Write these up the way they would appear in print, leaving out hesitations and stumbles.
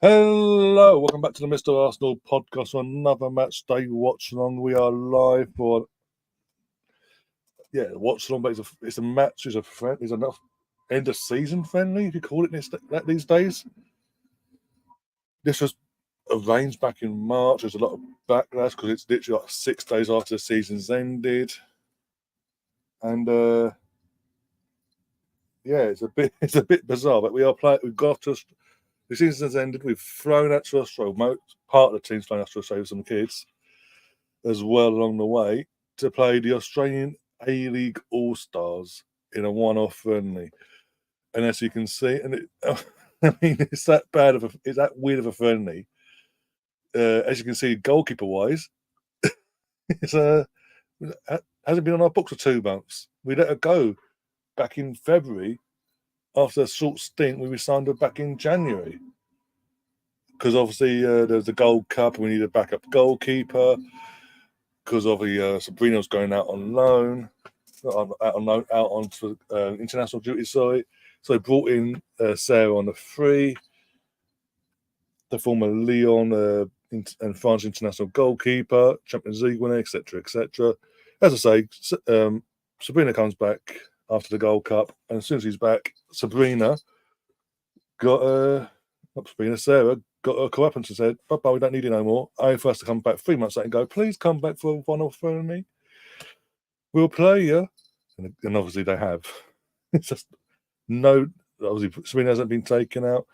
Hello, welcome back to the Mr. Arsenal podcast for another match day watch along. We are live for watch along, but it's a match, it's enough end of season friendly, if you call it these days. This was arranged back in March. There's a lot of backlash because it's literally like 6 days after the season's ended, and it's a bit bizarre. But we've got to. The season's ended. We've thrown out to Australia. Part of the team's thrown out to Australia with some kids as well along the way to play the Australian A-League Allstars in a one-off friendly. And as you can see, it's that weird of a friendly. As you can see, goalkeeper-wise, it's hasn't been on our books for 2 months. We let her go back in February. After a short stint, we signed her back in January. Because obviously there's the Gold Cup and we need a backup goalkeeper. Because obviously Sabrina was going out on loan, out onto international duty. So they brought in Sarah on the free, the former Lyon and France international goalkeeper, Champions League winner, etc., etc. As I say, Sabrina comes back after the Gold Cup, and as soon as she's back, Sarah got a call up and said, "Bye, we don't need you no more." Only for us to come back 3 months later and go, "Please come back for one-off friendly. We'll play you." And obviously they have. It's just obviously Sabrina hasn't been taken out.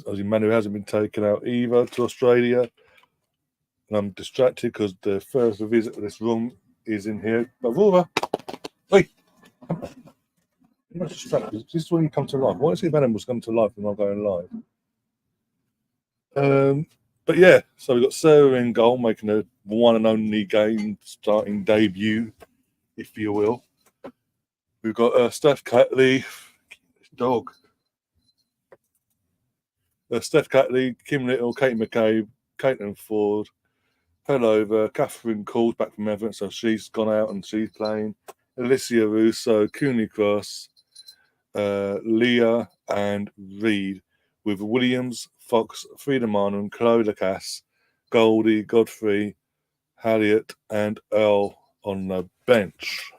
Obviously Manu hasn't been taken out either to Australia. And I'm distracted because the first visit to this room is in here. Bavura! Wait! You're not distracted. This is when you come to life. Why don't you see if animals come to life when I'm going live? But yeah, so we've got Sarah in goal, making a one and only game starting debut, if you will. We've got Steph Catley, dog. Steph Catley, Kim Little, Kate McCabe, Caitlin Ford, Pellover, Catherine Calls back from Everton, so she's gone out and she's playing. Alicia Russo, Cooney Cross, Leah, and Reed, with Williams, Fox, Frida Marnon, Chloe Lacasse, Goldie, Godfrey, Harriet, and Earl on the bench.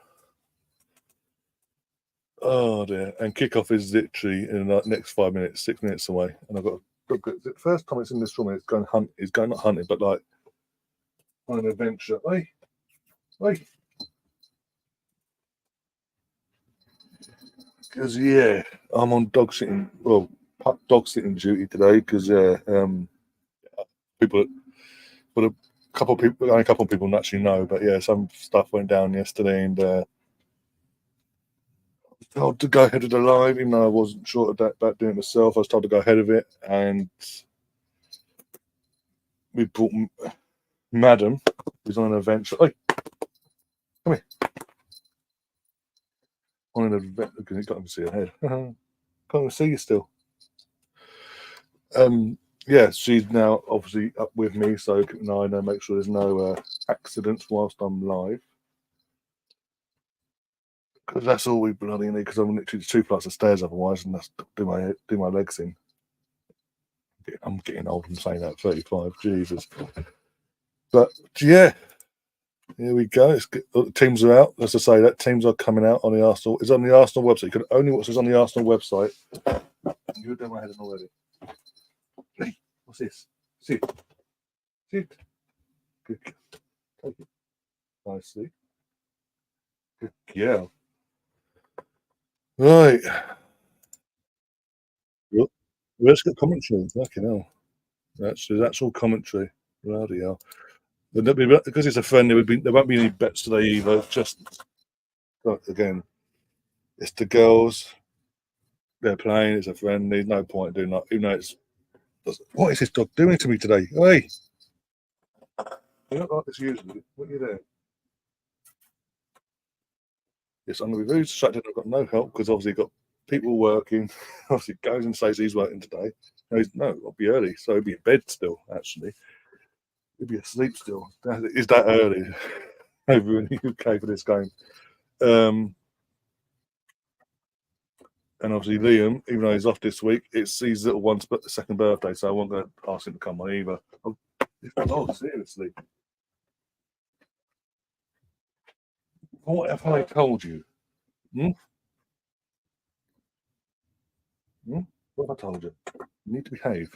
Oh dear! And kickoff is literally in the next 5 minutes, 6 minutes away, and I've got the first time it's in this room. It's going hunt. It's going not hunting, but like on an adventure. Hey. Because I'm on dog sitting duty today. Because people, but a couple of people actually know. But yeah, some stuff went down yesterday, and told to go ahead of the live, even though I wasn't sure about doing it myself. I was told to go ahead of it, and we brought Madam, who's on an adventure. Hey, come here. On an adventure, because you can't even see her head. Can't even see you still. She's now obviously up with me, so keep an eye on her, make sure there's no accidents whilst I'm live. Because that's all we bloody need. Because I'm literally 2 flights of stairs otherwise, and that's do my legs in. I'm getting old and saying that 35, Jesus. But yeah, here we go. The teams are out. As I say, that teams are coming out on the Arsenal. It's on the Arsenal website. You can only watch this on the Arsenal website. You're down my head already. Hey, what's this? Sit. Good. Take it. Nicely. Good. Yeah. Right. Let's get commentary. Fucking hell. There's actual commentary. Bloody hell. Because it's a friendly, there won't be any bets today either. Just again, it's the girls. They're playing. It's a friendly. No point doing that. Even though what is this dog doing to me today? Hey, you don't like this usually. What are you doing? Yes, I'm going to be very distracted. I've got no help because obviously got people working. Obviously goes and says he's working today. No, I'll be early, so he'll be in bed still. Actually, he'll be asleep still. Is that early over in the UK for this game? And obviously Liam, even though he's off this week, it's his little one's second birthday, so I won't go ask him to come on either. Oh, seriously. What have I told you? Hmm? Hmm? What have I told you? You need to behave.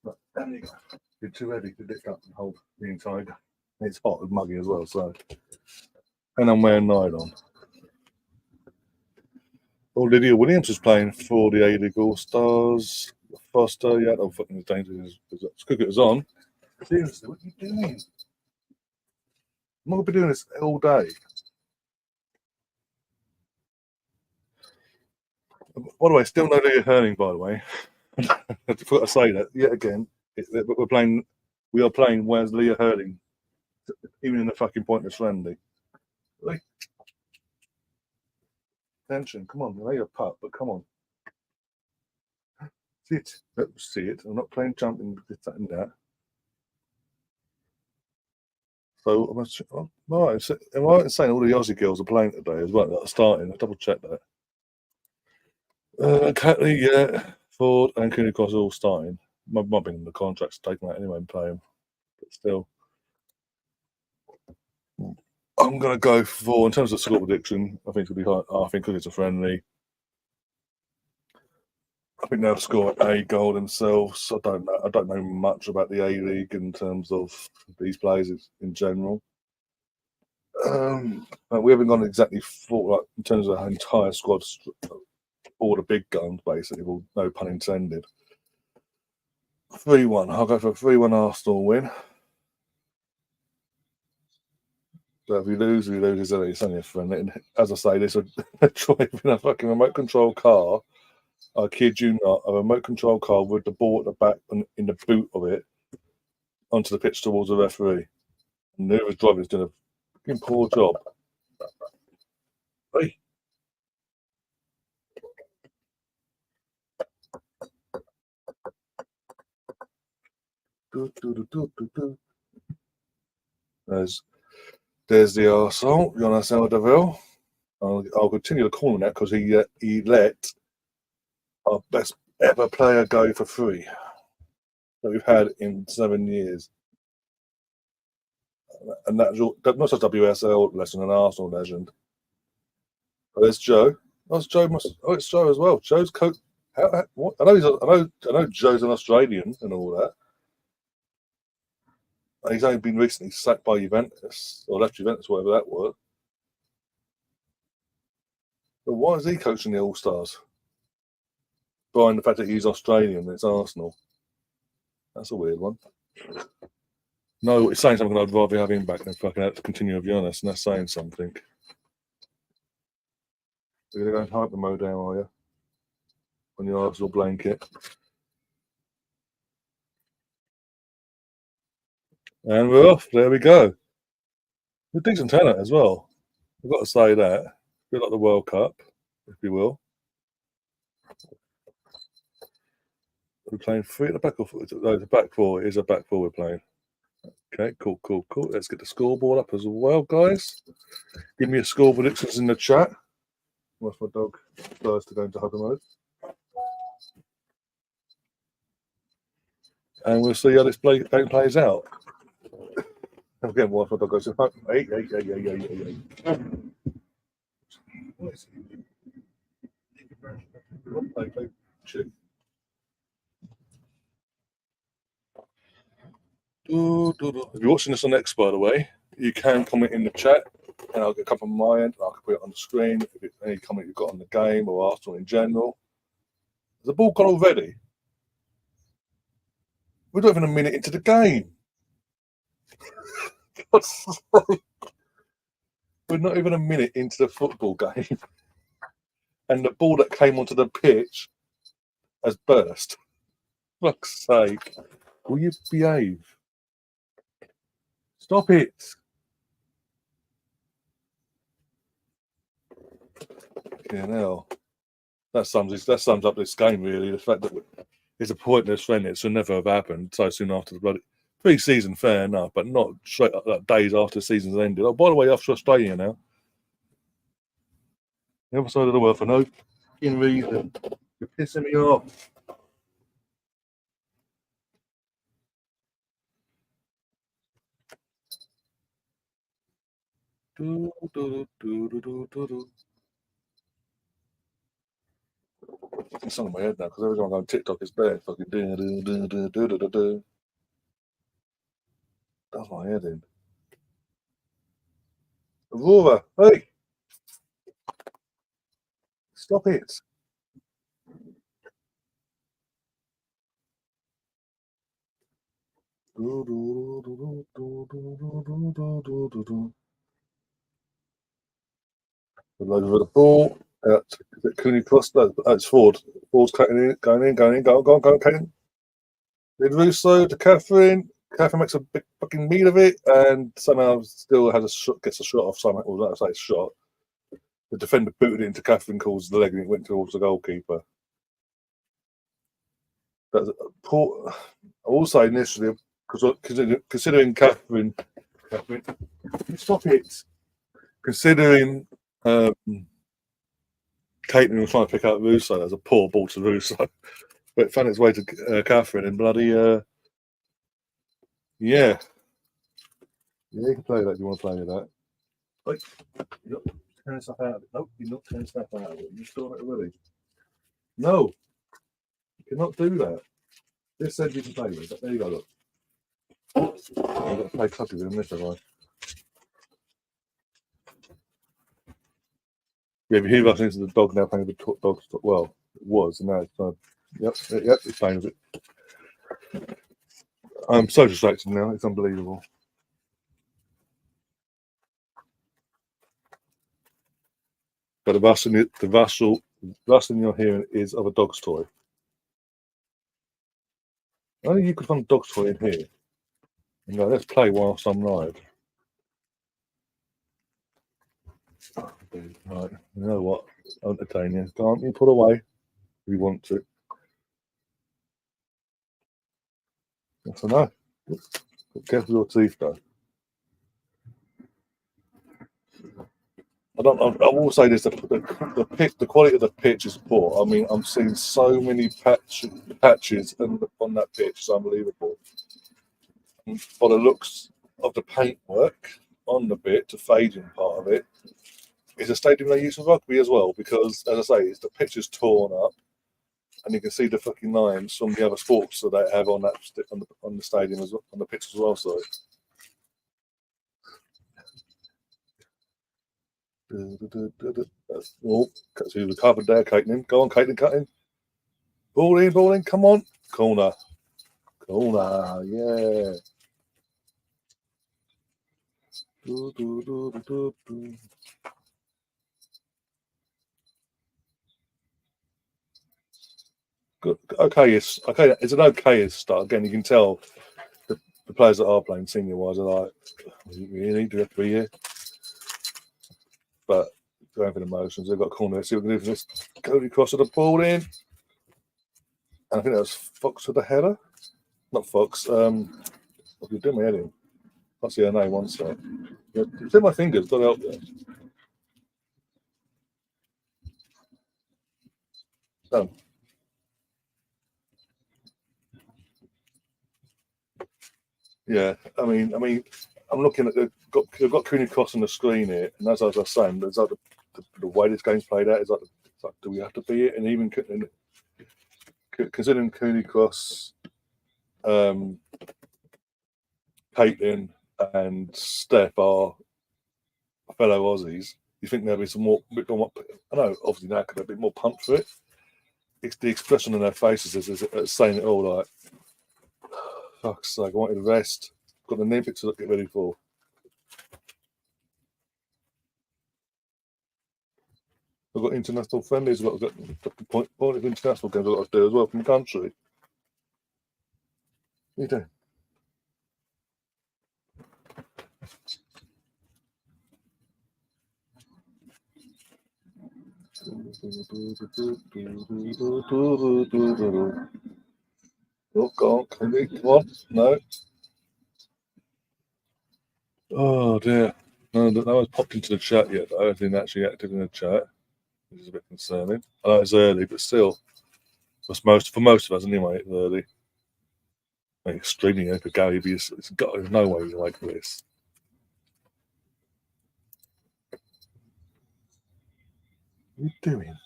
But there you go. You're too heavy to lift up and hold the inside. It's hot and muggy as well, so. And I'm wearing nylon. Oh, Lydia Williams is playing for the A-League All-Stars. Foster, yeah, oh, fucking dangerous. Cricket is on. Seriously, what are you doing? I'm not going to be doing this all day. By the way, still no Leah Herning, by the way. I forgot to say that yet again. We are playing where's Leah Herning, even in the fucking pointless friendly. Really? Attention, come on, lay a putt, but come on. See it. Let's see it. I'm not playing jumping, this, that, and that. So am I right in saying all the Aussie girls are playing today as well? That are starting. I'll double check that. Catley, yeah, Ford and Cooney Cross are all starting. Might be in the contracts taking that anyway and playing, but still. I'm going to go for, in terms of score prediction, I think it'll be high. I think because it's a friendly. I think they'll score a goal themselves. I don't know much about the A-League in terms of these players in general. We haven't gone exactly for, like, in terms of our entire squad, all the big guns, basically, well, no pun intended. 3-1. I'll go for a 3-1 Arsenal win. So if we lose, we lose. It's only a friendly. And as I say, this would driving a fucking remote control car. I kid you not, a remote control car with the ball at the back and in the boot of it onto the pitch towards the referee. And whoever's driving is doing a fucking poor job. Hey. There's the arsehole, Jonas Alderweireld. I'll continue to call him that because he let our best ever player go for free that we've had in 7 years. And that's not just WSL legend, an Arsenal legend. Oh, there's Joe. It's Joe as well. Joe's coach. What? I know Joe's an Australian and all that. And he's only been recently sacked by Juventus or left Juventus, whatever that was. But why is he coaching the Allstars? Behind the fact that he's Australian and it's Arsenal. That's a weird one. No, it's saying something I'd rather have him back than fucking have to continue with Jonas, and that's saying something. You're going to go and hype the mo down, are you? On your Arsenal blanket. And we're off. There we go. A decent talent as well. I've got to say that. A bit like the World Cup, if you will. We're playing three at the back, or no, the back four is a back four we're playing. Okay, cool. Let's get the scoreboard up as well, guys. Give me a score predictions in the chat. What's my dog first to go into hover mode? And we'll see how this game plays out. Again, whilst my dog goes to hover mode. If you're watching this on X, by the way, you can comment in the chat and I'll get a couple on my end. I can put it on the screen. If it's any comment you've got on the game or Arsenal in general. Has the ball gone already? We're not even a minute into the game. We're not even a minute into the football game. And the ball that came onto the pitch has burst. Fuck's sake. Will you behave? Stop it. Yeah, now that sums up this game, really. The fact that it's a pointless friendly. It should never have happened so soon after the bloody pre-season, fair enough, but not straight up, like, days after the season's ended. Oh, by the way, off to Australia now. The other side of the world for no fucking reason. You're pissing me off. Do, do, do, do, do, do, do. It's on my head now because every time I go on TikTok, it's there. Fucking do, do, do, do, do, do, do, do. Does my head in. Aurora, hey, stop it. Do, do, do, do, do, do, do, do, do, do, do. Over the ball. Cooney cross. That's Ford. Ford's cutting in, going in, going in, go on, go on, go on, cutting. Did Russo to Catherine. Catherine makes a big fucking meal of it, and somehow still has a shot, gets a shot off. Somehow, well, that's like a shot. The defender booted it into Catherine, calls the leg, and it went towards the goalkeeper. That's poor. Also, initially, because considering Catherine, stop it. Considering Caitlin was trying to pick out Russo, as a poor ball to Russo, but it found its way to Catherine, and bloody yeah. Yeah, you can play that if you want to play with that. Like, you're not turning stuff out of it. Nope, you're not turning stuff out of it. You're still not ready. No, you cannot do that. This said you can play with it. There you go, look. I've got to play clubby with this, have I? Yeah, but here runs into the dog now playing with the dog. Well, it was, and now it's yep, it's playing with it. I'm so distracted now, it's unbelievable. But the rustling you're hearing is of a dog's toy. Only you could find a dog's toy in here. And go, let's play whilst I'm live. Right, you know what? I'll entertain you. Can't you put away if you want to? Yes, I know. Be careful your teeth, though. I will say this: the quality of the pitch is poor. I mean, I'm seeing so many patches on that pitch. It's unbelievable. And by the looks of the paintwork on the bit, the fading part of it, it's a stadium they use for rugby as well. Because, as I say, the pitch is torn up, and you can see the fucking lines from the other sports that they have on the stadium as well, on the pitch as well. So. Oh, so the covered there, Caitlin. Go on, Caitlin, cut in. Ball in, come on. Corner, yeah. Good. Okay, it's an okay start. Again, you can tell the players that are playing senior wise are like, really, do you have to be here? But going for the motions, they've got a corner. See what we can do for this. Cody cross of the ball in. And I think that was Fox with the header. Not Fox. You're doing my head in. Can't see her name one sec. It's in my fingers, don't help you. Done. Yeah, I mean, I'm looking at they've got Cooney Cross on the screen here, and as I was saying, there's like the way this game's played out is like, do we have to be it? And even considering Cooney Cross, Caitlin, and Steph are fellow Aussies, you think there'll be some more? I know, obviously now could have a bit more pumped for it. It's the expression on their faces is saying it all, like, fuck's sake, I wanted to rest. Got the Olympics to get ready for. I've got international friendlies. I've got the point of international games I've got to do as well from the country. What are you doing? Oh, go on, come on. No. Oh dear. No, that was popped into the chat yet. I don't think actually active in the chat. which is a bit concerning. I know it's early, but still, for most of us anyway, it's early. Like, extremely early for Gary. There's no way he's like this. What are you doing?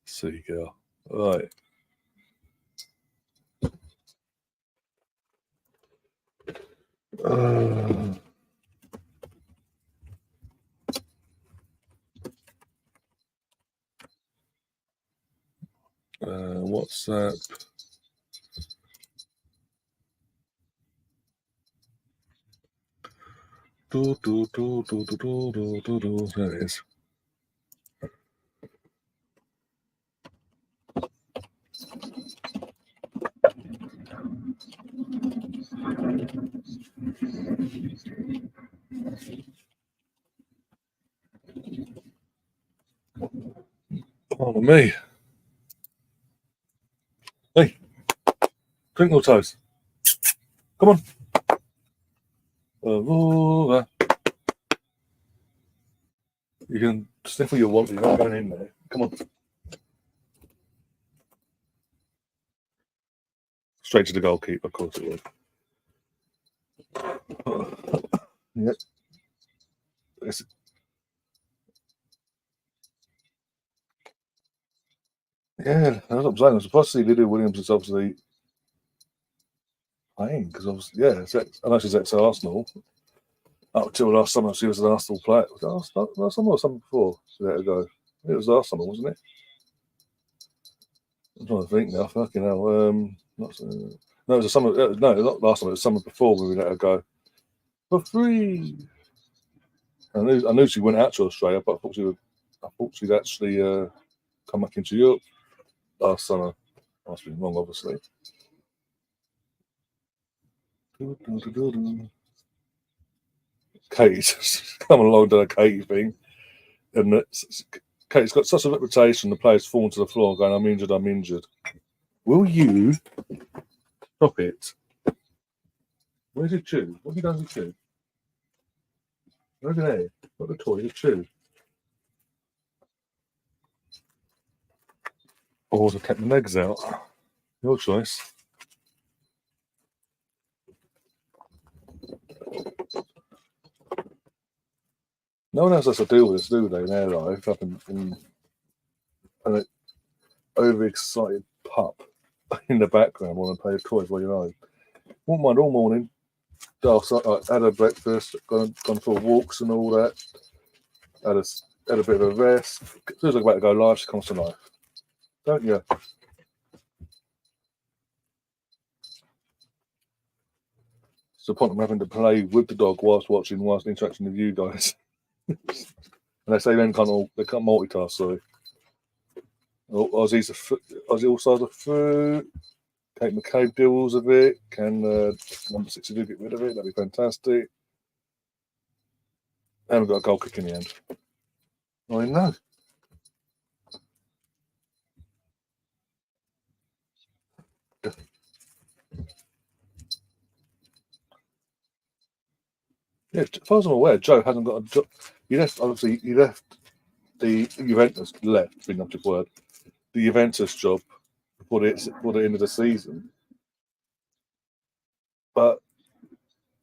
Seagull. Right. WhatsApp. There it is. Pardon me. Hey, twinkle toes. Come on. You can sniff all you want, but you're not going in there. Come on. Straight to the goalkeeper, of course it would. Yep. Yeah, that's what I'm saying. I'm surprised to see Lydia Williams is obviously playing because obviously, I know she's ex-Arsenal. Up until last summer, she was an Arsenal player. Was it last summer or something before? She let her go. It was last summer, wasn't it? I'm trying to think now. Fucking hell. No, it was a summer. No, not last summer. It was summer before when we let her go for free. I knew she went out to Australia, but I thought she'd actually come back into Europe last summer. I must have been wrong, obviously. Katie's come along to the Katie thing, and Katie's got such a reputation. The players falling to the floor, going, "I'm injured. I'm injured." Will you stop it? Where's your chew? What have you done with your chew? Over there. Got the toy, your chew. Or to take the legs out. Your choice. No one else has to deal with this, do they, in their life? Up in an overexcited pup in the background want to play with toys while you're home. Wouldn't mind all morning. Had a breakfast, gone for walks and all that. Had a bit of a rest. As soon as I'm about to go live, she comes to life. Don't you? It's the point of having to play with the dog whilst interacting with you guys. And they say they can't multitask, sorry. Aussie's all sides of fruit. Kate McCabe deals with it. Can number 6 do get rid of it? That'd be fantastic. And we've got a goal kick in the end. I know. Yeah, as far as I'm aware, Joe hasn't got a job. He left the Juventus being not a word, the Juventus job before the end of the season. But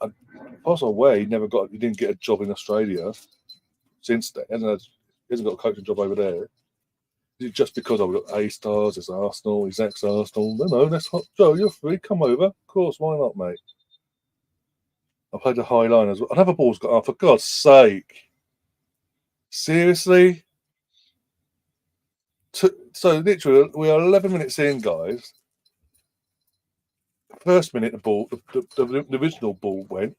as far as I'm aware, he didn't get a job in Australia since then. He hasn't got a coaching job over there. Is it just because I've got Allstars, it's Arsenal, he's ex-Arsenal? No, that's hot. Joe, you're free. Come over. Of course, why not, mate? I played the high line as well. Another ball's got off, for God's sake. Seriously? So literally, we are 11 minutes in, guys. First minute, the original ball went.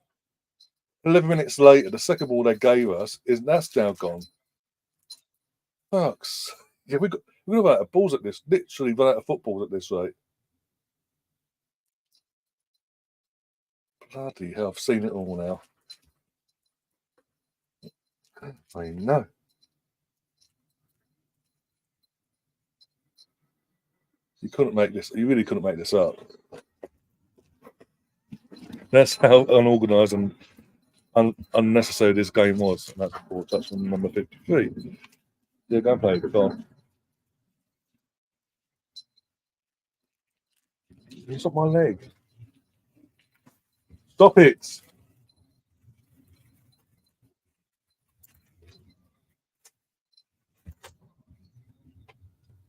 11 minutes later, the second ball they gave us that's now gone. Fucks. Yeah, we've got out of balls at this. Literally run out of footballs at this rate. Bloody hell! I've seen it all now. I know. You couldn't make this. You really couldn't make this up. That's how unorganised and unnecessary this game was. And that's before touchdown number 53. Yeah, go and play it. Go on. It's not my leg. Stop it.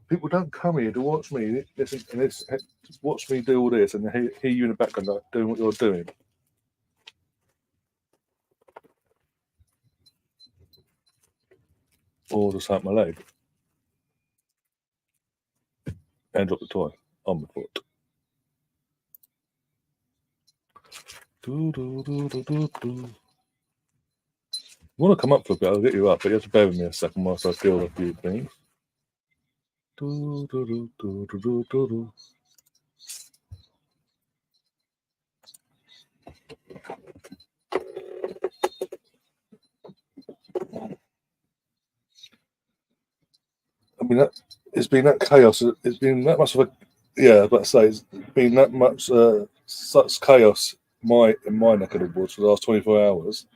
People don't come here to watch me. Listen, and this, watch me do all this, and hear you in the background like, doing what you're doing. Or just hurt my leg and drop the toy on my foot. Do, do, do, do, do, do. You want to come up for a bit? I'll get you up, but you have to bear with me a second whilst I deal with a few things. Do, do, do, do, do, do, do, do. I mean, it's been that chaos. It's been that much of a, yeah, I was about to say, it's been that much such chaos in my neck of the woods for the last 24 hours.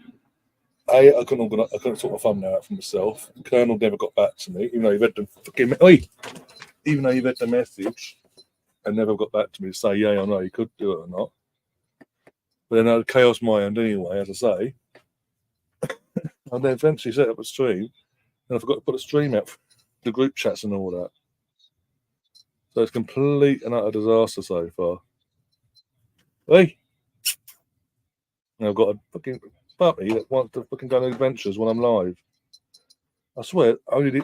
I couldn't sort my thumbnail out for myself. Colonel never got back to me, even though he read the message and never got back to me to say yeah or no, you could do it or not. But then I had chaos my end anyway, as I say. And then eventually set up a stream, and I forgot to put a stream out for the group chats and all that. So it's complete and utter disaster so far. Hey! And I've got a fucking puppy that wants to fucking go on adventures when I'm live. I swear, only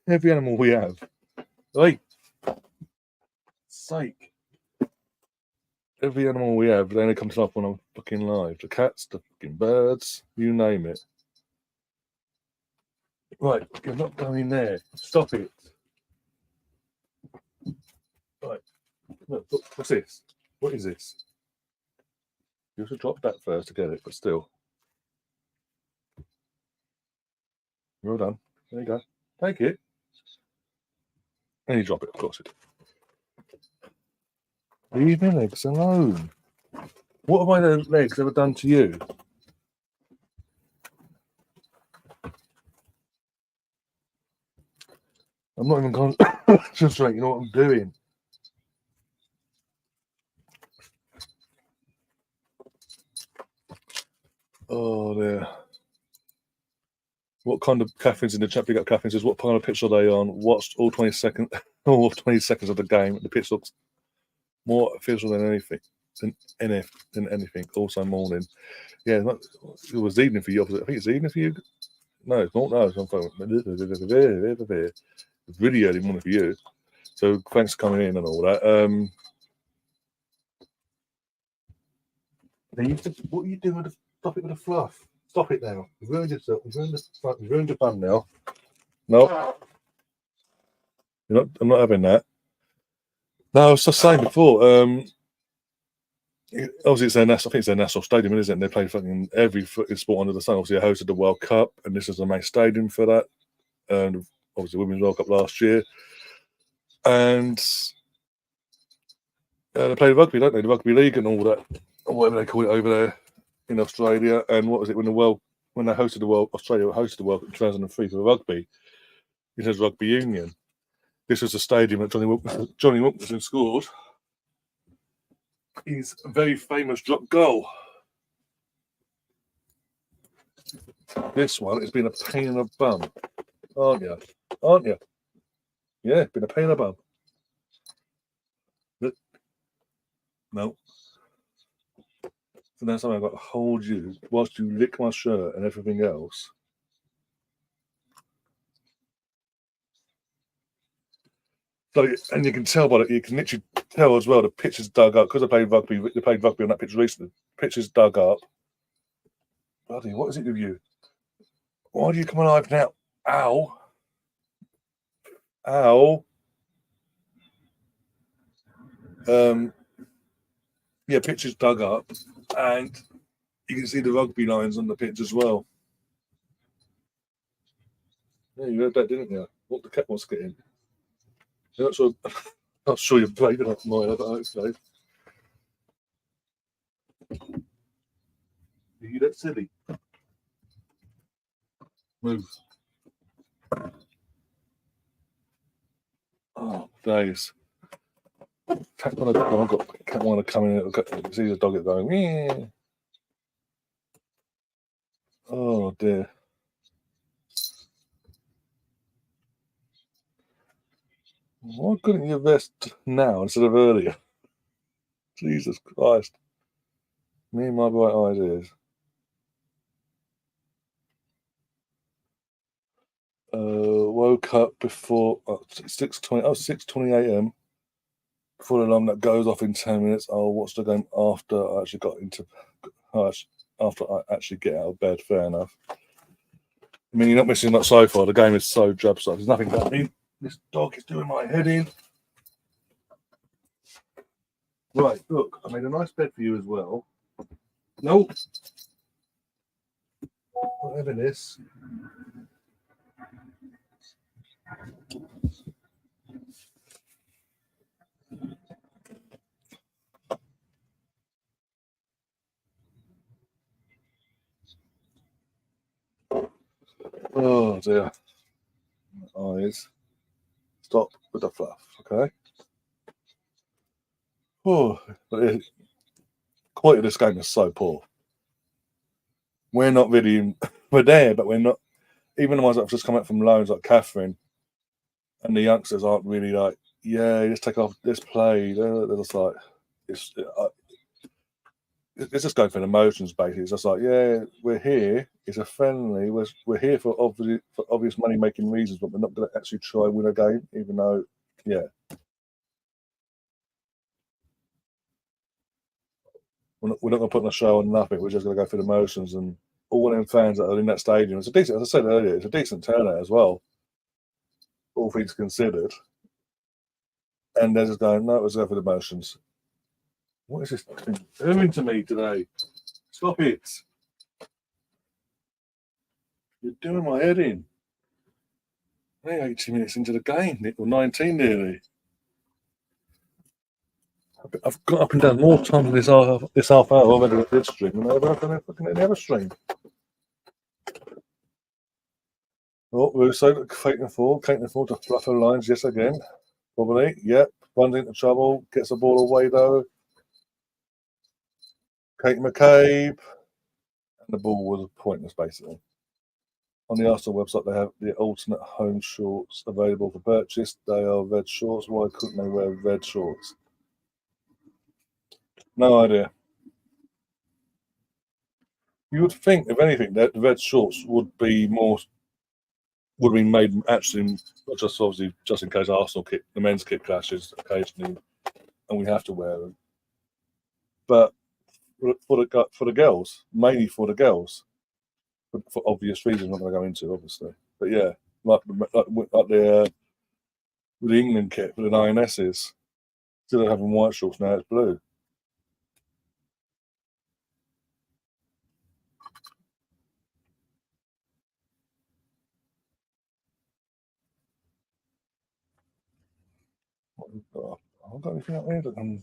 every animal we have. Hey! Sake. Every animal we have, it only comes up when I'm fucking live. The cats, the fucking birds, you name it. Right, you're not going there. Stop it. Right. Look, what's this? What is this? You have to drop that first to get it, but still. Well done. There you go. Take it. And you drop it, of course it. Leave my legs alone. What have my legs ever done to you? I'm not even concentrating. You know what I'm doing. Oh, there. What kind of Catherine's in the chat? Big up Catherine says, what kind of pitch are they on? Watched all 20 seconds of the game. The pitch looks more official than anything. Than anything. Also morning. Yeah, it was evening for you. I think it's evening for you. No, it's not. No, it's really early morning for you. So thanks for coming in and all that. What are you doing with the stop it with the fluff? Stop it now. You've ruined yourself. You've ruined the fun now. No, I'm not having that. No, I was just saying before. Obviously, I think it's their national stadium, isn't it? And they play fucking every sport under the sun. Obviously, they hosted the World Cup, and this is the main stadium for that. And obviously, Women's World Cup last year. And they play rugby, don't they? The rugby league and all that, or whatever they call it over there in Australia. And what was it when they hosted the World Australia hosted the World Cup in 2003 for the rugby? It says rugby union. This was the stadium that Johnny Wilkinson scored his very famous drop goal. This one has been a pain in the bum, aren't you? Aren't you? Yeah, been a pain in the bum. No. So now something I've got to hold you whilst you lick my shirt and everything else. So, and you can tell by it, you can literally tell as well the pitch is dug up because they played rugby on that pitch recently. The pitch is dug up. Bloody, what is it with you? Why do you come alive now? Ow. Ow. Yeah, pitch is dug up and you can see the rugby lines on the pitch as well. Yeah, you heard that, didn't you? What the cat wants to get in. You're not sure you've played enough, Moira, but I hope so. Are you that silly? Move. Oh, days. Cat want to come in. See the dog going. Yeah. Oh dear. Why couldn't you vest now instead of earlier? Jesus Christ. Me and my bright ideas. Woke up before 6:20. Oh, 6:20 a.m. Before the alarm that goes off in 10 minutes. I'll watch the game after I actually got into. After I actually get out of bed. Fair enough. I mean, you're not missing much so far. The game is so drab. So there's nothing happening. This dog is doing my head in. Right, look, I made a nice bed for you as well. No. Whatever this. Oh dear. Eyes. Stop with the fluff, okay? Oh, quality of this game is so poor. We're not really, we're there, but we're not. Even the ones that have just come out from loans, like Catherine, and the youngsters aren't really like, yeah, let's take off, let's play. They're just like, it's, it's just going for the emotions, basically. It's just like, yeah, we're here. It's a friendly. We're here for obvious money making reasons, but we're not going to actually try and win a game, even though, yeah, we're not going to put on a show on nothing. We're just going to go for the emotions and all them fans that are in that stadium. It's a decent, as I said earlier, it's a decent turnout as well, all things considered. And they're just going, no, let's go for the emotions. What is this doing to me today? Stop it! You're doing my head in. We're 80 minutes into the game, or 19 nearly. I've got up and down more times in this half hour already with this stream than I've ever done any other stream. Oh, Russo, Clayton Ford to fluff her lines, yes again. Probably, yep. Runs into trouble, gets the ball away though. Kate McCabe. And the ball was pointless basically. On the Arsenal website, they have the alternate home shorts available for purchase. They are red shorts. Why couldn't they wear red shorts? No idea. You would think, if anything, that the red shorts would be made actually, not just obviously just in case Arsenal kit, the men's kit clashes occasionally, and we have to wear them. But for the girls, mainly for the girls, for obvious reasons, I'm not going to go into obviously. But yeah, like the with the England kit for the INSs, instead of having white shorts now, it's blue. I've got anything out there that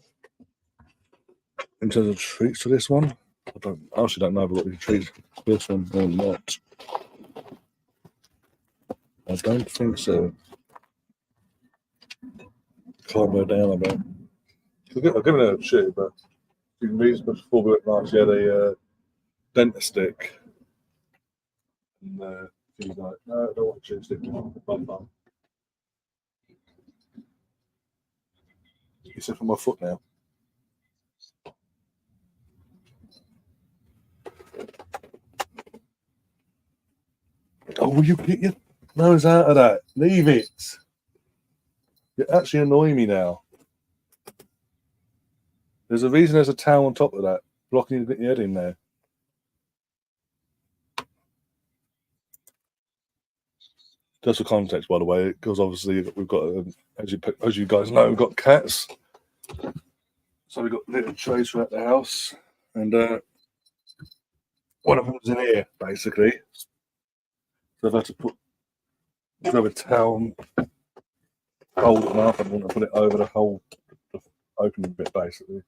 in terms of treats for this one. I actually don't know if I've got any treats for this one or not. I don't think so. Calm her down a bit. I'll give it a shit, but you can read before we went last, she had a dentist stick. And she's like, no, I don't want a chip stick. Bum. You said for my foot now. Oh, will you get your nose out of that? Leave it. You're actually annoying me now. There's a reason there's a towel on top of that, blocking you to get your head in there. Just for context, by the way, because obviously we've got, as you guys know, we've got cats. So we've got little trays throughout the house, and one of them's in here, basically. So I've had to grab a towel, hold it up, and want to put it over the opening bit, basically.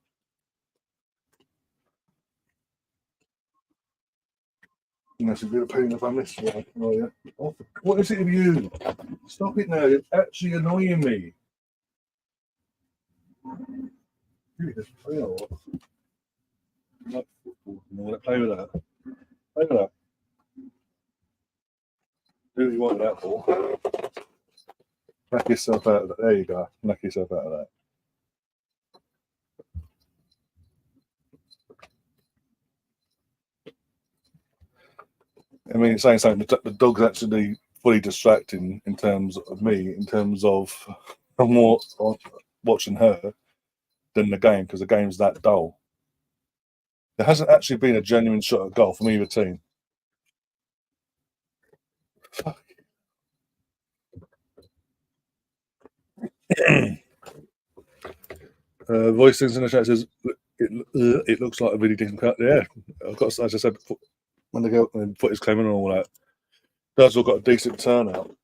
And that's a bit of pain if I miss one. Oh, yeah. Oh, what is it with you? Stop it now. You're actually annoying me. You know what? Like football. You know, play with that. Play with that. Do what you want that for. Knock yourself out of that. There you go. Knock yourself out of that. I mean, saying something, the dog's actually fully distracting in terms of me, in terms of I'm more watching her than the game because the game's that dull. There hasn't actually been a genuine shot at goal from either team. Voicings in the chat says it looks like a really decent cut. Yeah, I've got, as I said, when the girl and footage came in and all that, that's all got a decent turnout,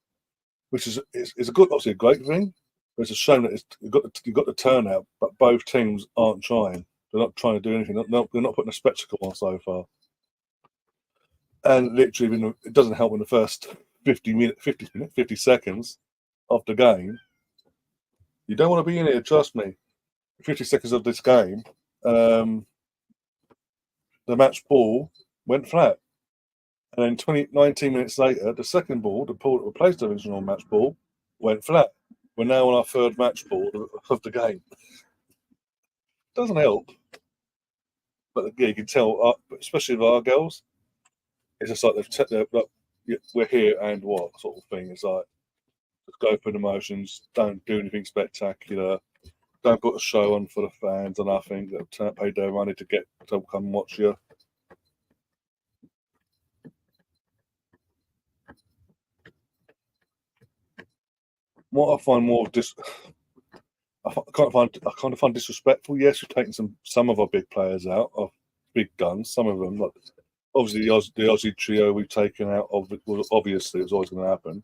which is it's a good, obviously a great thing. But it's a shame that you've got the turnout, but both teams aren't trying. They're not trying to do anything. They're not putting a spectacle on so far. And literally, it doesn't help in the first 50 seconds of the game. You don't want to be in here, trust me. 50 seconds of this game, the match ball went flat. And then 19 minutes later, the second ball, the ball that replaced the original match ball, went flat. We're now on our third match ball of the game. Doesn't help. But yeah, you can tell, especially with our girls, it's just like they're like, we're here and what sort of thing. It's like, just go through the motions, don't do anything spectacular, don't put a show on for the fans or nothing that paid their money to come and watch you. What I find more I kind of find disrespectful. Yes, we've taken some of our big players out, of big guns. Some of them, like obviously the Aussie trio, we've taken out. Obviously, it was always going to happen.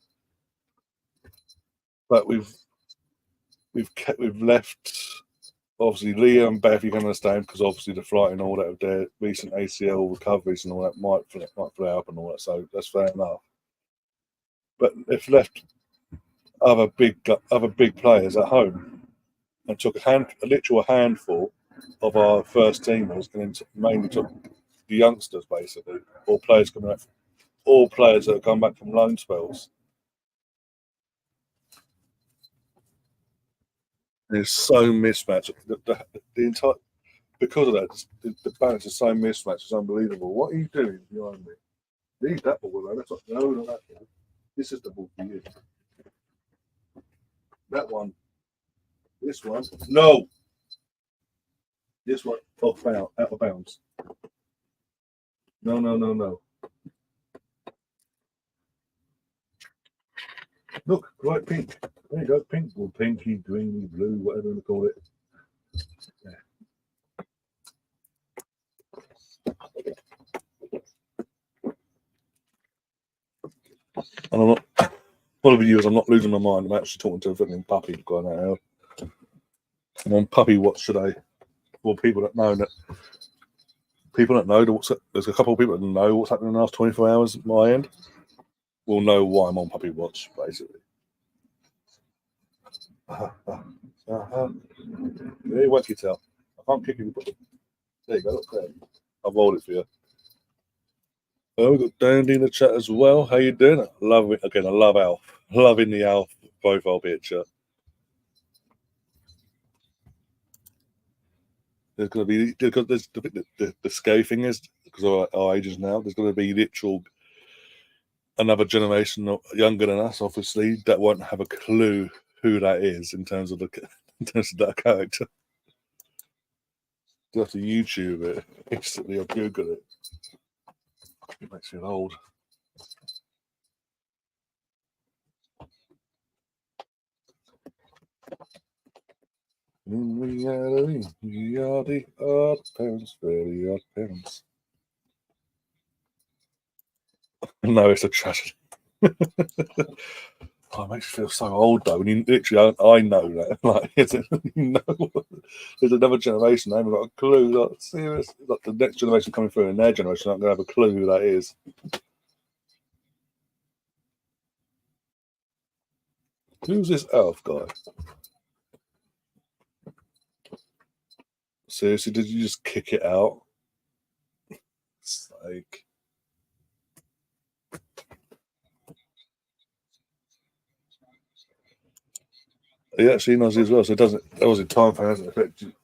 But we've left. Obviously, Leah and Beth, you can understand, because obviously the flight and all that of their recent ACL recoveries and all that might flare up and all that. So that's fair enough. But they've left other big players at home and took a literal handful of our first teamers and mainly took the youngsters, basically, all players that have come back from loan spells. It's so mismatched. The entire because of that, the balance is so mismatched. It's unbelievable. What are you doing behind me? Leave that ball alone. That's not that ball. This is the ball for you. That one. This one. No. This one out of bounds. No. Look, right pink. There you go, pink or pinky, greeny, blue, whatever you call it. Yeah. And I'm not. One of the viewers, I'm not losing my mind. I'm actually talking to a fucking puppy going out. I'm on puppy watch today. For people that know, there's a couple of people that know what's happening in the last 24 hours at my end. Will know why I'm on puppy watch, basically. Yeah, what you tell? I can't kick you. There you go. Look there. I've rolled it for you. Oh, we've got Dandy in the chat as well. How you doing? I love it. Again, I love Alf. Loving the Alf profile picture. There's going to be, because there's the scary thing is, because of our ages now, there's going to be literal another generation younger than us, obviously, that won't have a clue who that is in terms of that character. You have to YouTube it, instantly, or Google it. It makes me old. In reality, we are the odd parents, very odd parents. No, it's a tragedy. Oh, it makes you feel so old though. When you literally, I know that. Like, there's another generation. They haven't got a clue. Like, serious. Like the next generation coming through in their generation aren't going to have a clue who that is. Who's this Elf guy? Seriously, did you just kick it out? It's like, he actually knows as well, so it doesn't. Obviously, time frame hasn't affected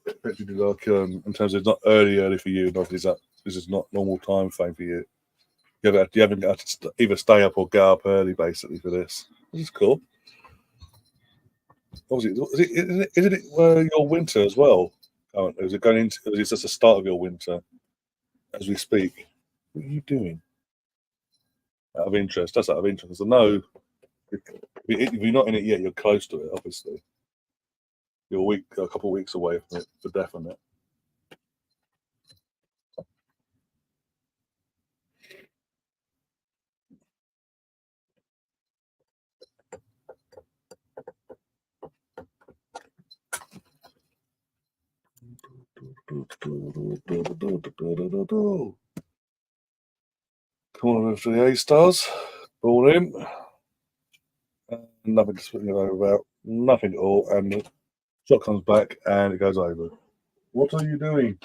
you like in terms of it's not early for you. And obviously, this is not normal time frame for you. You haven't got to either stay up or get up early basically for this. This is cool. Obviously, isn't it your winter as well? Is it going into? Is it just the start of your winter as we speak? What are you doing? Out of interest. That's out of interest. I know if you're not in it yet, you're close to it. Obviously, you're a couple of weeks away from it for definite. Come on over to the Allstars. Ball in. Nothing to swing it over about. Nothing at all. And the shot comes back and it goes over. What are you doing?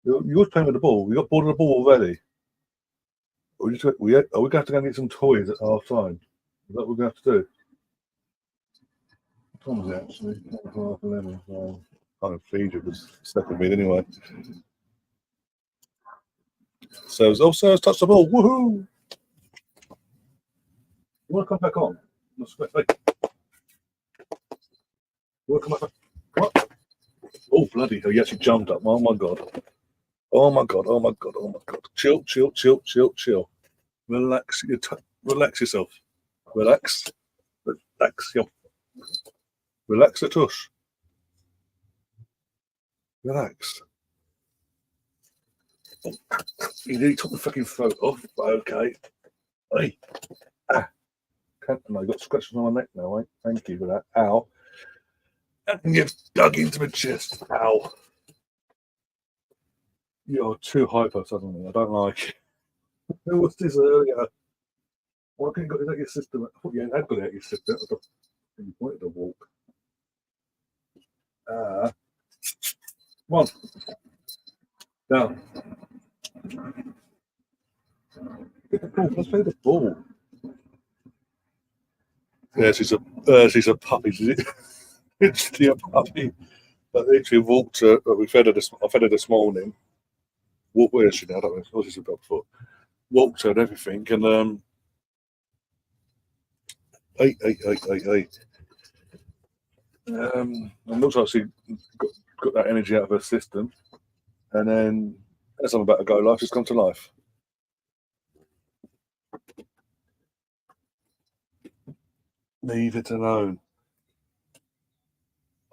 You're playing with the ball. We got bored of the ball already. Are we going to have to go and get some toys at half time? Is that what we're going to have to do? What time is it actually? 11:30. So I can't feed you because second mid anyway. So Sarah's touched the ball. Woohoo! You want to come back on? Hey. You want to come back on? What? Oh, bloody hell. You actually jumped up. Oh, my God. Oh, my God. Oh, my God. Oh, my God. Chill. Relax. Relax yourself. Relax. Relax the tush. Relax. Oh, you nearly took the fucking throat off. Okay. Hey. I got scratches on my neck now, eh? Thank you for that. Ow. And you've dug into my chest. Ow. You're too hyper suddenly. I don't like it. Who was this earlier? Why can't you got it out your system? I thought you had got it out your system. You pointed to walk. Come on. Down. Get the ball. Let's play the ball. Yeah, she's a puppy. It's a puppy. But literally walked her. I fed her this morning. Where is she now? I don't know. What is she about before? Walked her and everything, and hey. And looks like she got that energy out of her system. And then as I'm about to go live, she's come to life. Leave it alone.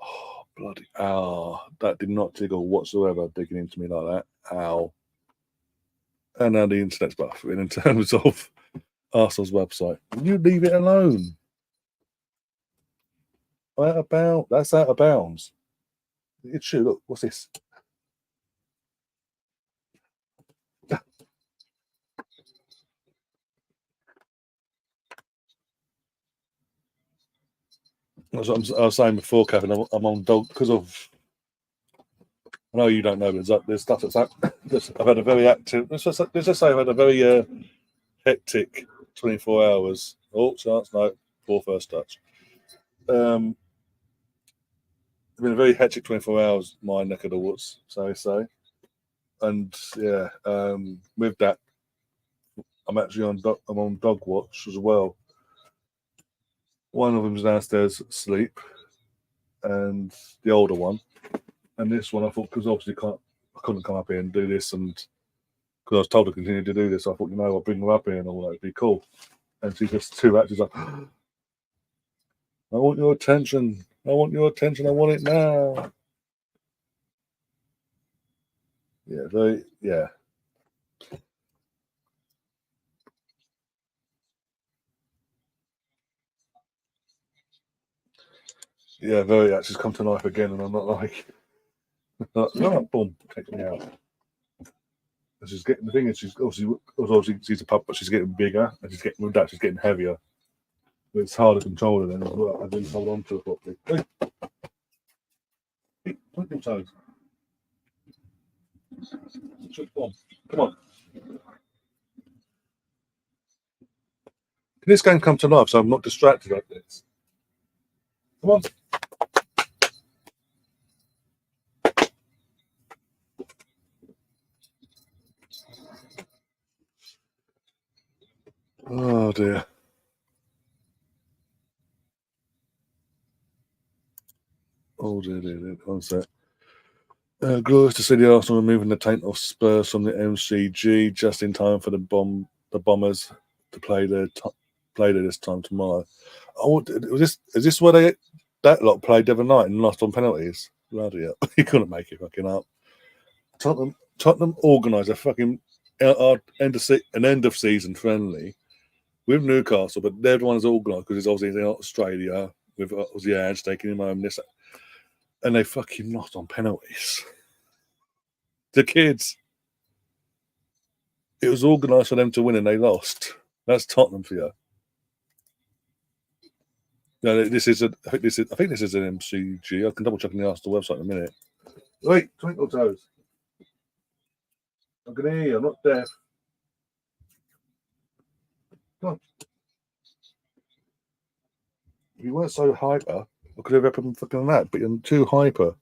Oh, bloody ow. That did not tickle whatsoever, digging into me like that. Ow. And now the internet's buffering in terms of Arsenal's website. You leave it alone. That's out of bounds. It should. Look, what's this? That's what I was saying before, Kevin. I'm on dog because of. I know you don't know, but there's stuff that's I've had a very active. Let's just say I've had a very hectic 24 hours. Oh, chance no, poor first touch. It's been a very hectic 24 hours. My neck of the woods, so I say. And yeah, with that, I'm actually I'm on dog watch as well. One of them's downstairs asleep, and the older one. And this one, I thought, because obviously I couldn't come up here and do this, and because I was told to continue to do this, I thought, I'll bring her up here and all that. It'd be cool. And she's just too active. She's like, I want your attention. I want your attention. I want it now. Yeah. Yeah, very active. She's come to life again, and I'm not like, boom, take me out. And she's getting the thing is she's obviously she's a pup, but she's getting bigger, and she's getting heavier. But it's hard to control her then as well. I didn't hold on to her properly. Point your toes. Come on. Can this game come to life so I'm not distracted like this? Come on. Oh dear. Oh dear. One sec. Glorious to see the Arsenal removing the taint of Spurs from the MCG just in time for the Bombers to play there this time tomorrow. Oh, is this where that lot played the other night and lost on penalties? Bloody hell. You couldn't make it fucking up. Tottenham organised a fucking an end of season friendly with Newcastle, but they're the ones organised because it's obviously in Australia with Aussie ads taking him home this, and they fucking lost on penalties. The kids, it was organised for them to win and they lost. That's Tottenham for you. No, I think this is an MCG. I can double check on the Arsenal website in a minute. Wait, twinkle toes. I can hear you. I'm not deaf. Come on. If you weren't so hyper, I could have happened fucking that, but you're too hyper.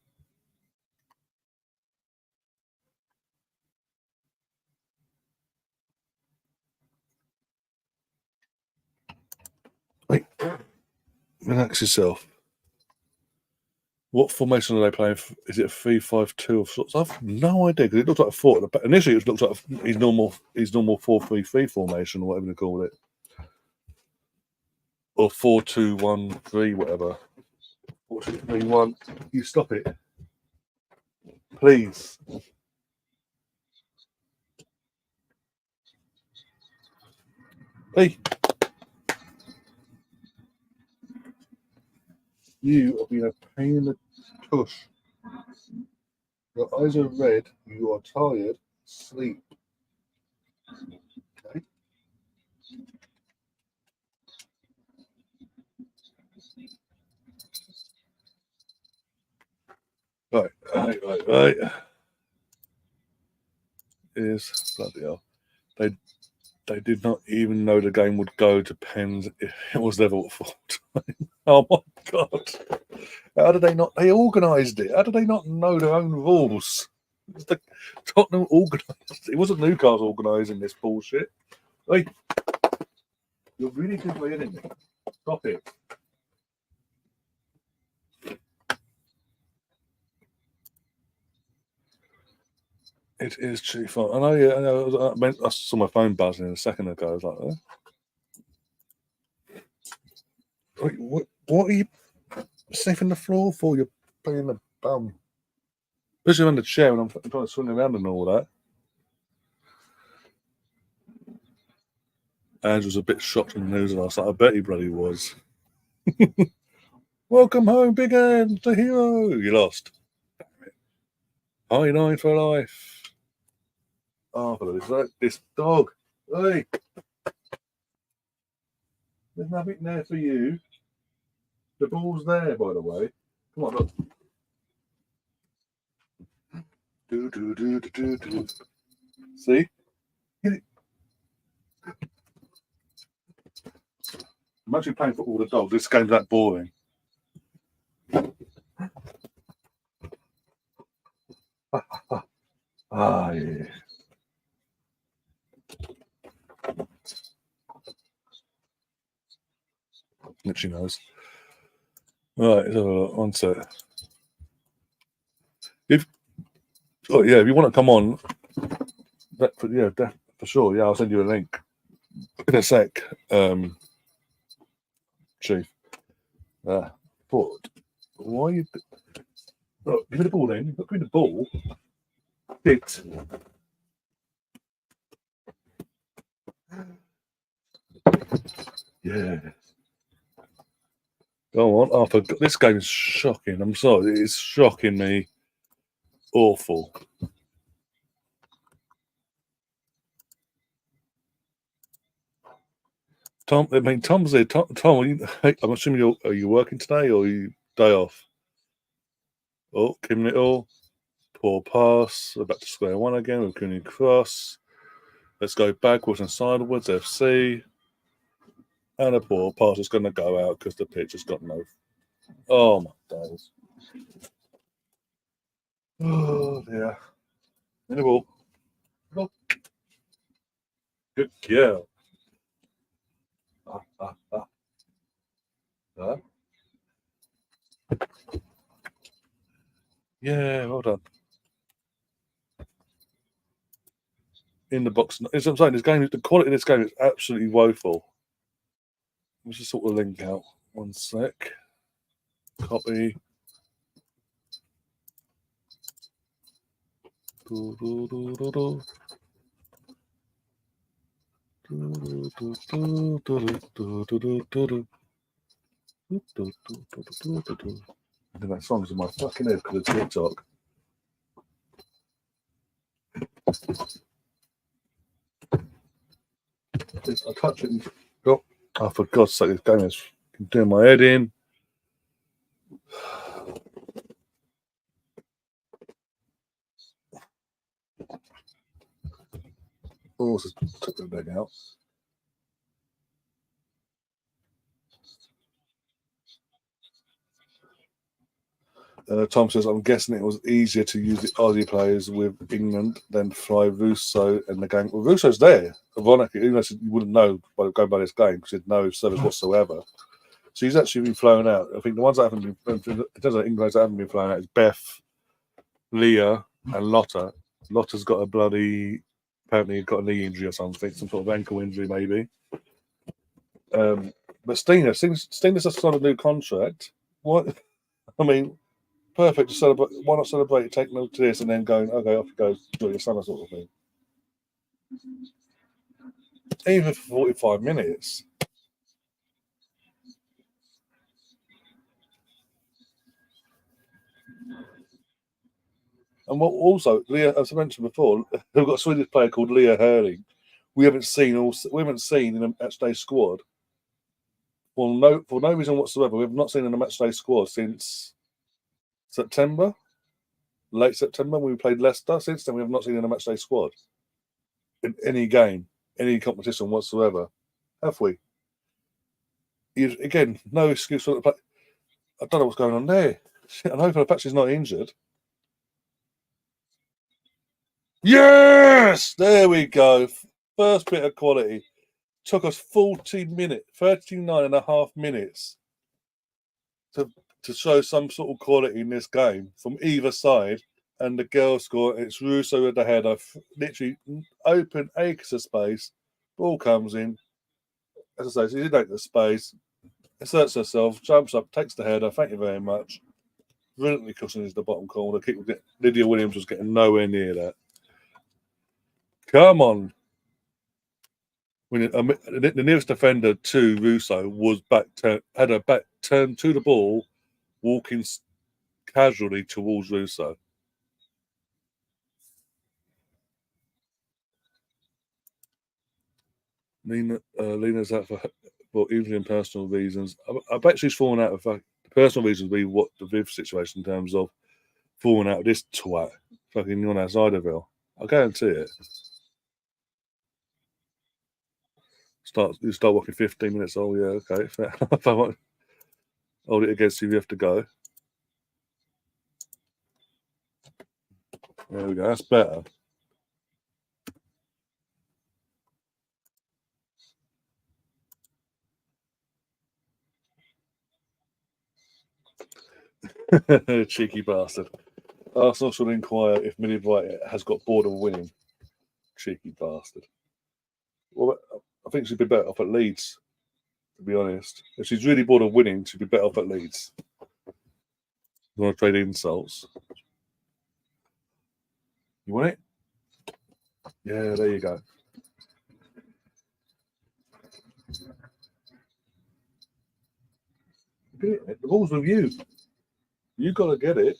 Wait, relax yourself. What formation are they playing? Is it a 3-5-2 of sorts? I've no idea because it looks like a 4. Initially, it looks like his normal 4-3-3 formation, or whatever they call it, or 4-2-1-3, whatever. 4-2-3-1. You stop it, please. Hey, you are being a pain in the tush. Your eyes are red. You are tired. Sleep. Okay. Right. Is bloody hell. They did not even know the game would go to pens if it was level at full time. Oh my god! How did they not? They organised it. How did they not know their own rules? The Tottenham organised. It wasn't Newcastle organising this bullshit. Hey, you're really complaining me. Stop it. It is too fun. I know. Yeah, I saw my phone buzzing a second ago. I was like, Wait, what are you sniffing the floor for? You're playing the bum. Especially on the chair when I'm trying to swing around and all that. Andrew's a bit shocked in the news last night. I bet he bloody was. Welcome home, Big Ange, the hero. You lost. High 9 for life. Oh, for this dog. Hey, there's nothing there for you. The ball's there, by the way. Come on, look. Do. See? I'm actually playing for all the dogs. This game's that boring. Yeah. Literally knows. Right, let's have a look. One sec. If you want to come on, for sure. Yeah, I'll send you a link in a sec, Chief. But why are you? Look, give me the ball then. Look, give me the ball. It. Yeah. Go on. Oh, this game is shocking. I'm sorry. It's shocking me. Awful. Tom, Tom's there. Tom, I'm assuming are you working today or are you day off? Oh, Kim Little. Poor pass. We're back to square one again with Cooney cross. Let's go backwards and sideways, FC. And a poor pass is going to go out because the pitch has got no. Oh, my days. Oh, dear. In the ball. Oh. Good girl. Yeah, well done. In the box. As I'm saying, this game, the quality of this game is absolutely woeful. Let's just sort the link out. One sec. Copy. I think that song's in my fucking head because of TikTok. I touch it and oh, for God's sake, this game is doing my head in. Oh, just took the bag out. Tom says, I'm guessing it was easier to use the Aussie players with England than fly Russo and the game. Well, Russo's there, ironically, even though you wouldn't know by going by this game because he had no service whatsoever. So he's actually been flown out. I think the ones that haven't been, in terms of England that haven't been flown out, is Beth, Leah, and Lotta. Lotta's got a bloody, apparently got a knee injury or something, some sort of ankle injury maybe. But Stina's just signed a new contract. What? I mean, perfect to celebrate. Why not celebrate taking them to this and then going, okay, off you go, enjoy your summer sort of thing. Even for 45 minutes. And what also, Leah, as I mentioned before, we've got a Swedish player called Leah Hurling. We haven't seen in a matchday squad. For no reason whatsoever. We've not seen in a matchday squad since September, late September when we played Leicester. Since then, we have not seen in a matchday squad in any game, any competition whatsoever. Have we? Again, no excuse for the play. I don't know what's going on there. I'm hoping the patch is not injured. Yes! There we go. First bit of quality. Took us 39 and a half minutes to show some sort of quality in this game from either side. And the girls score. It's Russo with the header. Literally open acres of space. Ball comes in. As I say, she's in the space. Asserts herself, jumps up, takes the header. Thank you very much. Brilliantly cushioning the bottom corner. Lydia Williams was getting nowhere near that. Come on. The nearest defender to Russo was had her back turned to the ball, walking casually towards Russo. Lena's out for injury and personal reasons. I bet she's fallen out of personal reasons. Be what the Viv situation in terms of falling out of this twat fucking on outside of her. I guarantee it. You start walking 15 minutes. Oh yeah, okay. If I want hold it against you, you have to go. There we go. That's better. Cheeky bastard. Arsenal should inquire if Millie Bright has got bored of winning. Cheeky bastard. Well, I think she'd be better off at Leeds, to be honest. If she's really bored of winning, she'd be better off at Leeds. You want to trade insults? You want it? Yeah, there you go. The ball's with you. You got to get it.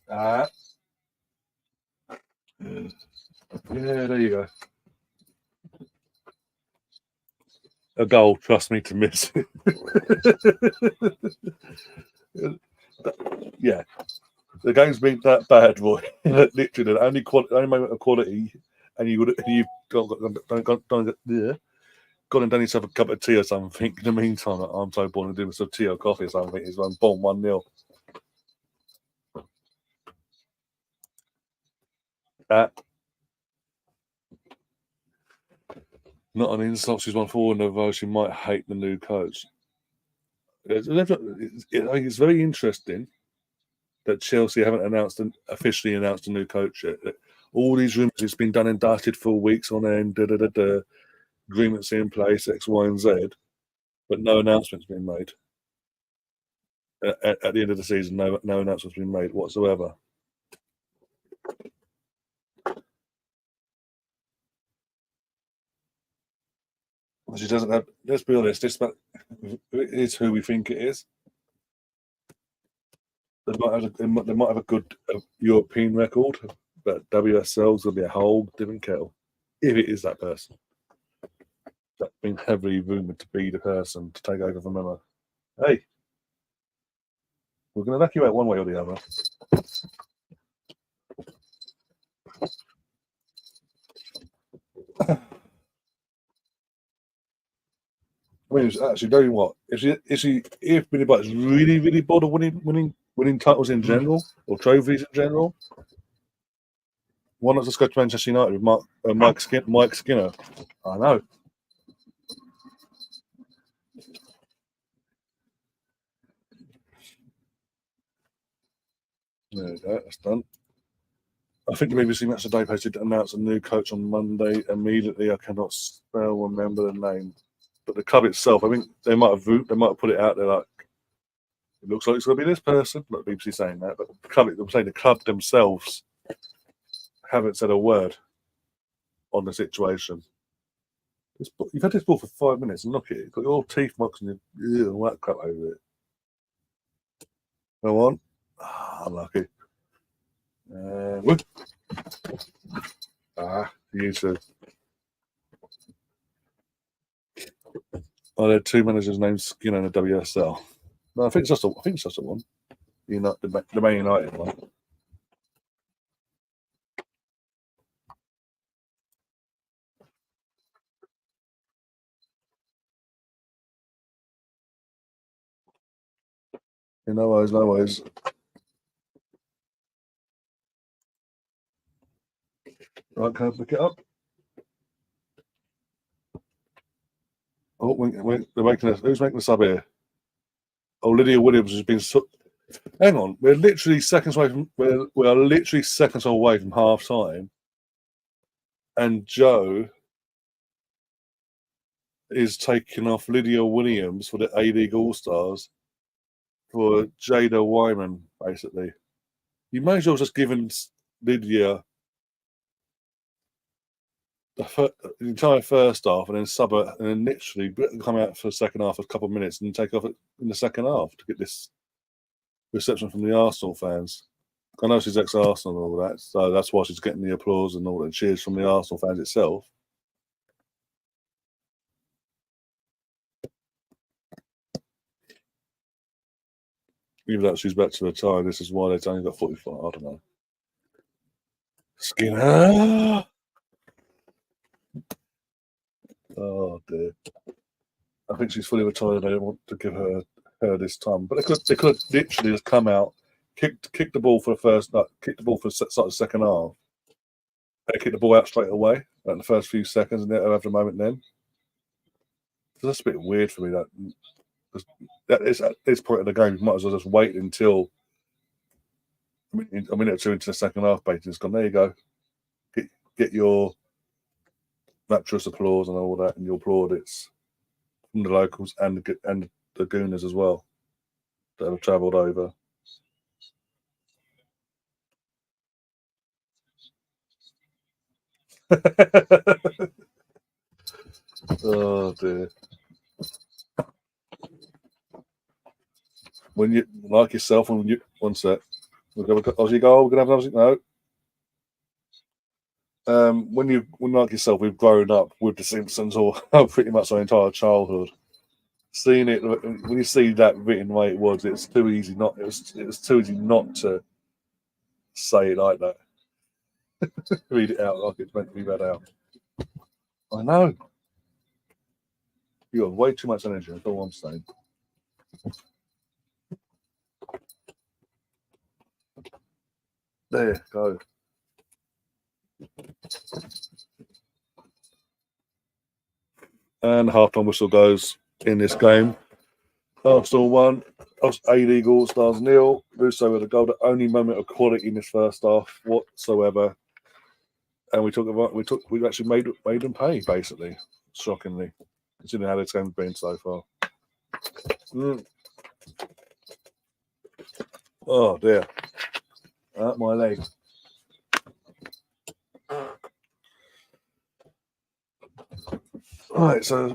Yeah, there you go. a goal, trust me, to miss it. Yeah, the game's been that bad, boy. Literally, the only moment of quality, and you've gone and done yourself a cup of tea or something. In the meantime, I'm so bored of doing some tea or coffee or something. It's one boom, 1-0. Not an insult. She's 1-4, although she might hate the new coach. I think it's very interesting that Chelsea haven't officially announced a new coach yet. All these rumours, it's been done and dusted for weeks on end. Agreements in place, X, Y, and Z, but no announcement's been made. At the end of the season, no announcement's been made whatsoever. She doesn't have. Let's be honest. It is who we think it is. They might have a good European record, but WSL's gonna be a whole different kettle if it is that person. That's been heavily rumoured to be the person to take over from Emma. Hey, we're going to evacuate one way or the other. I mean, it's actually very what? If Billy Butt's really bored of winning titles in general or trophies in general, why not just go to Manchester United with Mike Skinner? I know. There we go. That's done. I think the BBC Match Today posted to announce a new coach on Monday. Immediately, I cannot remember the name, but the club itself, I think they might have put it out there like it looks like it's going to be this person. Not the BBC saying that, but the club themselves haven't said a word on the situation. You've had this ball for 5 minutes and look at it. You've got your teeth marks and all that crap over it. Go on. Unlucky. You too. There are two managers named Skinner in the WSL. No, I think it's just a one. The Man United one. No worries. Right, can I pick it up? Oh, who's making the sub here? Oh, Lydia Williams has been. Hang on, we're literally seconds away from. We are literally seconds away from half time, and Joe is taking off Lydia Williams for the A-League All-Stars for Jada Wyman, basically. You may as well just given Lydia the entire first half and then sub her and then literally come out for the second half a couple of minutes and take off in the second half to get this reception from the Arsenal fans. I know she's ex-Arsenal and all that, so that's why she's getting the applause and all the cheers from the Arsenal fans itself. Even though she's back to retire, this is why they've only got 45. I don't know. Skinner. Oh dear. I think she's fully retired. They don't want to give her this time, but they could literally just come out, kick the ball for the first, kick the ball for the second half, and kick the ball out straight away in the first few seconds, and they'll have the moment then. So that's a bit weird for me. That is at this point of the game, you might as well just wait until a minute or two into the second half. Basically, it's gone. There you go. Get your rapturous applause and all that, and your plaudits from the locals and the Gooners as well that have travelled over. Oh dear. When you like yourself, one sec. We're gonna have Aussie goal. We're gonna have Aussie. No. when like yourself, we've grown up with The Simpsons or pretty much our entire childhood. Seeing it when you see that written the way it was, it's too easy not. It was too easy not to say it like that. Read it out like it's meant to be read out. I know. You have way too much energy. That's all I'm saying. There, go. And the half-time whistle goes in this game. Arsenal 1, A-League All-Stars 0. Russo with a goal. The only moment of quality in this first half whatsoever. And we actually made them pay, basically. Shockingly. Considering how this game's been so far. Oh dear. My leg. Right, so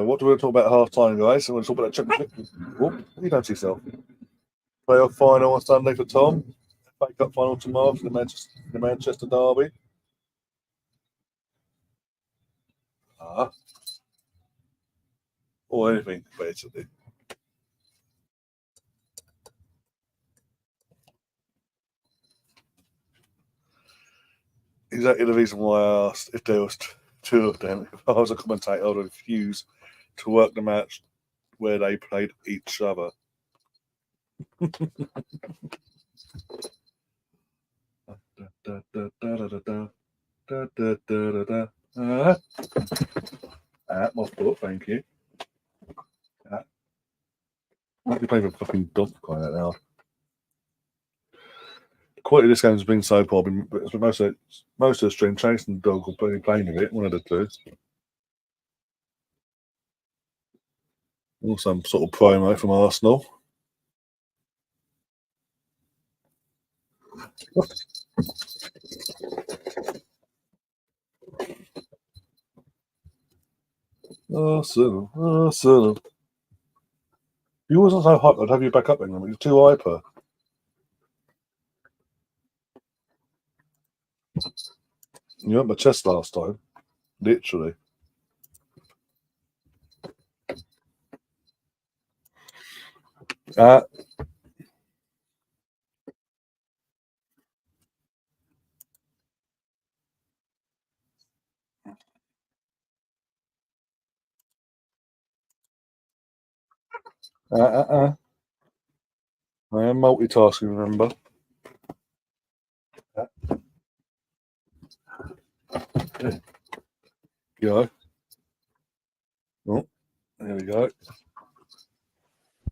what do we want to talk about at half time, guys? So we're going to talk about that championship. Oh, you done to yourself. Playoff final on Sunday for Tom. FA Cup final tomorrow for the Manchester derby. Or anything, basically. Exactly the reason why I asked if there was two of them. If I was a commentator, I would refuse to work the match where they played each other. My foot, thank you. I'll be playing with a fucking dog crying out loud. The quality of this game has been so poor. Most of the stream, Chase and Dog will be playing with it, one of the two. Or some sort of promo from Arsenal. Arsenal. You wasn't so hype, I'd have you back up in them. You're too hyper. You hurt my chest last time. Literally. I am multitasking, remember. There you go. Oh, there we go.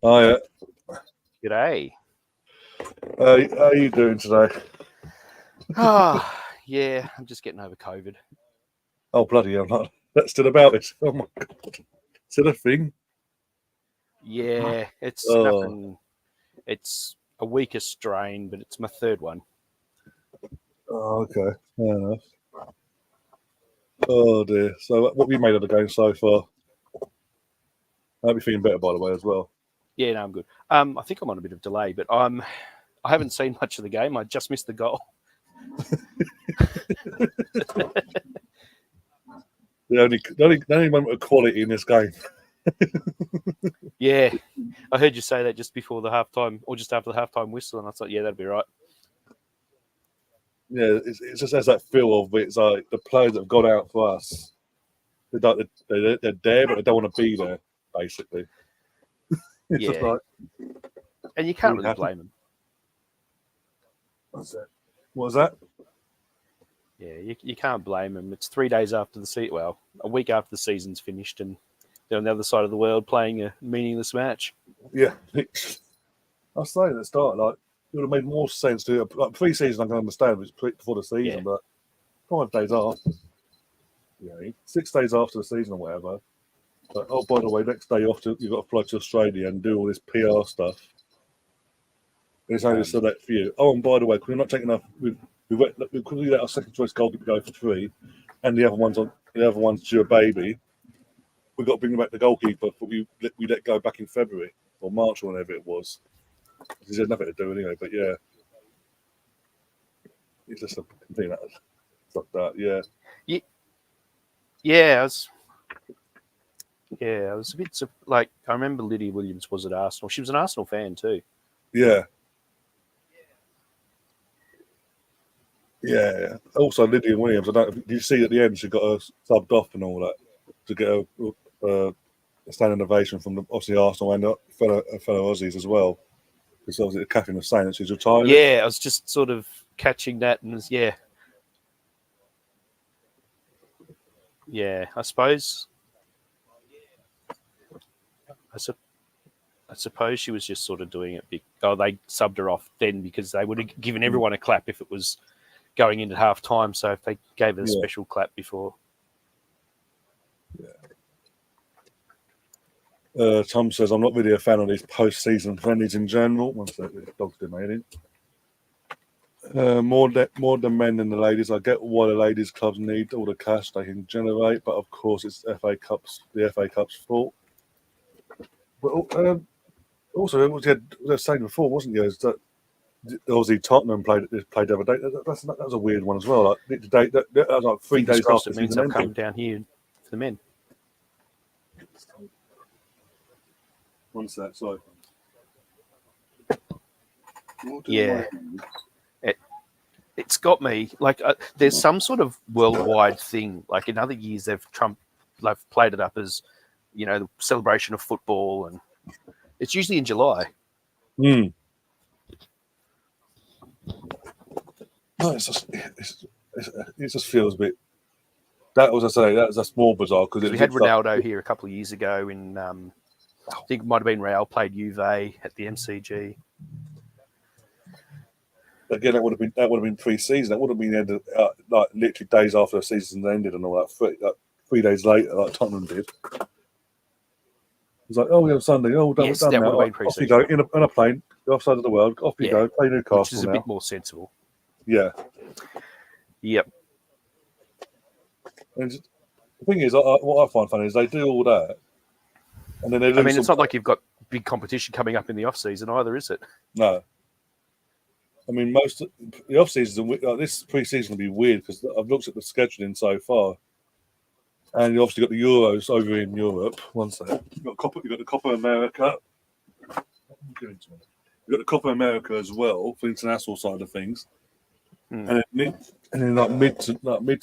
Hiya. G'day. How are you doing today? Yeah, I'm just getting over COVID. Oh, bloody hell. That's still about it. Oh, my God. Is it a thing? Yeah, it's nothing. It's a weaker strain, but it's my third one. Oh, okay. Fair enough. Oh, dear. So what have you made of the game so far? I hope you're feeling better, by the way, as well. Yeah, no, I'm good. I think I'm on a bit of delay, but I haven't seen much of the game. I just missed the goal. The only moment of quality in this game. Yeah, I heard you say that just before the halftime, or just after the halftime whistle, and I thought, yeah, that'd be right. Yeah, it just has that feel of it's like the players that have gone out for us. They're there, but they don't want to be there, basically. It's just like, and you can't really blame them. What was that? Yeah, you can't blame them. It's 3 days after the season. Well, a week after the season's finished, and they're on the other side of the world playing a meaningless match. Yeah, I'll say at the start, like it would have made more sense to pre-season. I can understand it's before the season, but 5 days after, 6 days after the season or whatever. But, oh, by the way, next day you've got to fly to Australia and do all this PR stuff. It's only select for you. Oh, and by the way, we're not taking enough. We let our second choice goalkeeper go for free, and the other one's due a baby. We've got to bring back the goalkeeper, but we let go back in February or March or whenever it was. He had nothing to do anyway, but yeah. He's just a complete stuff that. Yeah. Yeah, I was a bit like I remember Lydia Williams was at Arsenal. She was an Arsenal fan too. Yeah. Yeah. Also, Lydia Williams. Did you see at the end she got her subbed off and all that to get a standing ovation from obviously Arsenal and fellow Aussies as well. Because obviously Catherine was saying that she's retiring. Yeah, I was just sort of catching that, and I suppose. I suppose she was just sort of doing it. They subbed her off then because they would have given everyone a clap if it was going into half time. So if they gave her a special clap before. Yeah. Tom says, I'm not really a fan of these post-season friendlies in general. One second, the dog's donating. More than men than the ladies. I get why the ladies' clubs need all the cash they can generate, but of course it's the FA Cup's fault. But also, it was the same before, wasn't it? That obviously Tottenham played the other day. That was a weird one as well. Like that was like 3 days after it means they'll come down here for the men. One sec, sorry. Yeah. It's got me like there's some sort of worldwide thing. Like in other years, they've played it up as the celebration of football, and it's usually in July. No, it just feels a bit. That was that's more bizarre because we had Ronaldo here a couple of years ago in I think it might have been Real played Juve at the MCG. Again, that would have been pre-season. That would have been ended like literally days after the season ended and all that. 3 days later, like Tottenham did. It was like, oh, yeah, Sunday. Oh, that was done now. Off you go in a plane, the offside of the world. Off you go, play Newcastle. Which is a bit more sensible. Yeah. Yep. And the thing is, what I find funny is they do all that, and then they lose. I mean, it's not like you've got big competition coming up in the off season either, is it? No. I mean, most of the off season, this pre-season will be weird because I've looked at the scheduling so far, and you obviously got the Euros over in Europe. One second, you got the Copa America. You've got the Copa America as well for the international side of things, and then like mid to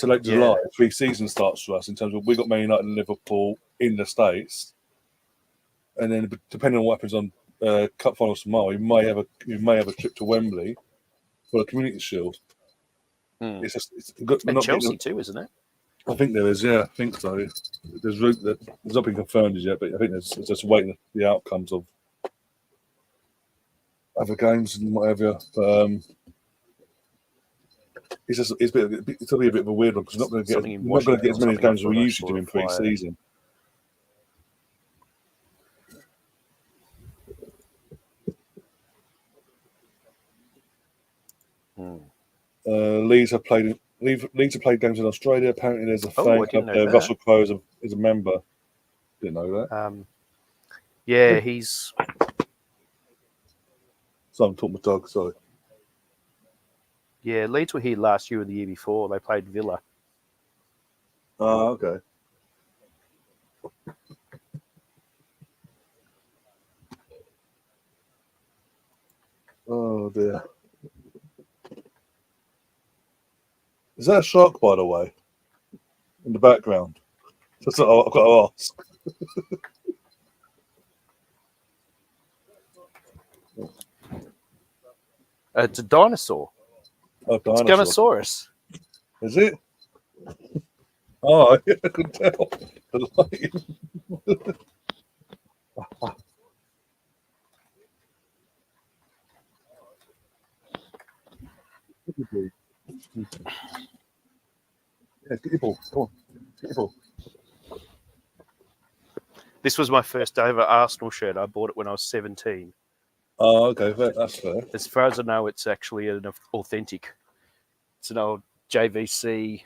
late July, pre-season starts for us in terms of we got Man United and Liverpool in the States, and then depending on what happens on Cup finals tomorrow, you may have a trip to Wembley for the Community Shield. It's Chelsea too, isn't it? I think there is, yeah. I think so. There's not been confirmed as yet, but I think it's just waiting the outcomes of other games and whatever. But it'll be a bit of a weird one because we're not going to get as many games as we usually do in pre-season. Leeds have played games in Australia. Apparently, there's a fan club there. Russell Crowe is a member. Didn't know that. He's. So I'm talking to dog. Sorry. Yeah, Leeds were here last year or the year before. They played Villa. Oh, okay. Oh dear. Is that a shark, by the way, in the background? That's what I've got to ask. It's a dinosaur. Oh, it's Gunnosaurus. Is it? Oh, I can tell. Yeah, get your ball. Come on. Get your ball. This was my first ever Arsenal shirt. I bought it when I was 17. Oh, okay. That's fair. As far as I know, it's actually an authentic. It's an old JVC.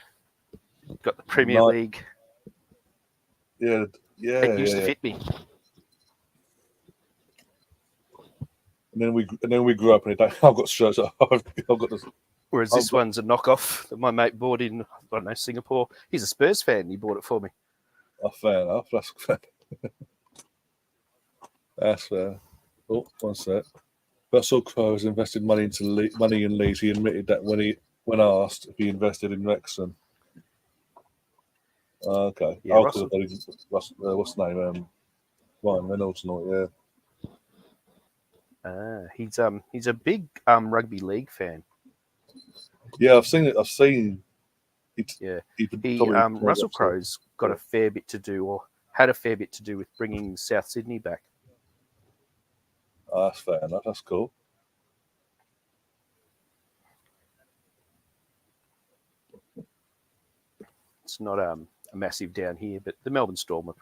Got the Premier League. Yeah. It used to fit me. And then we grew up, and I've got shirts. I've got this. Whereas this one's a knockoff that my mate bought in, I don't know, Singapore. He's a Spurs fan and he bought it for me. Oh, fair enough. That's fair. That's fair. Oh, one sec. Russell Crowe has invested money in Leeds. He admitted that when asked if he invested in Wrexham. Okay. Yeah, Russell. What's the name? Ryan Reynolds, not He's a big rugby league fan. Yeah, I've seen it. Russell Crowe's got a fair bit to do, or had a fair bit to do with bringing South Sydney back. Oh, that's fair enough. That's cool. It's not a massive down here, but the Melbourne Storm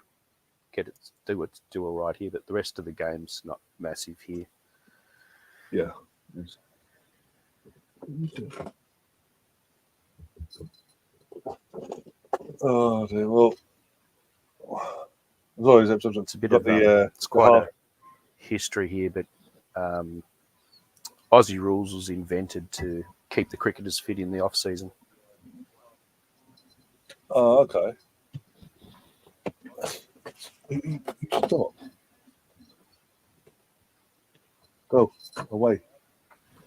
do all right here, but the rest of the game's not massive here. Yeah. Oh dear. Well, it's a bit of it's quite a history here, but Aussie rules was invented to keep the cricketers fit in the off season. Oh, okay. Stop. Go away.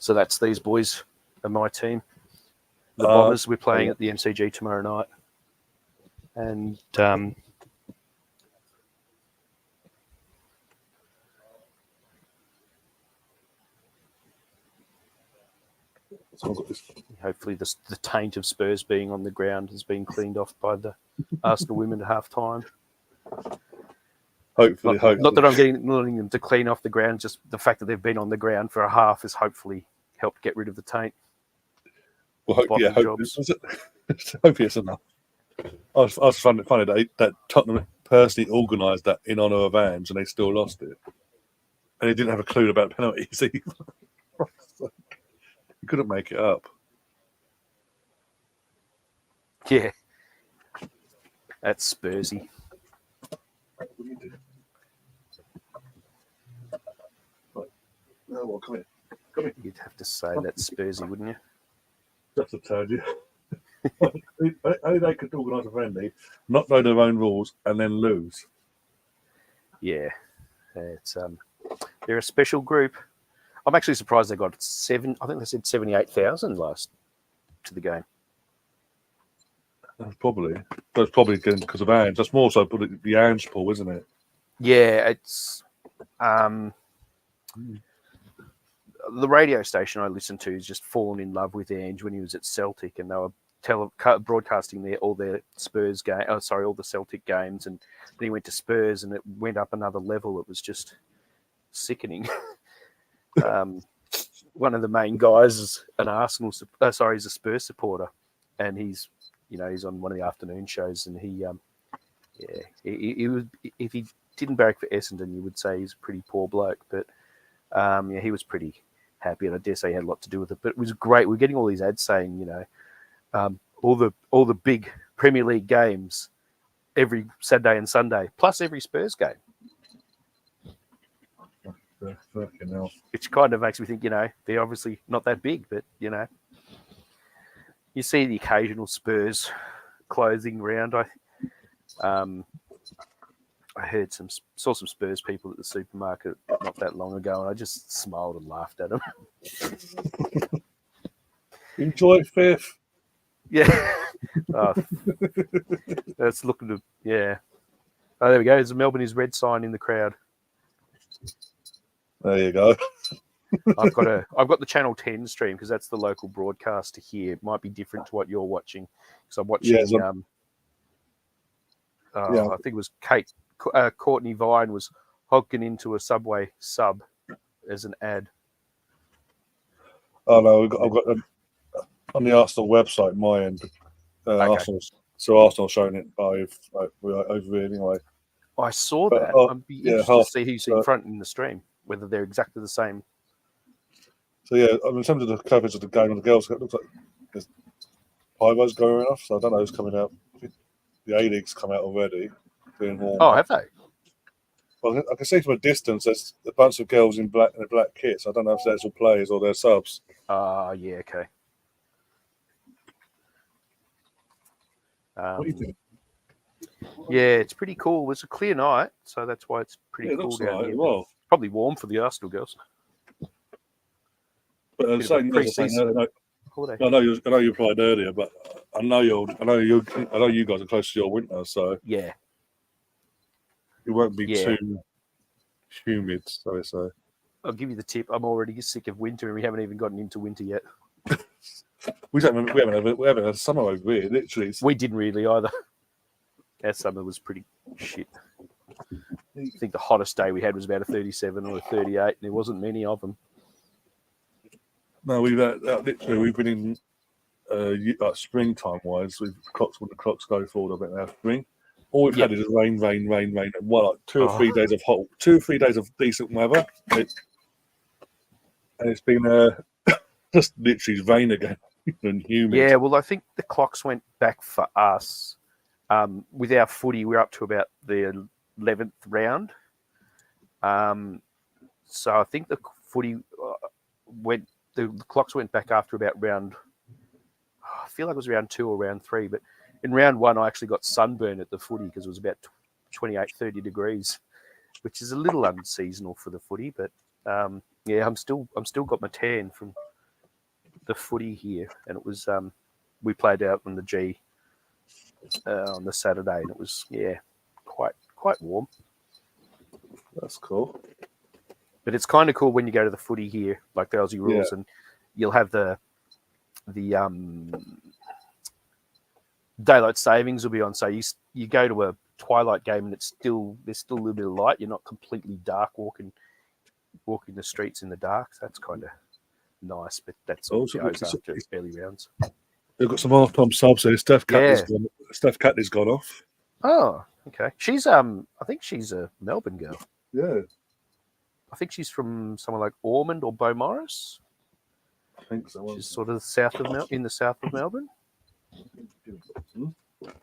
So that's these boys are my team. The Bombers. We're playing at the MCG tomorrow night. And hopefully the taint of Spurs being on the ground has been cleaned off by the Arsenal women at half time. Hopefully. Not that I'm wanting them to clean off the ground, just the fact that they've been on the ground for a half has hopefully helped get rid of the taint. Well, hopefully it's enough. I was funny that Tottenham personally organised that in honour of Ange and they still lost it. And they didn't have a clue about penalties either. You couldn't make it up. Yeah. That's Spursy. What do you do? Right. No, well, come here. You'd have to say that's Spursy, wouldn't you? Just to tell you. Only they could organise a friendly, not know their own rules, and then lose. Yeah. It's they're a special group. I'm actually surprised they got I think they said 78,000 last to the game. That's probably because of Ange. That's more so the Ange pool, isn't it? Yeah, it's the radio station I listened to has just fallen in love with Ange when he was at Celtic, and they were broadcasting all their Spurs game. All the Celtic games, and then he went to Spurs, and it went up another level. It was just sickening. One of the main guys is he's a Spurs supporter, and he's on one of the afternoon shows, and he was, if he didn't barrack for Essendon, you would say he's a pretty poor bloke, but he was pretty happy, and I dare say he had a lot to do with it. But it was great. We're getting all these ads saying, all the big Premier League games every Saturday and Sunday, plus every Spurs game. Fucking hell. Which kind of makes me think, they're obviously not that big, but, you see the occasional Spurs clothing round. I saw some Spurs people at the supermarket not that long ago, and I just smiled and laughed at them. Enjoy fifth. Yeah. That's looking to, yeah. Oh, there we go. There's a Melbourne is red sign in the crowd. There you go. I've got the Channel 10 stream because that's the local broadcaster here. It might be different to what you're watching. So I'm watching. I think it was Courtney Vine was hogging into a Subway sub as an ad. Oh no, I've got on the Arsenal website. My end, okay. Arsenal showing it live over here anyway. I saw that. I'd be interested to see who's in front in the stream, whether they're exactly the same. So in terms of the coverage of the game on the girls, it looks like there's Pivo's going off. So I don't know who's coming out. I think the A-League's come out already. Have they? Well, I can see from a distance there's a bunch of girls in a black kits. I don't know if that's all players or their subs. Yeah, okay. What do you think? Yeah, it's pretty cool. It was a clear night, so that's why it's pretty It cool looks down like here. it. Well, Probably warm for the Arsenal girls. but Bit of a saying pre-season holiday. I know you replied earlier, but I know you guys are close to your winter, so Yeah, it won't be yeah. too humid. So I'll give you the tip. I'm already sick of winter, and we haven't even gotten into winter yet. we haven't had a summer over here. Literally, We didn't really either. Our summer was pretty shit. I think the hottest day we had was about a 37 or a 38, and there wasn't many of them. no, literally we've been in like springtime wise. When the clocks go forward a bit now, spring. All we've had is rain, and like 2 or 3 days of hot, 2 or 3 days of decent weather, and it's been just literally rain again and humid. Yeah, well, I think the clocks went back for us. With our footy, we're up to about the 11th round. So I think the footy the clocks went back after about round, I feel like it was round 2 or round 3, but in round 1, I actually got sunburn at the footy because it was about 28, 30 degrees, which is a little unseasonal for the footy. But yeah, I'm still got my tan from the footy here, and it was we played out on the G on the Saturday, and it was quite warm. That's cool. But it's kind of cool when you go to the footy here, like the Aussie rules, and you'll have the daylight savings will be on. So you go to a twilight game and there's still a little bit of light. You're not completely dark walking the streets in the dark. So that's kind of nice. But that's all goes after early rounds. They've got some half-time subs here. Steph Catley's gone off. Oh, okay. She's I think she's a Melbourne girl. Yeah. I think she's from somewhere like Ormond or Beaumaris. I think so. She's sort of in the south of Melbourne.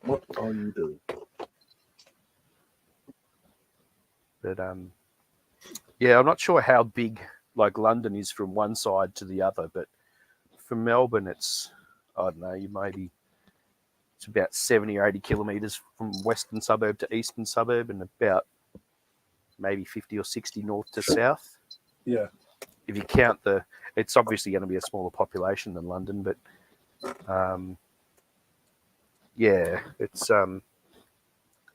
What are you doing? But yeah, I'm not sure how big like London is from one side to the other, but from Melbourne, it's I don't know, it's about 70 or 80 kilometres from western suburb to eastern suburb, and about maybe 50 or 60 north to south. Yeah. If you count it's obviously going to be a smaller population than London, but yeah, it's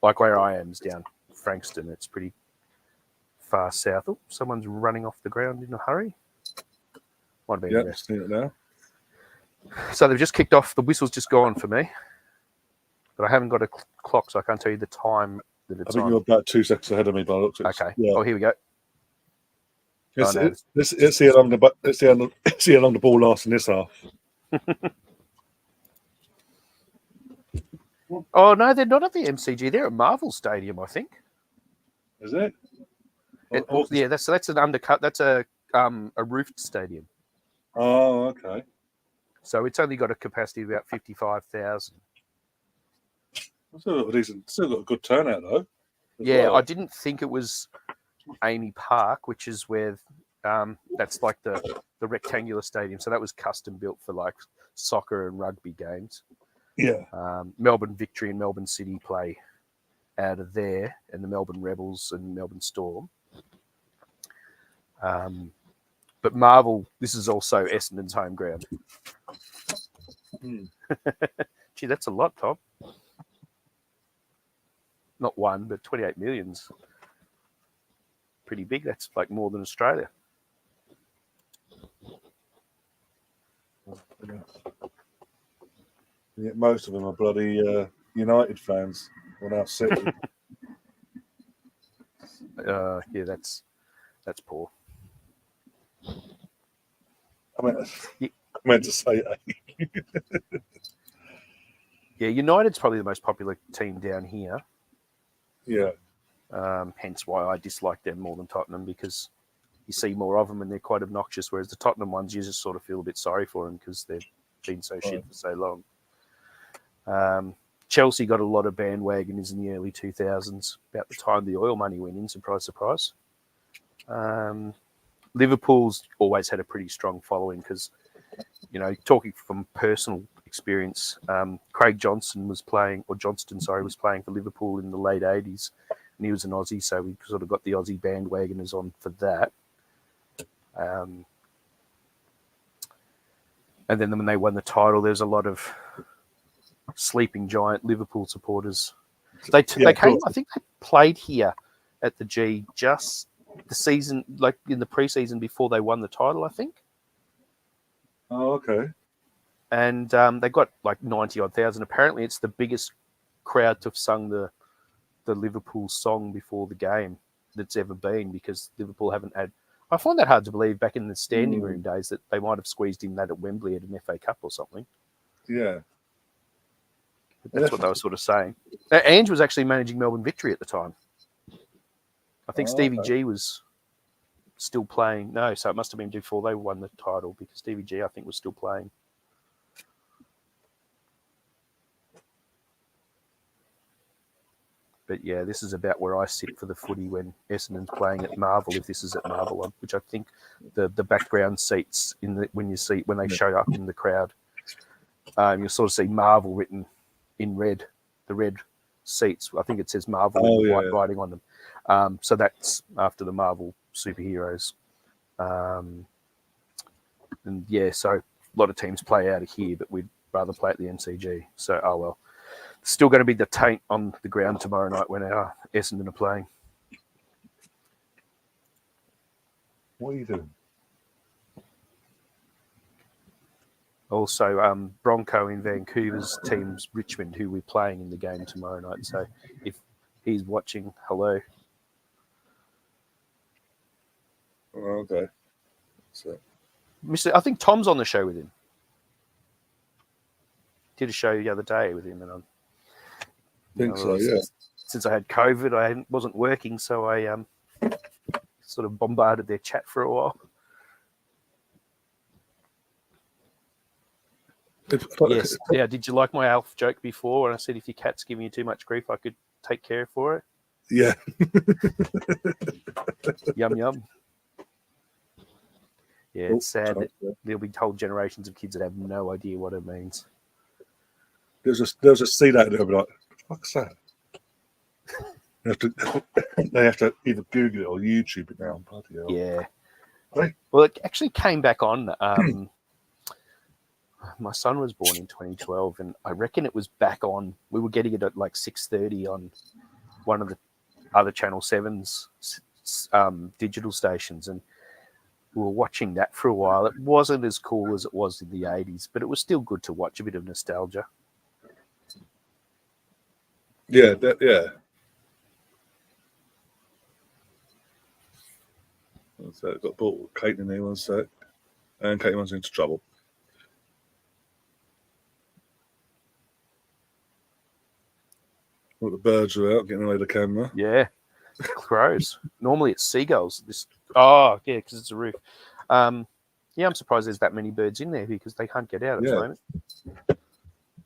like where I am is down Frankston. It's pretty far south. Oh, someone's running off the ground in a hurry. Might have been the rest. Seen it now. So they've just kicked off. The whistle's just gone for me, but I haven't got a clock, so I can't tell you the time that it's on. I think you're about 2 seconds ahead of me by the looks of it. Okay. Yeah. Oh, here we go. Let's see how long the ball lasts in this half. Oh no, they're not at the MCG. They're at Marvel Stadium, I think. Is it? Yeah, that's an undercut. That's a roofed stadium. Oh, okay. So it's only got a capacity of about 55,000. Still got a good turnout though. Yeah, I didn't think it was Amy Park, which is where that's like the rectangular stadium. So that was custom built for like soccer and rugby games. Yeah. Melbourne Victory and Melbourne City play out of there, and the Melbourne Rebels and Melbourne Storm. But Marvel, this is also Essendon's home ground. Gee, that's a lot, Tom. Not one, but 28 million's pretty big. That's like more than Australia. Yeah, most of them are bloody United fans. Well, now City. Yeah, that's poor. I meant to say that. Yeah, United's probably the most popular team down here. Yeah. Hence why I dislike them more than Tottenham, because you see more of them and they're quite obnoxious, whereas the Tottenham ones, you just sort of feel a bit sorry for them because they've been so shit for so long. Chelsea got a lot of bandwagoners in the early 2000s, about the time the oil money went in, surprise, surprise. Liverpool's always had a pretty strong following because, talking from personal experience. Craig Johnston was playing for Liverpool in the late 80s, and he was an Aussie, so we sort of got the Aussie bandwagoners on for that. And then when they won the title, there's a lot of sleeping giant Liverpool supporters. They came, I think they played here at the G just the season, like in the preseason before they won the title, I think. Oh, okay. And they got like 90-odd thousand. Apparently, it's the biggest crowd to have sung the Liverpool song before the game that's ever been, because Liverpool haven't had... I find that hard to believe back in the standing room days that they might have squeezed in that at Wembley at an FA Cup or something. Yeah. That's what they were sort of saying. Ange was actually managing Melbourne Victory at the time. I think Stevie G was still playing. No, so it must have been before they won the title, because Stevie G, I think, was still playing. But yeah, this is about where I sit for the footy when Essendon's playing at Marvel. If this is at Marvel, which I think the background seats when they show up in the crowd, you'll sort of see Marvel written in red. The red seats, I think it says Marvel with white writing on them. So that's after the Marvel superheroes. And yeah, so a lot of teams play out of here, but we'd rather play at the MCG. So oh well. Still going to be the taint on the ground tomorrow night when our Essendon are playing. What are you doing? Also, Bronco in Vancouver's team's Richmond, who we're playing in the game tomorrow night. So if he's watching, hello. Oh, okay. So. I think Tom's on the show with him. Did a show the other day with him, and I'm... Since I had COVID, I wasn't working, so I sort of bombarded their chat for a while. Yes. Yeah. Did you like my Alf joke before? And I said, if your cat's giving you too much grief, I could take care for it. Yeah. Yum, yum. Yeah, it's sad that there'll be whole generations of kids that have no idea what it means. They'll just see that and they'll be like, what's that? They have to either Google it or YouTube it now. Bloody hell. Yeah. Right. Well, it actually came back on. My son was born in 2012, and I reckon it was back on. We were getting it at like 6:30 on one of the other Channel 7's digital stations, and we were watching that for a while. It wasn't as cool as it was in the 80s, but it was still good to watch, a bit of nostalgia. Yeah, yeah. So got bought Kate in there one sec, and Kate runs into trouble. Look, the birds are out, getting away the camera. Yeah, crows. Normally it's seagulls. Yeah, because it's a roof. Yeah, I'm surprised there's that many birds in there because they can't get out at the moment.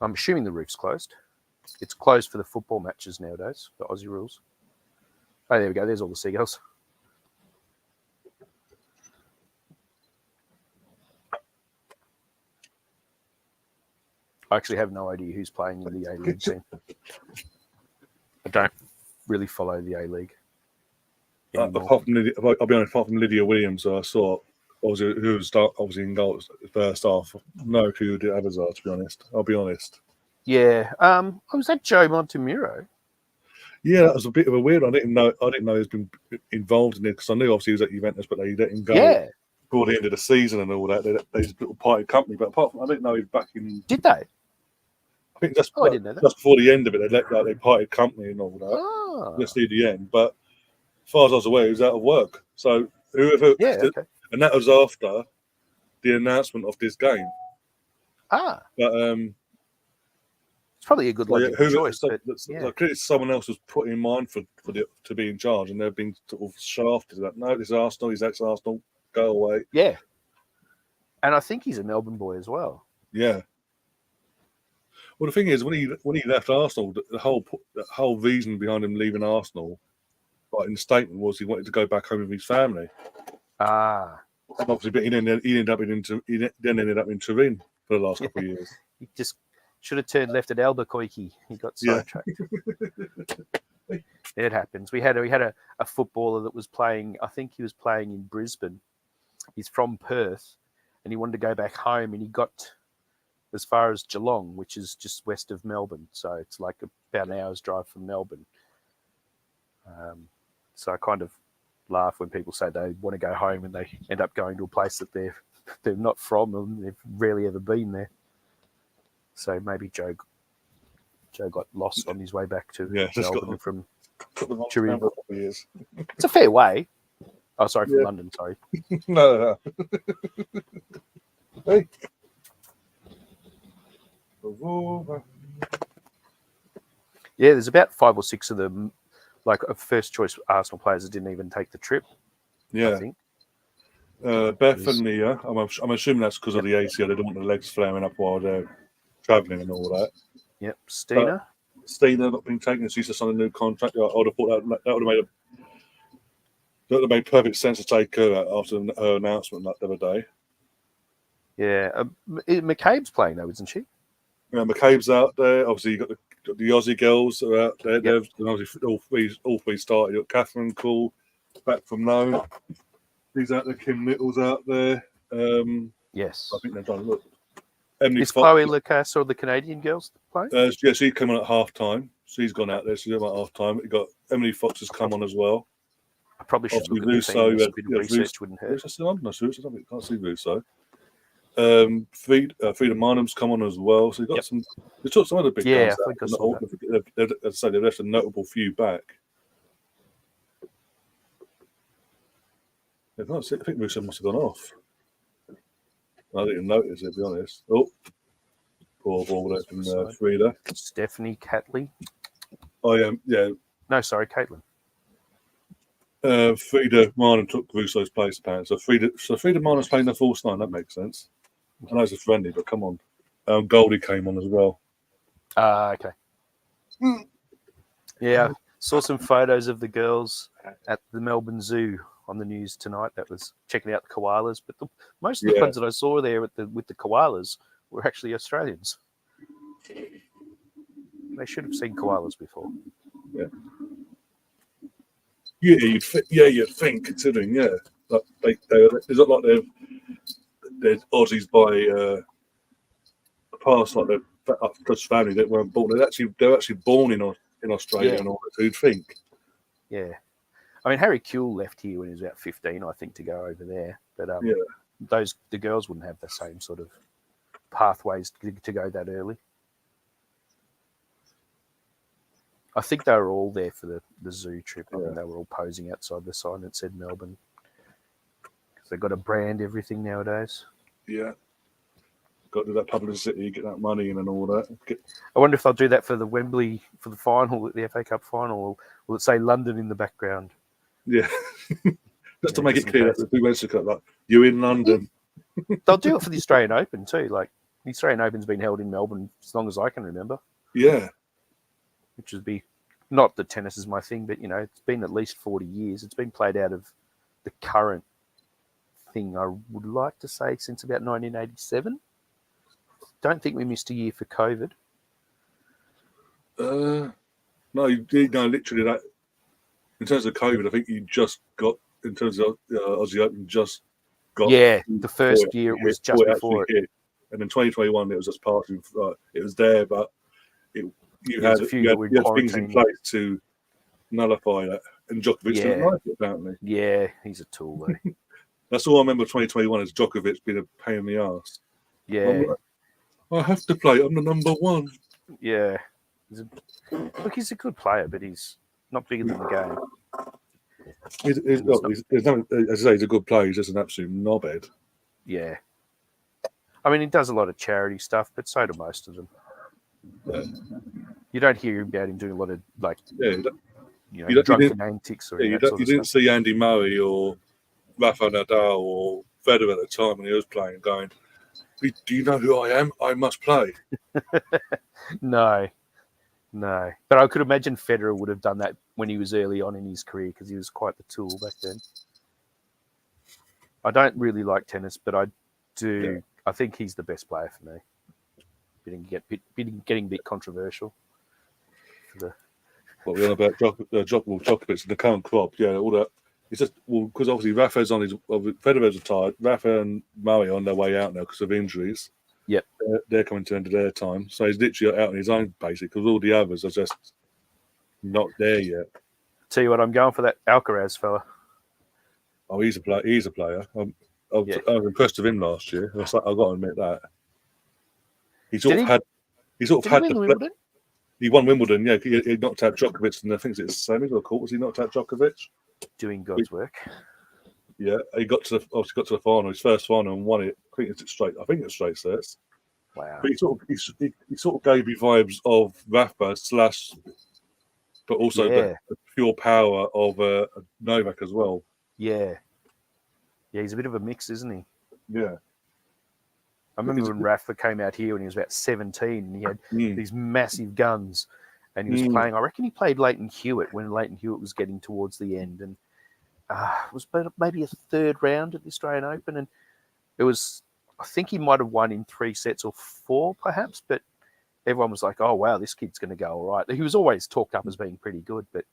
I'm assuming the roof's closed. It's closed for the football matches nowadays, the Aussie rules. Oh, there we go. There's all the seagulls. I actually have no idea who's playing in the A-League team. I don't really follow the A-League. I'll be honest, apart from Lydia Williams, I saw who was obviously in goal the first half. No clue who the others are, to be honest. I'll be honest. Yeah. Was that Joe Montemuro? Yeah, that was a bit of a weird one. I didn't know he's been involved in it, because I knew obviously he was at Juventus, but they let him go before the end of the season and all that. They just little party company. But apart from, I didn't know he was back in. Did they? I think just I didn't know that. Just before the end of it, they parted company and all that. Oh. Just near the end. But as far as I was aware, he was out of work. So whoever, and that was after the announcement of this game. Ah. But it's probably a good logical choice. Clearly someone else was put in mind to be in charge, and they've been sort of shafted. That no, this is Arsenal. He's ex-Arsenal. Go away. Yeah. And I think he's a Melbourne boy as well. Yeah. Well, the thing is, when he left Arsenal, the whole reason behind him leaving Arsenal, like in the statement, was he wanted to go back home with his family. Ah. And obviously, but he then ended up in Turin for the last couple of years. He just should have turned left at Albuquerque. He got sidetracked. It happens. We had a footballer that was playing. I think he was playing in Brisbane. He's from Perth, and he wanted to go back home, and he got as far as Geelong, which is just west of Melbourne. So it's like about an hour's drive from Melbourne. So I kind of laugh when people say they want to go home and they end up going to a place that they're not from and they've rarely ever been there. So maybe Joe got lost on his way back to Melbourne from Turin. It's a fair way. Oh, sorry, from London, sorry. No. Hey. Yeah, there's about 5 or 6 of them, like first choice Arsenal players that didn't even take the trip. Yeah. I think. Beth and Nia, I'm assuming that's because of the ACL. They don't want the legs flaring up while they're travelling and all that. Yep. Stina not being taken. She's just on a new contract. I would have thought that would have made perfect sense to take her out after her announcement the other day. Yeah. McCabe's playing though, isn't she? Yeah, McCabe's out there. Obviously, you've got the Aussie girls that are out there. Yep. Obviously, all three started. You've got Catherine Cole back from loan. He's out there. Kim Little's out there. Yes. I think they've done. Look, Emily is Fox, Chloe Lucas or the Canadian girls playing? yeah, she came on at half time. She's gone out there. She's at half time. You got Emily Fox has come on as well. I probably should look at the team. A bit of research wouldn't hurt. Russo still on? No, Russo. I can't see Russo. Frida Marnham's come on as well. So you've got some. They took some other big guys out. I saw that. As I say, they've left a notable few back. I think Russo must have gone off. I didn't notice it, to be honest. Oh, poor ball there from Frida. Stephanie Catley. Oh, yeah. No, sorry, Caitlin. Frida Marnham took Russo's place, apparently. So Frida Marnham's playing the false 9. That makes sense. I know it's a friendly, but come on. Goldie came on as well. Okay. Yeah, saw some photos of the girls at the Melbourne Zoo on the news tonight. That was checking out the koalas, but most of the ones that I saw there with the koalas were actually Australians. They should have seen koalas before. Yeah. You'd think, considering, like it's not like they're Aussies by past, like they're Dutch family that weren't born. They're actually born in Australia and all that. So you'd think. Yeah. I mean, Harry Kuehl left here when he was about 15, I think, to go over there. But the girls wouldn't have the same sort of pathways to go that early. I think they were all there for the zoo trip. I think they were all posing outside the sign that said Melbourne. Because they've got to brand everything nowadays. Yeah. Got to do that publicity, get that money in and all that. I wonder if they'll do that for the Wembley, for the final, the FA Cup final, or will it say London in the background? Yeah. Just to make it clear that the Big West Cup, like, you're in London. They'll do it for the Australian Open too. Like, the Australian Open's been held in Melbourne as long as I can remember. Yeah. Which would be, not that tennis is my thing, but, it's been at least 40 years. It's been played out of the current thing, I would like to say, since about 1987. Don't think we missed a year for COVID. No, literally that. In terms of COVID, I think you just got, in terms of Aussie Open, just got. Yeah, the first year it was just before it. And in 2021, it was just passing. It was there, but you had things in place to nullify that. And Djokovic didn't like it, apparently. Yeah, he's a tool, though. That's all I remember 2021 is Djokovic being a pain in the arse. Yeah. I have to play. I'm the number one. Yeah. He's a good player, but he's not bigger than the game. As I say, he's a good player. He's just an absolute knobhead. Yeah. I mean, he does a lot of charity stuff, but so do most of them. Yeah. You don't hear about him doing a lot of, like, drunken antics. You didn't see Andy Murray or Rafa Nadal or Federer at the time when he was playing going, do you know who I am? I must play. No. But I could imagine Federer would have done that when he was early on in his career because he was quite the tool back then. I don't really like tennis, but I do. Yeah. I think he's the best player for me. getting a bit controversial. What we're on about Djokovic and the current crop, yeah, all that. It's just because obviously Rafa's on his Federer's retired. Rafa and Murray are on their way out now because of injuries. Yep, they're coming to the end of their time, so he's literally out on his own basically because all the others are just not there yet. Tell you what, I'm going for that Alcaraz fella. Oh, he's a player. He's a player. I was impressed with him last year. I've got to admit that. He had. He win Wimbledon? He won Wimbledon. Yeah, he knocked out Djokovic, and I think it's semis or quarters. He knocked out Djokovic. Doing God's work. Yeah, he got to the final, his first final, and won it. I think it's straight. straight sets. Wow. But he sort of gave me vibes of Rafa but also the pure power of Novak as well. Yeah. Yeah, he's a bit of a mix, isn't he? Yeah. I remember when Rafa came out here when he was about 17 and he had these massive guns and he was playing. I reckon he played Leighton Hewitt when Leighton Hewitt was getting towards the end, and it was maybe a third round at the Australian Open, and it was, I think he might have won in 3 sets or 4 perhaps, but everyone was like, oh wow, this kid's going to go all right. He was always talked up as being pretty good, but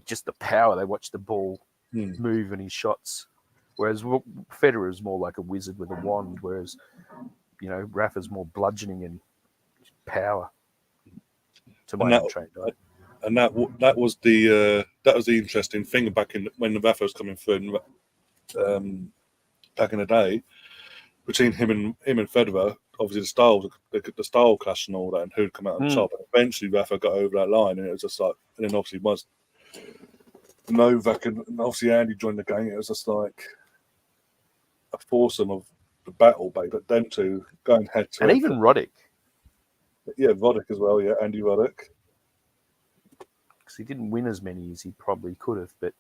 just the power. They watched the ball move and his shots. Whereas Federer is more like a wizard with a wand, whereas, Rafa's more bludgeoning and power. To my untrained eye. And that was the interesting thing back in when Rafa was coming through, back in the day, between him and Federer. Obviously, the style clash and all that, and who'd come out on top. And eventually, Rafa got over that line, and it was just like, and then obviously was Novak and obviously Andy joined the game. It was just like a foursome of the battle, but them two going head to head. And even Roddick. Yeah, Roddick as well. Yeah, Andy Roddick. Because he didn't win as many as he probably could have, but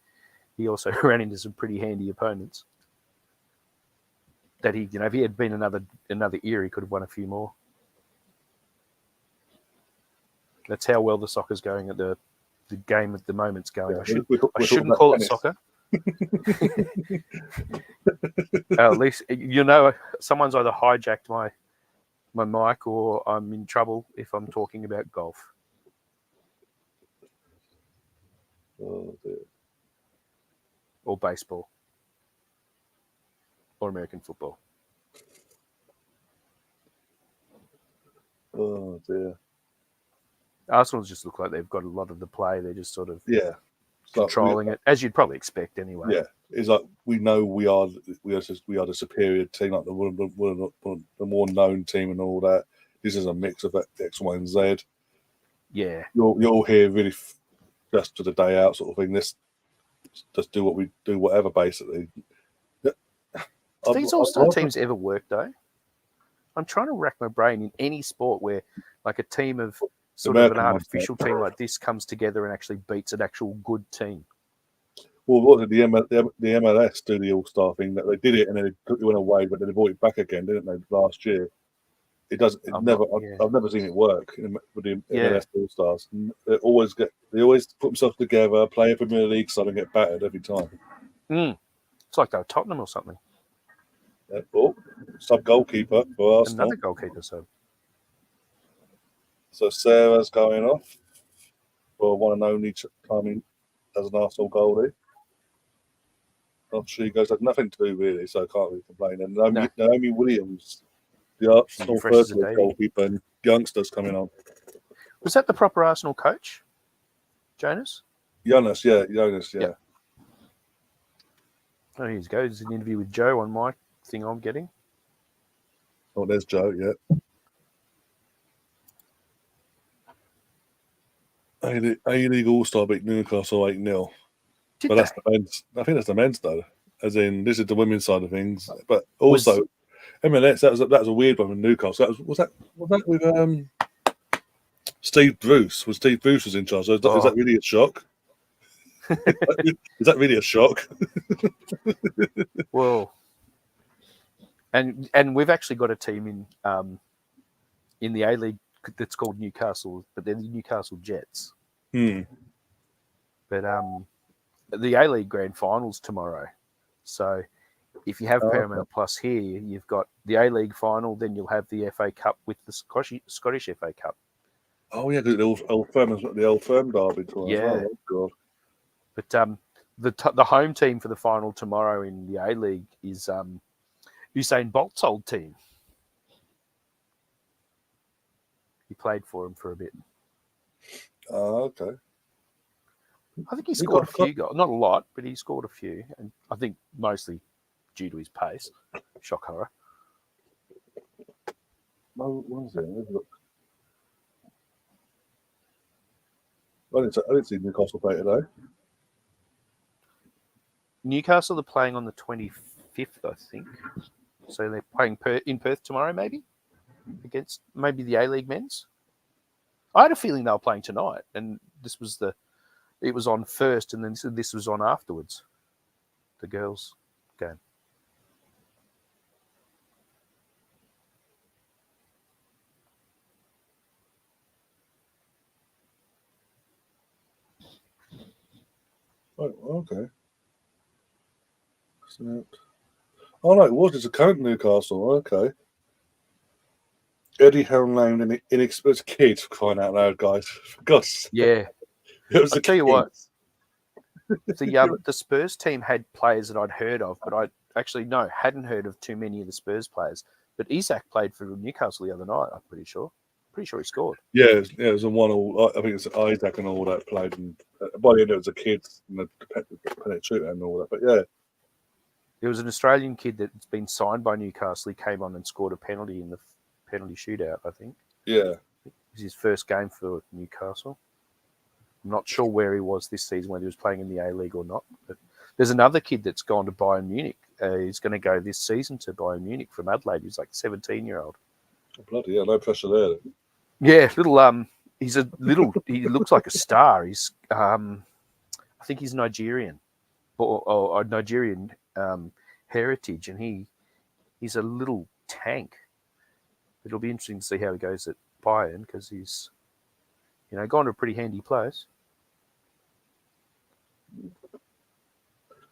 he also ran into some pretty handy opponents. That he, if he had been another era, he could have won a few more. That's how well the soccer's going at the game at the moment's going. Yeah, I shouldn't call it soccer. At least someone's either hijacked my mic or I'm in trouble if I'm talking about golf. Oh, dear. Or baseball. Or American football. Oh dear. Arsenal just look like they've got a lot of the play. They're just sort of controlling it, as you'd probably expect anyway. Yeah, it's like we know we are the superior team, like the more known team and all that. This is a mix of X, Y, and Z. Yeah, you're here really just to the day out sort of thing. This just do what we do, whatever basically. Do these all-star teams ever work though? I'm trying to rack my brain in any sport where like a team of sort of an artificial team like this comes together and actually beats an actual good team. Well, what did the MLS do the all-star thing? That they did it and then it went away, but then they brought it back again, didn't they? Last year, I've never seen it work with the MLS all-stars. They always put themselves together, play a Premier League side, and get battered every time. It's like they were Tottenham or something. Yeah, sub goalkeeper for Arsenal. Another goalkeeper sub. So Sarah's going off for one and only time as an Arsenal goalie. She goes had nothing to do really, so I can't really complain. And Naomi Williams, the Arsenal first goalkeeper, and youngsters coming on. Was that the proper Arsenal coach, Jonas? Jonas, yeah. Oh, here he goes. There's an interview with Joe on my thing I'm getting. Oh, there's Joe, yeah. A-League All-Star beat Newcastle 8-0. But that's the men's. I think that's the men's though. As in, this is the women's side of things. But also, MLS, that was a weird one with Newcastle. Was that with Steve Bruce? Was Steve Bruce was in charge? Is that really a shock? Is that really a shock? Well, and we've actually got a team in the A-League that's called Newcastle, but they're the Newcastle Jets. But the A-League Grand Finals tomorrow. So if you have Paramount Plus here, you've got the A-League final, then you'll have the FA Cup with the Scottish FA Cup. Oh yeah, the old firm derby tour as Yeah. well. Oh, God. But the home team for the final tomorrow in the A-League is Usain Bolt's old team. He played for him for a bit. Oh, okay. I think he scored a few goals. Not a lot, but he scored a few. And I think mostly due to his pace. Shock horror. What was it? I didn't see Newcastle play today. Newcastle are playing on the 25th, I think. So they're playing in Perth tomorrow, maybe? Against maybe the A-League men's? I had a feeling they were playing tonight. And it was on first, and then this was on afterwards. The girls' game. Oh, okay. Oh no, it was just a current Newcastle. Okay. Eddie Howe named an inexperienced kid, crying out loud, guys. For God's sake. Yeah. It was I'll tell you kid. what. The Spurs team had players that I'd heard of, but I hadn't heard of too many of the Spurs players. But Isak played for Newcastle the other night, I'm pretty sure. Pretty sure he scored. Yeah, it was a 1-1. I think it's Isaac and all that played. And by the end, it was a kid and the penalty shootout and all that. But yeah. There was an Australian kid that's been signed by Newcastle. He came on and scored a penalty in the penalty shootout, I think. Yeah. It was his first game for Newcastle. I'm not sure where he was this season, whether he was playing in the A-League or not. But there's another kid that's gone to Bayern Munich. He's going to go this season to Bayern Munich from Adelaide. He's like a 17-year-old. Oh, bloody hell, no pressure there. Yeah, he looks like a star. He's, I think he's Nigerian or Nigerian heritage, and he's a little tank. It'll be interesting to see how he goes at Bayern because he's, gone to a pretty handy place.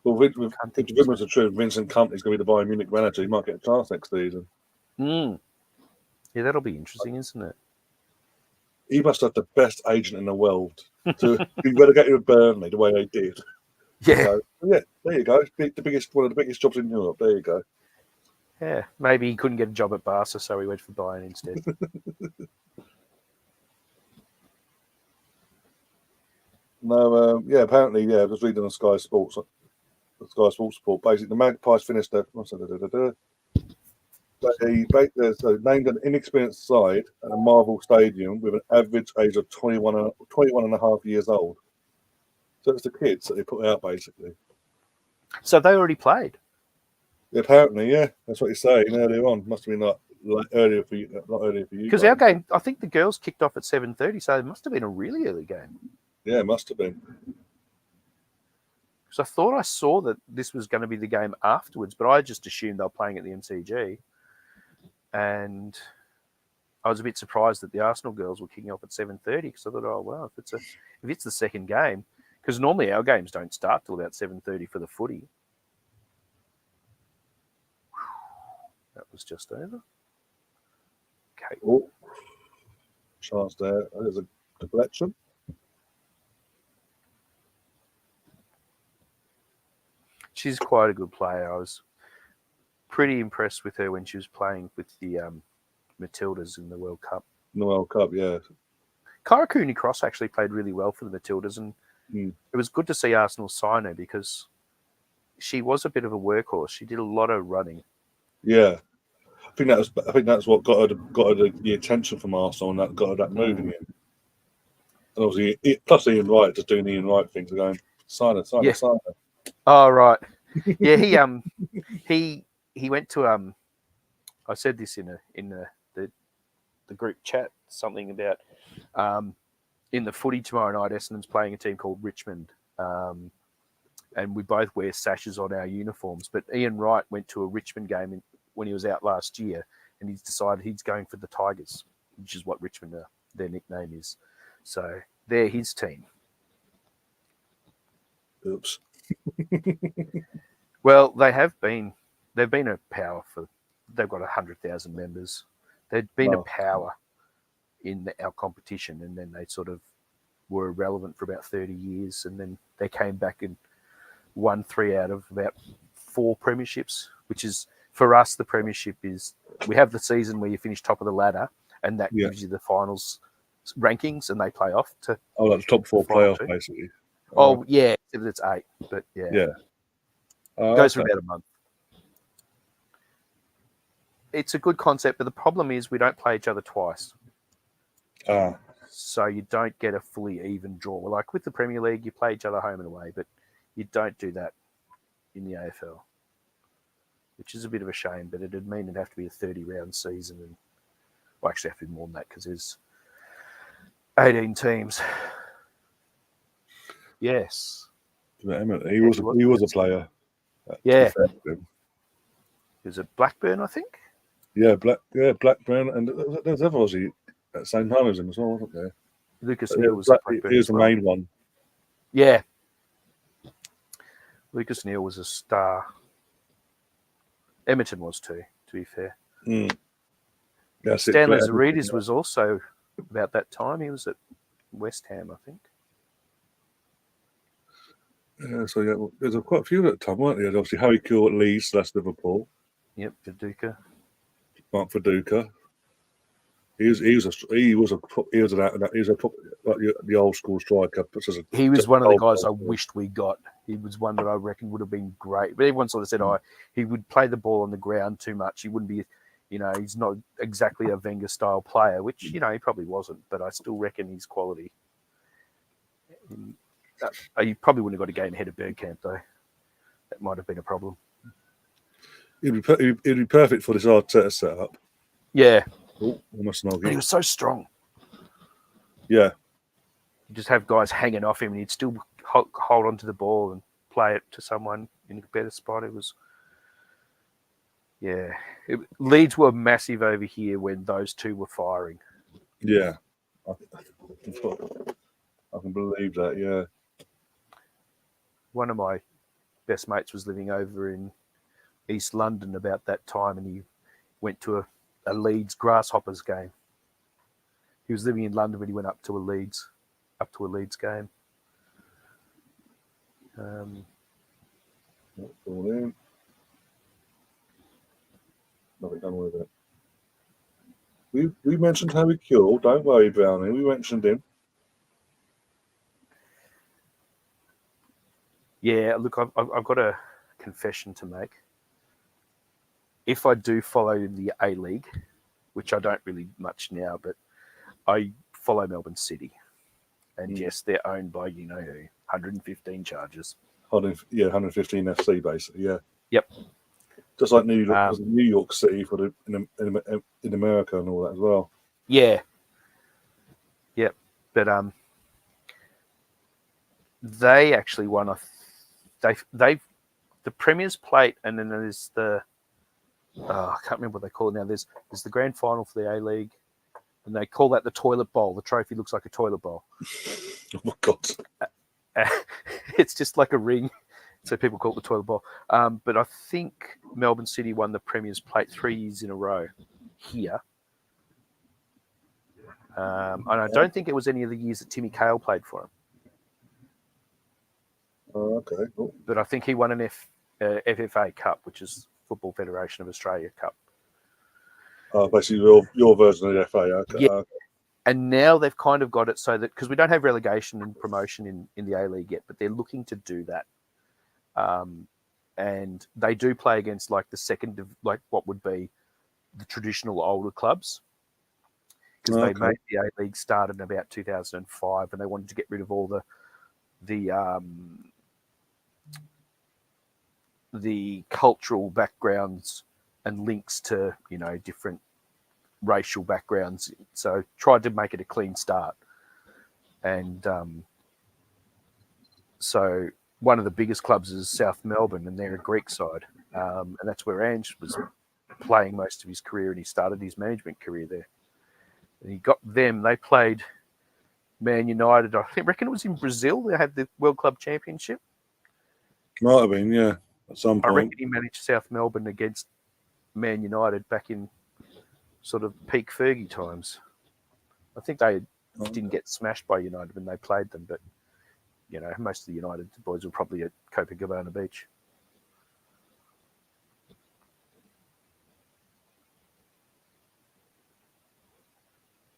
Well, if the rumors are true, Vincent Kompany's going to be the Bayern Munich manager. He might get a chance next season. Yeah, that'll be interesting, isn't it? He must have the best agent in the world to be relegated with Burnley the way they did. Yeah. So, yeah, there you go. One of the biggest jobs in Europe. There you go. Yeah, maybe he couldn't get a job at Barca, so he went for Bayern instead. No, apparently, I was reading on Sky Sports report. Basically, the Magpies finished their. So named an inexperienced side at a Marvel Stadium with an average age of 21 and a half years old. So it's the kids that they put out, basically. So they already played? Yeah, apparently, yeah. That's what you're saying earlier on. Must have been like earlier for you, not earlier for you. Because our game, I think the girls kicked off at 7:30, so it must have been a really early game. Yeah, it must have been. Because I thought I saw that this was going to be the game afterwards, but I just assumed they were playing at the MCG. And I was a bit surprised that the Arsenal girls were kicking off at 7:30 because I thought, oh wow, if it's the second game, because normally our games don't start till about 7:30 for the footy. That was just over. Okay. Oh, chance there. There's a deflection. She's quite a good player. I was pretty impressed with her when she was playing with the Matildas in the World Cup. In the World Cup, yeah. Kyra Cooney-Cross actually played really well for the Matildas, and it was good to see Arsenal sign her because she was a bit of a workhorse. She did a lot of running. Yeah, I think that's what got her the attention from Arsenal, and that got her that moving in. And obviously, plus Ian Wright just doing the Ian Wright things, going sign her. Oh right, yeah. He went to I said this in the group chat, something about in the footy tomorrow night, Essendon's playing a team called Richmond, and we both wear sashes on our uniforms. But Ian Wright went to a Richmond game when he was out last year, and he's decided he's going for the Tigers, which is what Richmond their nickname is. So they're his team. Oops. Well, they've been a power for they've got 100,000 members. They'd been a Wow. power in our competition, and then they sort of were irrelevant for about 30 years, and then they came back and won 3 out of about 4 premierships, which is, for us, the premiership is, we have the season where you finish top of the ladder, and that gives you the finals rankings, and they play off to like the top 4 final playoff, two. basically. Oh, yeah, it's 8, but Yeah. Goes for about a month. It's a good concept, but the problem is we don't play each other twice. So you don't get a fully even draw. Like with the Premier League, you play each other home and away, but you don't do that in the AFL, which is a bit of a shame, but it'd mean it'd have to be a 30-round season. And well, actually have to be more than that because there's 18 teams. Yes. He was a player. Yeah. Is it Blackburn, I think? Yeah, Blackburn, and there's other Aussie at the same time as him as well, wasn't there? Lucas Neal was at Blackburn. He was the main one. Yeah. Lucas Neal was a star. Edmonton was too, to be fair. Stanley Zaridis was also about that time. He was at West Ham, I think. Yeah, so there's quite a few at the time, weren't there? Obviously, Harry Kewell at Leeds, that's Liverpool. Yep, Viduka. Mark Viduka. He was the old school striker. He was one of the guys I wished we got. He was one that I reckon would have been great. But everyone sort of said, he would play the ball on the ground too much. He wouldn't be, he's not exactly a Wenger style player, which, he probably wasn't. But I still reckon his quality. He probably wouldn't have got a game ahead of Bergkamp, though. That might have been a problem. He'd be perfect for this Arteta setup. Yeah. Oh, almost an But he was so strong. Yeah. You just have guys hanging off him, and he'd still hold on to the ball and play it to someone in a better spot. It was, Leeds were massive over here when those two were firing. Yeah. I can believe that, yeah. One of my best mates was living over in East London about that time, and he went to a Leeds Grasshoppers game. He was living in London, but he went up to a Leeds game. All in. Nothing done with it. We mentioned Harry Kewell. Don't worry, Brownie. We mentioned him. Yeah, look, I've got a confession to make. If I do follow the A-League, which I don't really much now, but I follow Melbourne City. And yes, they're owned by, who, 115 Chargers. 115 FC, basically, yeah. Yep. Just like New York City for in America and all that as well. Yeah. Yep. But they actually won the Premier's Plate, and then there's the I can't remember what they call it now. There's the grand final for the A-League, and they call that the toilet bowl. The trophy looks like a toilet bowl. Oh my God! It's just like a ring, so people call it the toilet bowl. But I think Melbourne City won the Premier's Plate 3 years in a row here. And I don't think it was any of the years that Timmy Cahill played for him. Oh, okay. Cool. But I think he won an FFA Cup, which is Football Federation of Australia Cup. Basically your version of the FA. Okay. Yeah. And now they've kind of got it so that, because we don't have relegation and promotion in the A-League yet, but they're looking to do that. And they do play against like the second, like what would be the traditional older clubs. Because they made the A-League start in about 2005, and they wanted to get rid of all the cultural backgrounds and links to, different racial backgrounds. So tried to make it a clean start. And so one of the biggest clubs is South Melbourne, and they're a Greek side. And that's where Ange was playing most of his career, and he started his management career there. And he got them. They played Man United. I reckon it was in Brazil. They had the World Club Championship. Might have been, yeah, at some point. I reckon he managed South Melbourne against Man United back in sort of peak Fergie times. I think they didn't get smashed by United when they played them, but most of the United boys were probably at Copacabana Beach.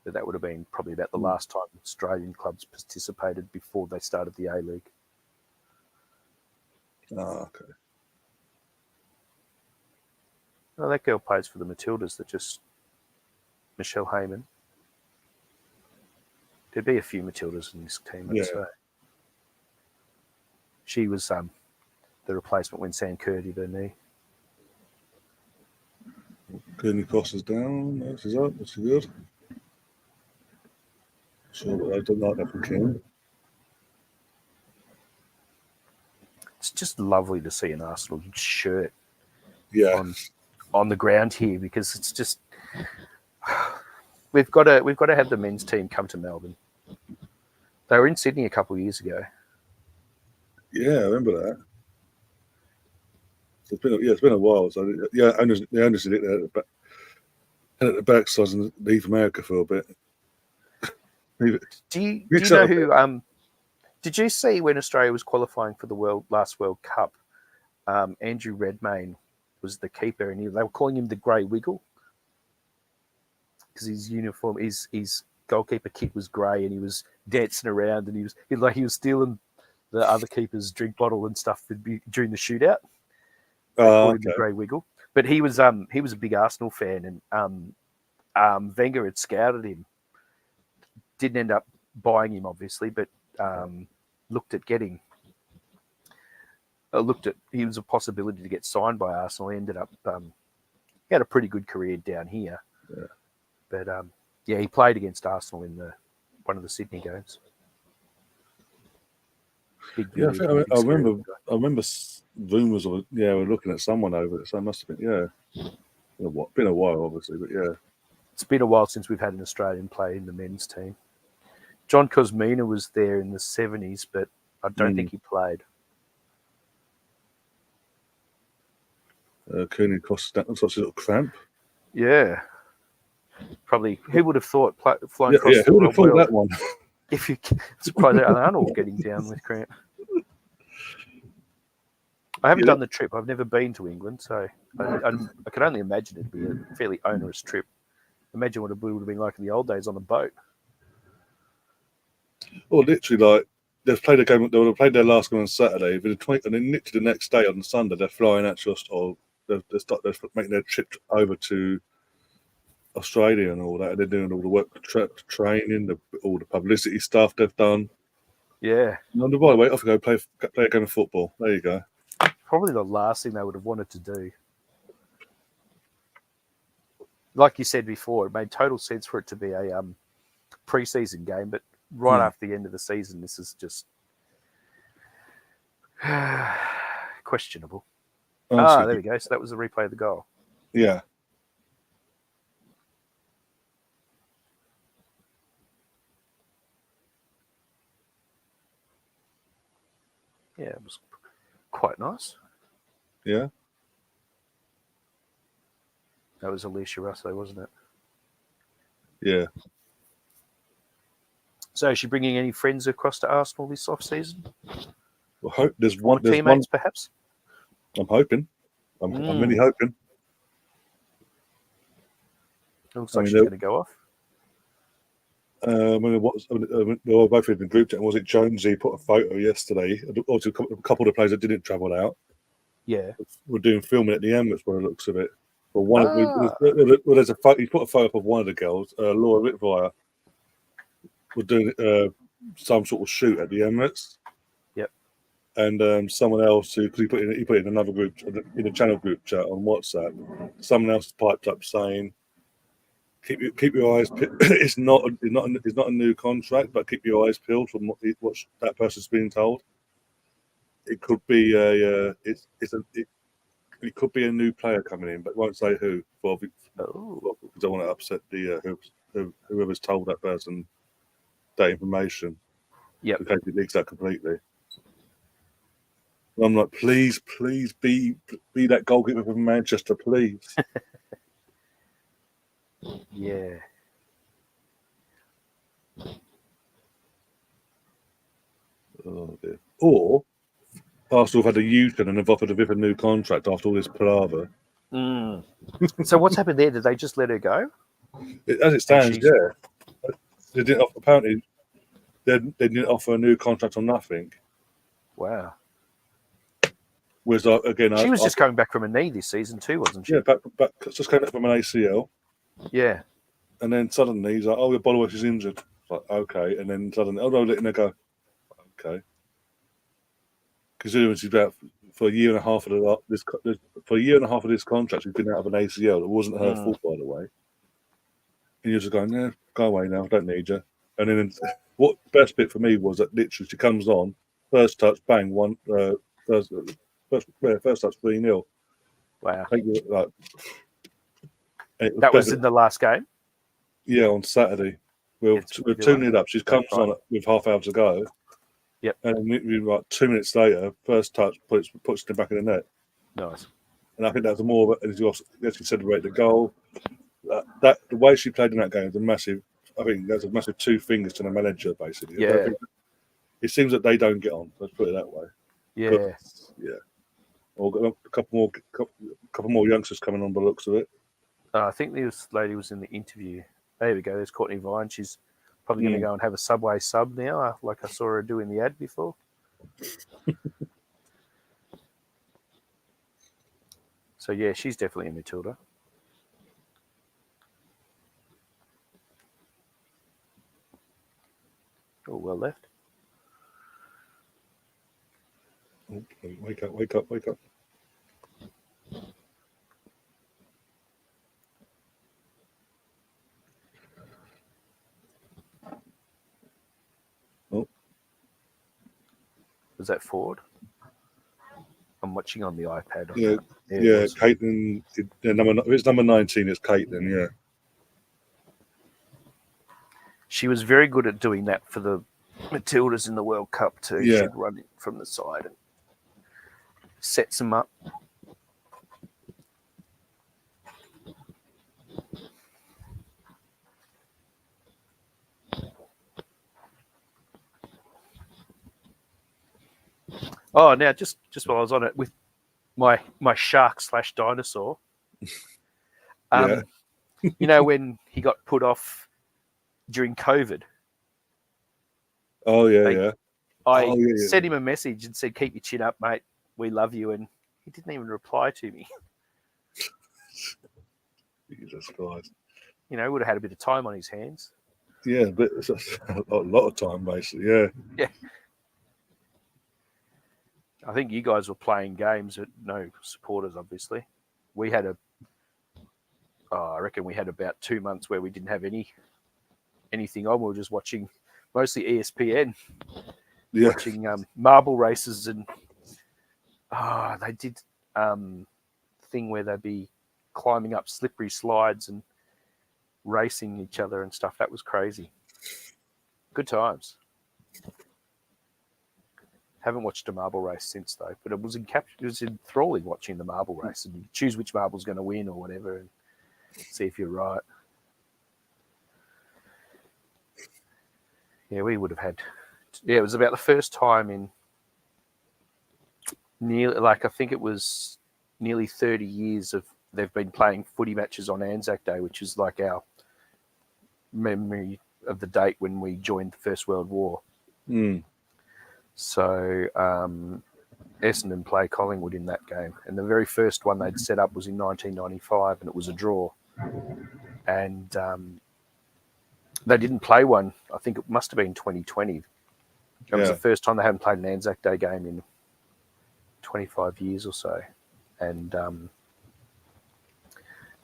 But that would have been probably about the last time Australian clubs participated before they started the A-League. Oh, okay. Oh, that girl plays for the Matildas. Michelle Heyman. There'd be a few Matildas in this team, I'd say. She was the replacement when Sam Kerr did her knee. Kearney Costa's down. This is up. That's good. Sure, I don't like that from King. It's just lovely to see an Arsenal shirt Yeah. on the ground here, because it's just we've got to have the men's team come to Melbourne. They were in Sydney a couple of years ago. Yeah, I remember that. It's been a while. So yeah, the owners did it there at the backside and leave America for a bit. Do you know who? Did you see when Australia was qualifying for the last World Cup? Andrew Redmayne was the keeper, and they were calling him the Grey Wiggle because his uniform, his goalkeeper kit was grey, and he was dancing around, and he was stealing the other keeper's drink bottle and stuff during the shootout. They called him the Grey Wiggle, but he was a big Arsenal fan, and Wenger had scouted him. Didn't end up buying him, obviously, but looked at he was a possibility to get signed by Arsenal. He ended up he had a pretty good career down here, but he played against Arsenal in one of the Sydney games. I remember rumours of we're looking at someone over it, so it must have been been a while, obviously, but yeah. It's been a while since we've had an Australian play in the men's team. John Kosmina was there in the 70s, but I don't think he played. Kearney Costa, that looks like a little cramp. Yeah. Probably, who would have thought flying across the who would have thought world, that one? It's quite Arnold getting down with cramp. I haven't done the trip. I've never been to England, so I can only imagine it'd be a fairly onerous trip. Imagine what it would have been like in the old days on a boat. Well, literally, like they've played a game. They would have played their last game on Saturday, and then literally the next day on Sunday they're flying out to us, or they're making their trip over to Australia and all that. And they're doing all the work, training, all the publicity stuff they've done. Yeah. And by the way, off you go play a game of football. There you go. Probably the last thing they would have wanted to do. Like you said before, it made total sense for it to be a pre-season game, but right after the end of the season, this is just questionable. There we go. So that was a replay of the goal. Yeah. Yeah, it was quite nice. Yeah. That was Alicia Russo, wasn't it? Yeah. So is she bringing any friends across to Arsenal this off-season? Well, there's one. Teammates, perhaps? I'm hoping. I'm really hoping. It looks like she's going to go off. They were both in the group chat. Was it Jonesy put a photo yesterday? Also, a couple of the players that didn't travel out. Yeah. We're doing filming at the Emirates by the looks of it. But there's a photo. He put a photo up of one of the girls, Laura Rittvire. We're doing some sort of shoot at the Emirates. Yep. And someone else because he put in another group in a channel group chat on WhatsApp. Someone else piped up saying, "Keep your eyes. It's not a new contract, but keep your eyes peeled from what that person's being told. It could be it could be a new player coming in, but won't say who. Because I don't want to upset whoever's told that person that information. Yep. In case it leaks out completely. And I'm like, please be that goalkeeper from Manchester, please. Yeah. Oh dear. Or Arsenal have had a U-turn and have offered a bit of a new contract after all this palaver. So what's happened there? Did they just let her go? As it stands, yeah. They didn't apparently they didn't offer a new contract on nothing. Wow. Whereas again, She was just coming back from a knee this season too, wasn't she? Yeah, back just came back from an ACL. Yeah. And then suddenly he's like, "Oh, your Bollowitz is injured." It's like, okay. And then suddenly, oh no, letting her go. Okay. Considering she's about for a year and a half of this contract, she's been out of an ACL. It wasn't her fault, by the way. And you're just going, "Yeah, go away now. I don't need you." And then what best bit for me was that literally she comes on, first touch, bang, first touch 3-0. Wow. Like, that was in the last game? Yeah, on Saturday. We're 2-0 up. She comes on with half hour to go. Yep. And then, like 2 minutes later, first touch puts it back in the net. Nice. And I think that was more of it, as you celebrate the goal. The way she played in that game was a massive. I think there's a massive two fingers to the manager, basically. Yeah. It seems that they don't get on. Let's put it that way. Yeah. Yeah. Or got a couple more youngsters coming on by the looks of it. I think this lady was in the interview. There we go. There's Courtney Vine. She's probably going to go and have a Subway sub now, like I saw her do in the ad before. So, yeah, she's definitely a Matilda. Oh, well left. Oh, wake up. Oh. Was that Ford? I'm watching on the iPad. Yeah, Caitlin. If it's number 19, it's Caitlin, yeah. She was very good at doing that for the Matildas in the World Cup too. Yeah. She'd run it from the side and sets them up. Oh, now just while I was on it with my shark / dinosaur. Yeah. You know when he got put off during COVID? Oh yeah, I sent him a message and said, "Keep your chin up, mate. We love you," and he didn't even reply to me. Jesus Christ. You know, would have had a bit of time on his hands. Yeah, but it's a lot of time, basically. Yeah. Yeah. I think you guys were playing games with no supporters, obviously. We had I reckon we had about 2 months where we didn't have anything on. We were just watching mostly ESPN, watching marble races, and they did thing where they'd be climbing up slippery slides and racing each other and stuff. That was crazy. Good times. Haven't watched a marble race since though, but it was enthralling watching the marble race, and you choose which marble's going to win or whatever, and see if you're right. Yeah, we would have had. Yeah, it was about the first time in I think it was nearly 30 years of they've been playing footy matches on Anzac Day, which is like our memory of the date when we joined the First World War. Mm. So Essendon play Collingwood in that game. And the very first one they'd set up was in 1995, and it was a draw. And they didn't play one. I think it must have been 2020. It was the first time they hadn't played an Anzac Day game in 25 years or so. And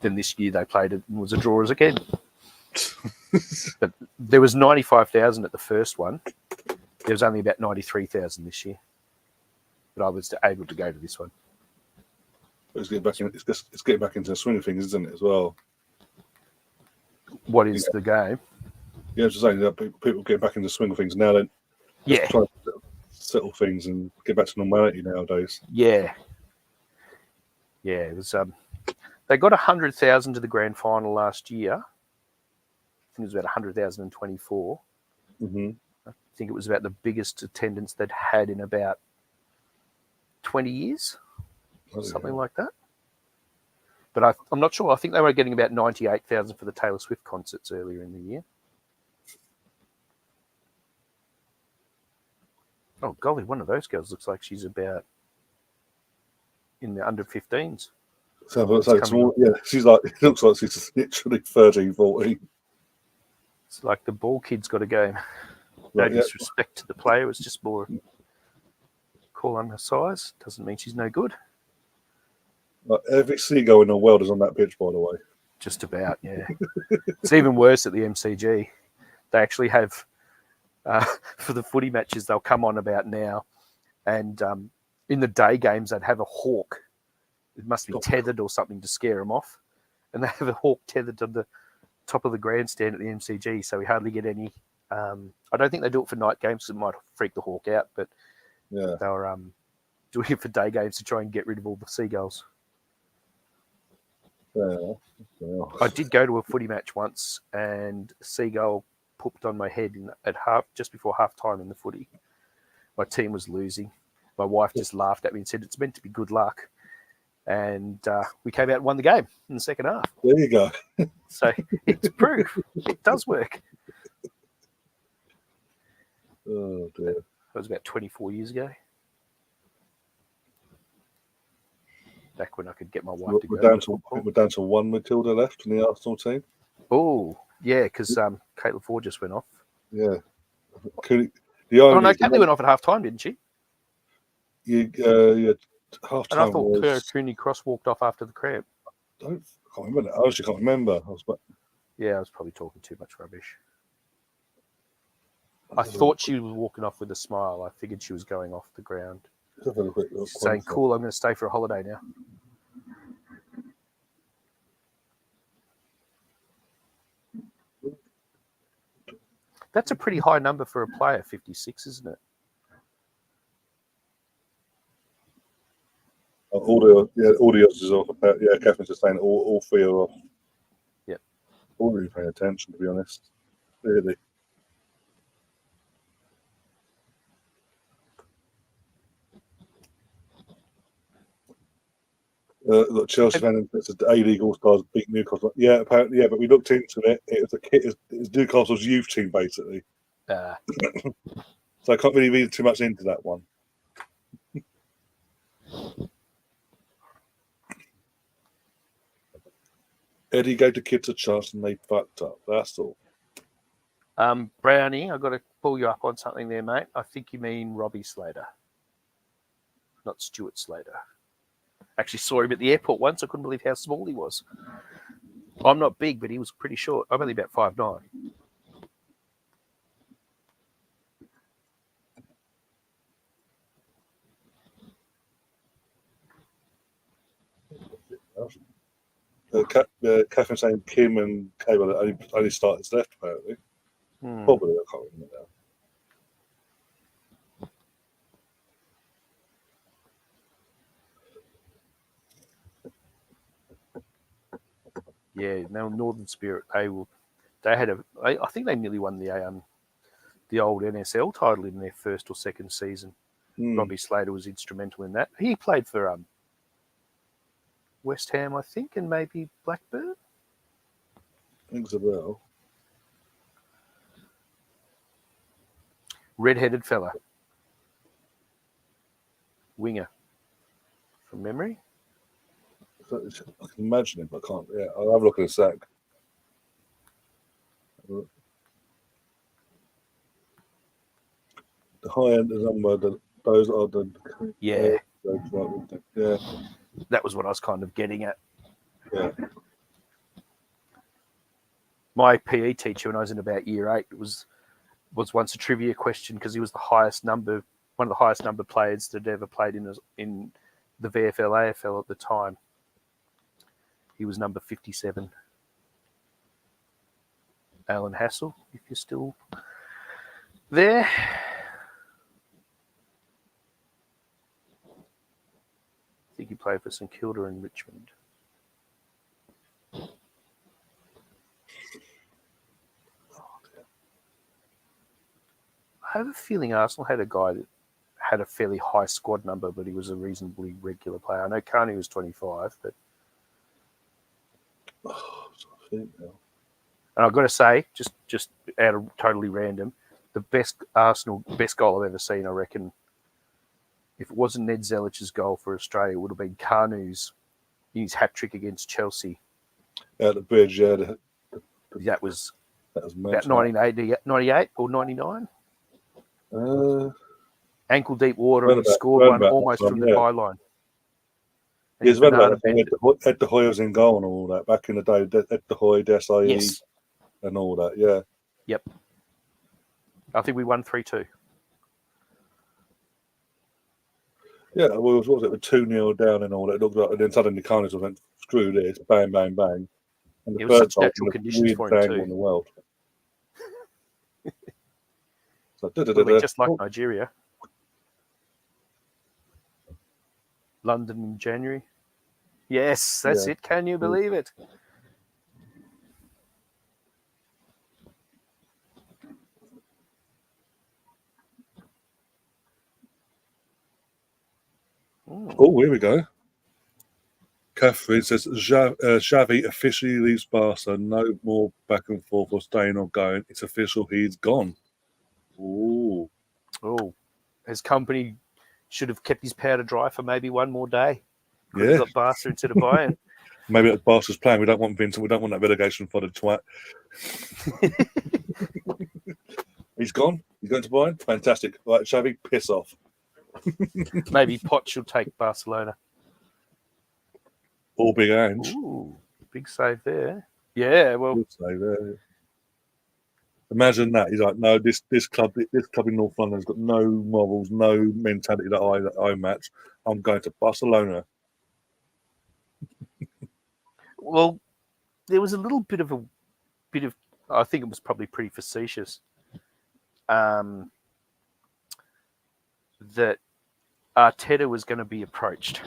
then this year they played it and was a draw as again. But there was 95,000 at the first one. There was only about 93,000 this year. But I was able to go to this one. It's getting back into the swing of things, isn't it, as well? What is the game? Yeah, I was just saying that people get back into the swing of things now. Then, yeah. settle things and get back to normality nowadays. Yeah. It was. They got 100,000 to the grand final last year. I think it was about 100,024. Mm-hmm. I think it was about the biggest attendance they'd had in about 20 years, something like that. But I'm not sure. I think they were getting about 98,000 for the Taylor Swift concerts earlier in the year. Oh, golly, one of those girls looks like she's about in the under 15s. So small, yeah, she's like, it looks like she's literally 13, 14. It's like the ball kid's got a game. No disrespect to the player. It's just more call on her size. Doesn't mean she's no good. Like every seagull in the world is on that pitch, by the way. Just about, yeah. It's even worse at the MCG. They actually have, for the footy matches, they'll come on about now. And in the day games, they'd have a hawk. It must be tethered or something to scare them off. And they have a hawk tethered to the top of the grandstand at the MCG, so we hardly get any. I don't think they do it for night games, because it might freak the hawk out, but yeah, they were doing it for day games to try and get rid of all the seagulls. Yeah. I did go to a footy match once, and a seagull pooped on my head just before half time in the footy. My team was losing. My wife just laughed at me and said, "It's meant to be good luck." And we came out and won the game in the second half. There you go. So it's proof. It does work. Oh, dear. That was about 24 years ago. Back when I could get my wife to go. We're down to one Matilda left in the Arsenal team. Oh, yeah, because Caitlin Ford just went off. Yeah. Caitlin went off at half time, didn't she? Yeah, half time. And I thought Cooney Cross walked off after the cramp. I can't remember that. I actually can't remember. I was probably talking too much rubbish. I thought she was walking off with a smile. I figured she was going off the ground. She's saying, "Cool, I'm going to stay for a holiday now." That's a pretty high number for a player, 56, isn't it? All the odds is off. Yeah, Catherine's just saying all three are off. Yep. All really paying attention, to be honest. Really. Look, Chelsea fan says the A-League All-Stars beat Newcastle. Yeah, apparently, yeah, but we looked into it. It was Newcastle's youth team, basically. So I can't really read too much into that one. Eddie gave the kids a chance and they fucked up. That's all. Brownie, I've got to pull you up on something there, mate. I think you mean Robbie Slater, not Stuart Slater. Actually saw him at the airport once. I couldn't believe how small he was. I'm not big, but he was pretty short. I'm only about 5'9". Catherine saying Kim and Cable only starters left, apparently. Probably, I can't remember now. Yeah, now Northern Spirit, I think they nearly won the old NSL title in their first or second season. Robbie Slater was instrumental in that. He played for West Ham, I think, and maybe Blackburn. Rings a bell. Red-headed fella. Winger. From memory. I can imagine it, but I can't. Yeah, I'll have a look in a sec. The high end of the number, those are the. Yeah. Yeah. That was what I was kind of getting at. Yeah. My PE teacher, when I was in about year 8, was once a trivia question because he was one of the highest number players that had ever played in the VFL AFL at the time. He was number 57. Alan Hassel, if you're still there. think he played for St Kilda and Richmond. I have a feeling Arsenal had a guy that had a fairly high squad number, but he was a reasonably regular player. I know Carney was 25, but and I've got to say, just out of totally random, the best goal I've ever seen, I reckon, if it wasn't Ned Zellich's goal for Australia, it would have been Carney's his hat trick against Chelsea. At the bridge, yeah. That was about mental. 1998 or 99. Ankle deep water, and he scored one almost from the byline. Yeah, it's about Ed De Hoy was in goal and all that back in the day. Ed De Hoy, Desai, yes, and all that. Yeah. Yep. I think we won 3-2. Yeah, well, what was it? With 2-0 down and all that. It looked like, and then suddenly Carnage went, screw this, bang, bang, bang. And the third goal natural conditions for him too. In the world. So, just like Nigeria. London in January. Yes, that's it. Can you believe it? Oh, here we go. Catherine says Xavi officially leaves Barca. No more back and forth or staying or going. It's official. He's gone. Oh, his company should have kept his powder dry for maybe one more day. Could have got Barca instead of Bayern. Maybe that's Barca's plan. We don't want Vincent. We don't want that relegation for the twat. He's gone. He's going to Bayern. Fantastic. Right, Xavi, piss off. Maybe Pot should take Barcelona. All big Ange. Ooh, big save there. Yeah, well. Good save there. Imagine that. He's like, no, this club in North London has got no morals, no mentality that I match. I'm going to Barcelona. Well, there was a little bit of I think it was probably pretty facetious. That Arteta was going to be approached.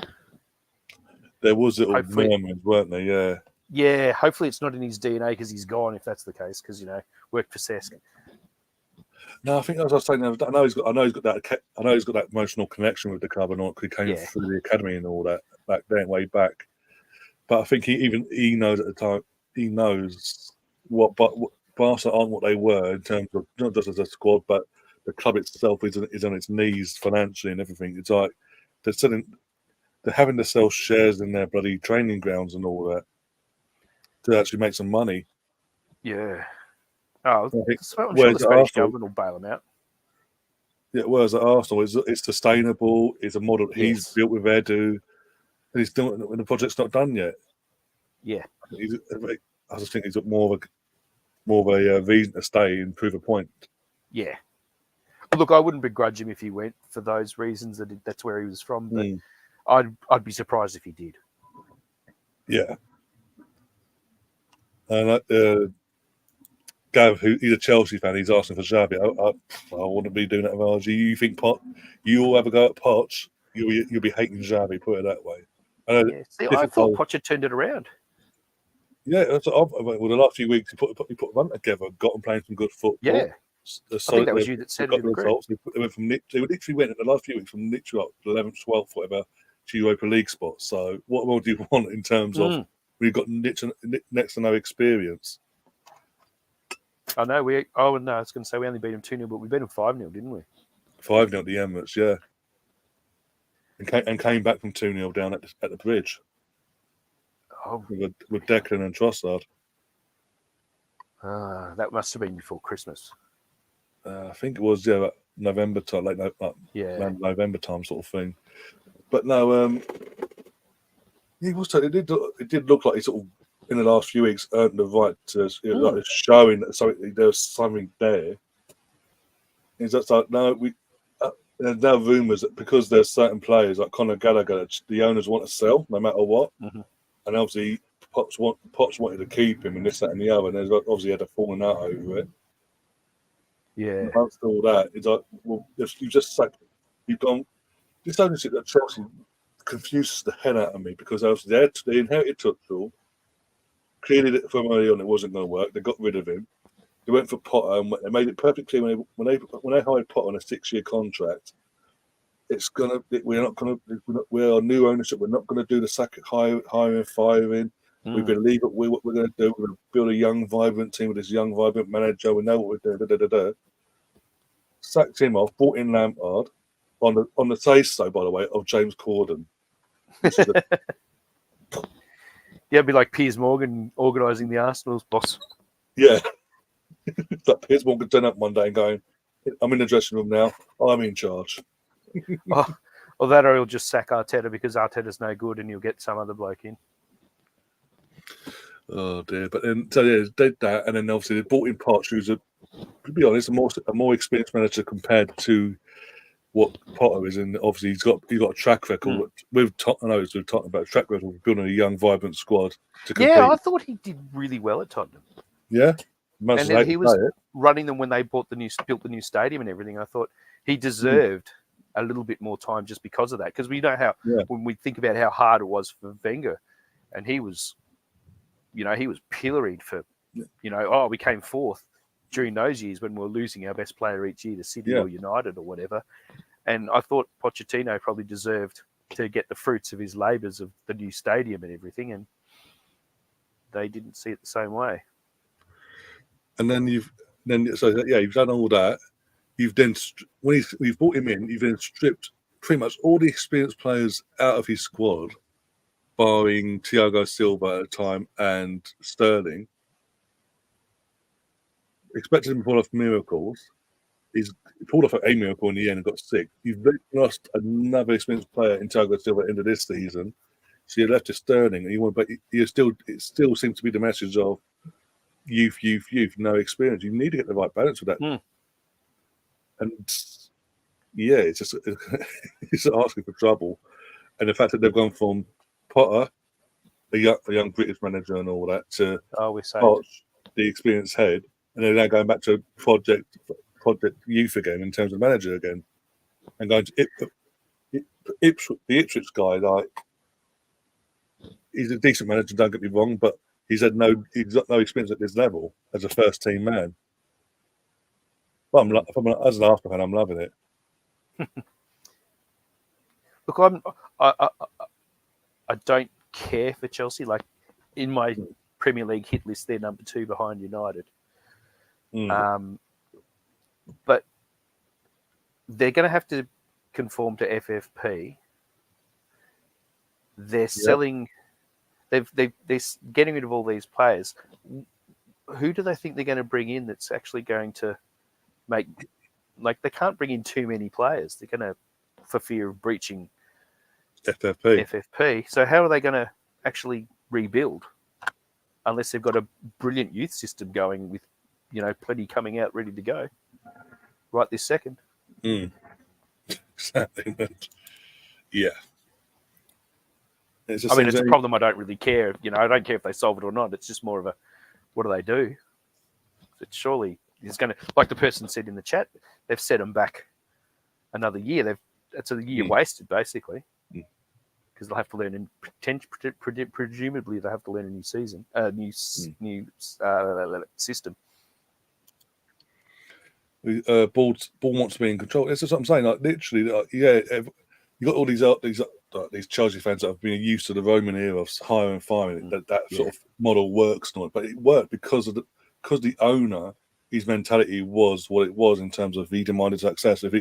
There was little murmurs, weren't there? Yeah. Yeah. Hopefully, it's not in his DNA because he's gone. If that's the case, because worked for Cesc. No, I think as I was saying, I know he's got that emotional connection with the club and all. He came through the academy and all that back then, way back. But I think he knows at the time. He knows what Barca aren't what they were in terms of not just as a squad, but the club itself is on its knees financially and everything. It's like they're having to sell shares in their bloody training grounds and all that to actually make some money. Yeah. Oh, I'm sure the Spanish government will bail them out. Yeah, whereas at Arsenal, it's sustainable. It's a model he's built with Edu, and he's doing it when the project's not done yet. Yeah. I just think he's got more of a reason to stay and prove a point. Yeah. Look, I wouldn't begrudge him if he went for those reasons. That's where he was from. But I'd be surprised if he did. Yeah. And Gav, he's a Chelsea fan, he's asking for Xavi. I wouldn't be doing that if I was you. You think you all have a go at Poch, you'll be hating Xavi, put it that way. I thought Poch had turned it around. Yeah, the last few weeks he put one together, got them playing some good football. Yeah. I think that was you that said it in the group. They literally went in the last few weeks from literally like 11th, 12th, whatever, to Europa League spots. So what more do you want in terms of we've got next to no experience? I know I was going to say we only beat them 2-0, but we beat them 5-0, didn't we? 5-0 at the Emirates, yeah. And came back from 2-0 down at the bridge. Oh, with Declan and Trossard. That must have been before Christmas. I think it was November time, November time sort of thing. But no, it did look like he sort of in the last few weeks earned the right to like showing that there was something there. It's just like there's now rumours that because there's certain players like Conor Gallagher, the owners want to sell no matter what, and obviously Poch wanted to keep him and this, that, and the other, and there's obviously had a falling out over it. Yeah. Amongst all that, it's like, well, you've gone. This ownership at Chelsea confuses the hell out of me because obviously they inherited Tuchel. Clearly, from early on, it wasn't going to work. They got rid of him. They went for Potter, and they made it perfectly clear when they hired Potter on a 6-year contract. We're new ownership. We're not going to do the hiring, firing. We believe what we're going to do. We're going to build a young, vibrant team with this young, vibrant manager. We know what we're doing. Sacked him off. Brought in Lampard on the say-so, by the way, of James Corden. Which is Yeah, it'd be like Piers Morgan organising the Arsenal's boss. yeah. That Piers Morgan turn up one day and going, "I'm in the dressing room now. I'm in charge." Or that, or he'll just sack Arteta because Arteta's no good, and you'll get some other bloke in. Oh dear! But then, so yeah, they did that, and then obviously they brought in Poch, who's to be honest, a more experienced manager compared to what Potter is, and obviously he's got a track record with Tottenham. I know we're talking about a track record of building a young, vibrant squad to compete. Yeah, I thought he did really well at Tottenham. Yeah, and then he was running them when they built the new stadium and everything. I thought he deserved a little bit more time just because of that. Because we know how when we think about how hard it was for Wenger, and he was pilloried for, we came fourth during those years when we were losing our best player each year to City or United or whatever. And I thought Pochettino probably deserved to get the fruits of his labours of the new stadium and everything, and they didn't see it the same way. And then you've done all that. You've then we've brought him in. You've then stripped pretty much all the experienced players out of his squad, barring Thiago Silva at the time and Sterling. Expected him to pull off miracles. He's pulled off a miracle in the end and got sick. You've lost another experienced player in Thiago Silva at the end of this season. So you're left to Sterling, and it still seems to be the message of youth, no experience. You need to get the right balance with that. And yeah, it's just it's asking for trouble. And the fact that they've gone from Potter, a young British manager and all that, to Poch, the experienced head, and they're now going back to Project Youth again in terms of manager again, and going to the Ipswich guy. Like, he's a decent manager, don't get me wrong, but he's got no experience at this level as a first team man. But as an Arsenal fan, I'm loving it. Look, I don't care for Chelsea. Like, in my Premier League hit list, they're number 2 behind United. But they're going to have to conform to FFP. They're selling. They're getting rid of all these players. Who do they think they're going to bring in that's actually going to make? Like, they can't bring in too many players. They're going to, for fear of breaching FFP. So how are they going to actually rebuild? Unless they've got a brilliant youth system going with, plenty coming out ready to go right this second. Exactly. Yeah. It's a problem I don't really care. I don't care if they solve it or not. It's just more of a, what do they do? It's surely is going to, like the person said in the chat, they've set them back another year. It's a year wasted, basically, because they'll have to learn, and presumably they'll have to learn a new season, new system. Ball wants to be in control. That's what I'm saying. Like, literally, you got all these Chelsea fans that have been used to the Roman era of hiring and firing. That sort of model works not, but it worked because the owner, his mentality was what it was in terms of he demanded success. If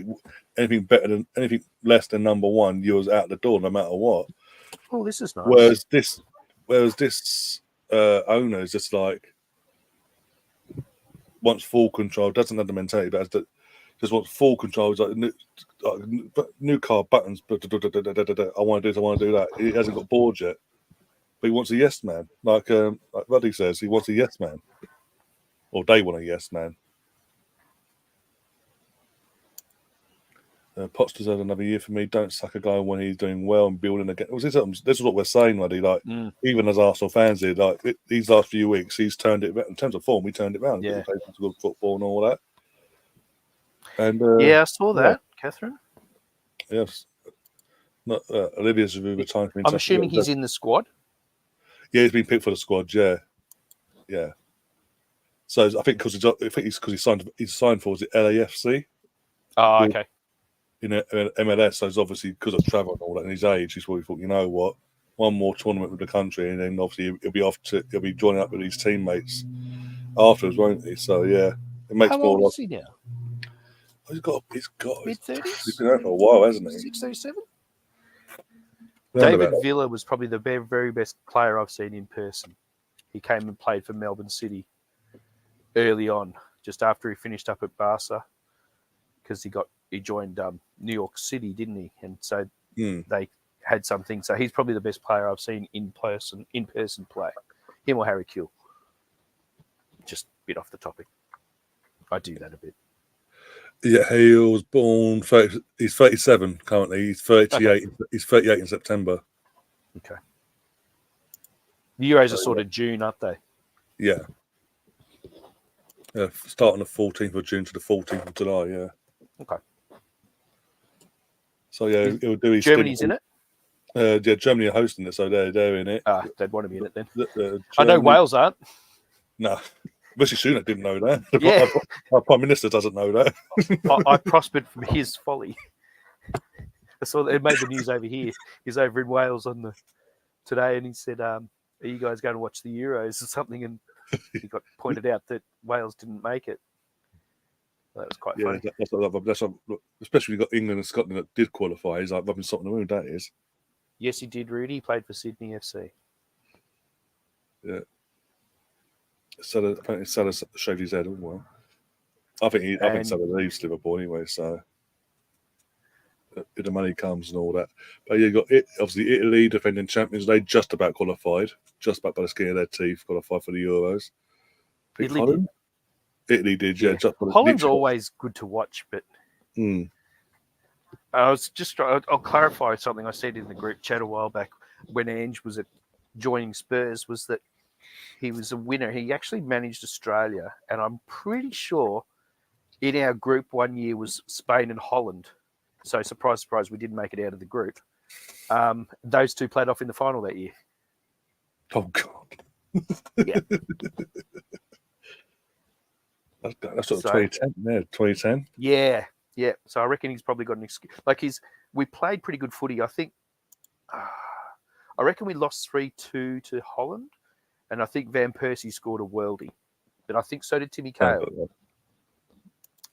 anything less than number 1, you was out the door no matter what. Oh, this is nice. Whereas this owner is just like, wants full control, doesn't have the mentality, but just wants full control. It's like new car buttons. I want to do this. I want to do that. He hasn't got bored yet, but he wants a yes man. Like Ruddy says, he wants a yes man, or they want a yes man. Potts deserves another year for me. Don't sack a guy when he's doing well and building again. This is what we're saying, Ruddy. Like, even as Arsenal fans did, like these last few weeks, he's turned it in terms of form. We turned it around. Yeah, played good football and all that. And I saw that, Catherine. Yes. Not Olivia's retiring from I'm international. assuming he's in the squad. Yeah, he's been picked for the squad. Yeah. So I think because he's signed for, was it LAFC Oh, okay. in MLS? So it's obviously because of travel and all that, and his age, he's probably thought, you know what, one more tournament with the country, and then obviously he'll be joining up with his teammates afterwards, won't he? So yeah, it makes How more. old is he now? He's Mid-30s? been there for a while, hasn't he? 6, 37? Round David about Villa was probably the very best player I've seen in person. He came and played for Melbourne City early on, just after he finished up at Barca, because he joined New York City, didn't he? And so they had something. So he's probably the best player I've seen in person play. Him or Harry Kewell. Just a bit off the topic. I do that a bit. Yeah, he was born. He's 37 currently. He's 38. Okay. He's 38 in September. Okay. The Euros are sort of June, aren't they? Yeah. Starting the 14th of June to the 14th of July. Yeah. Okay. So yeah, he'll do his. Germany's in it. Yeah, Germany are hosting it, so they're in it. They'd want to be in it then. I know Wales aren't. No. Rishi Sunak didn't know that. Yeah. Our Prime Minister doesn't know that. I prospered from his folly. I saw that it made the news over here. He's over in Wales today, and he said, "Are you guys going to watch the Euros or something?" And he got pointed out that Wales didn't make it. That was quite funny. That's what, especially when you've got England and Scotland that did qualify. He's like rubbing salt in the wound. That is. Yes, he did, Rudy. He played for Sydney FC. Yeah. Apparently Salah shaved his head. Oh well. I think Salah leaves Liverpool anyway. So if the money comes and all that, but you got obviously Italy defending champions. They just about qualified, just about by the skin of their teeth, qualified for the Euros. Italy did, yeah. Holland's always good to watch, but I'll clarify something I said in the group chat a while back when Ange was joining Spurs, was that he was a winner. He actually managed Australia, and I'm pretty sure in our group one year was Spain and Holland. So surprise, surprise, we didn't make it out of the group. Those two played off in the final that year. Oh God! Yeah. That's sort of 2010. Yeah, 2010. Yeah. So I reckon he's probably got an excuse. We played pretty good footy. I think. I reckon we lost 3-2 to Holland, and I think Van Persie scored a worldie, but I think so did Timmy Cahill.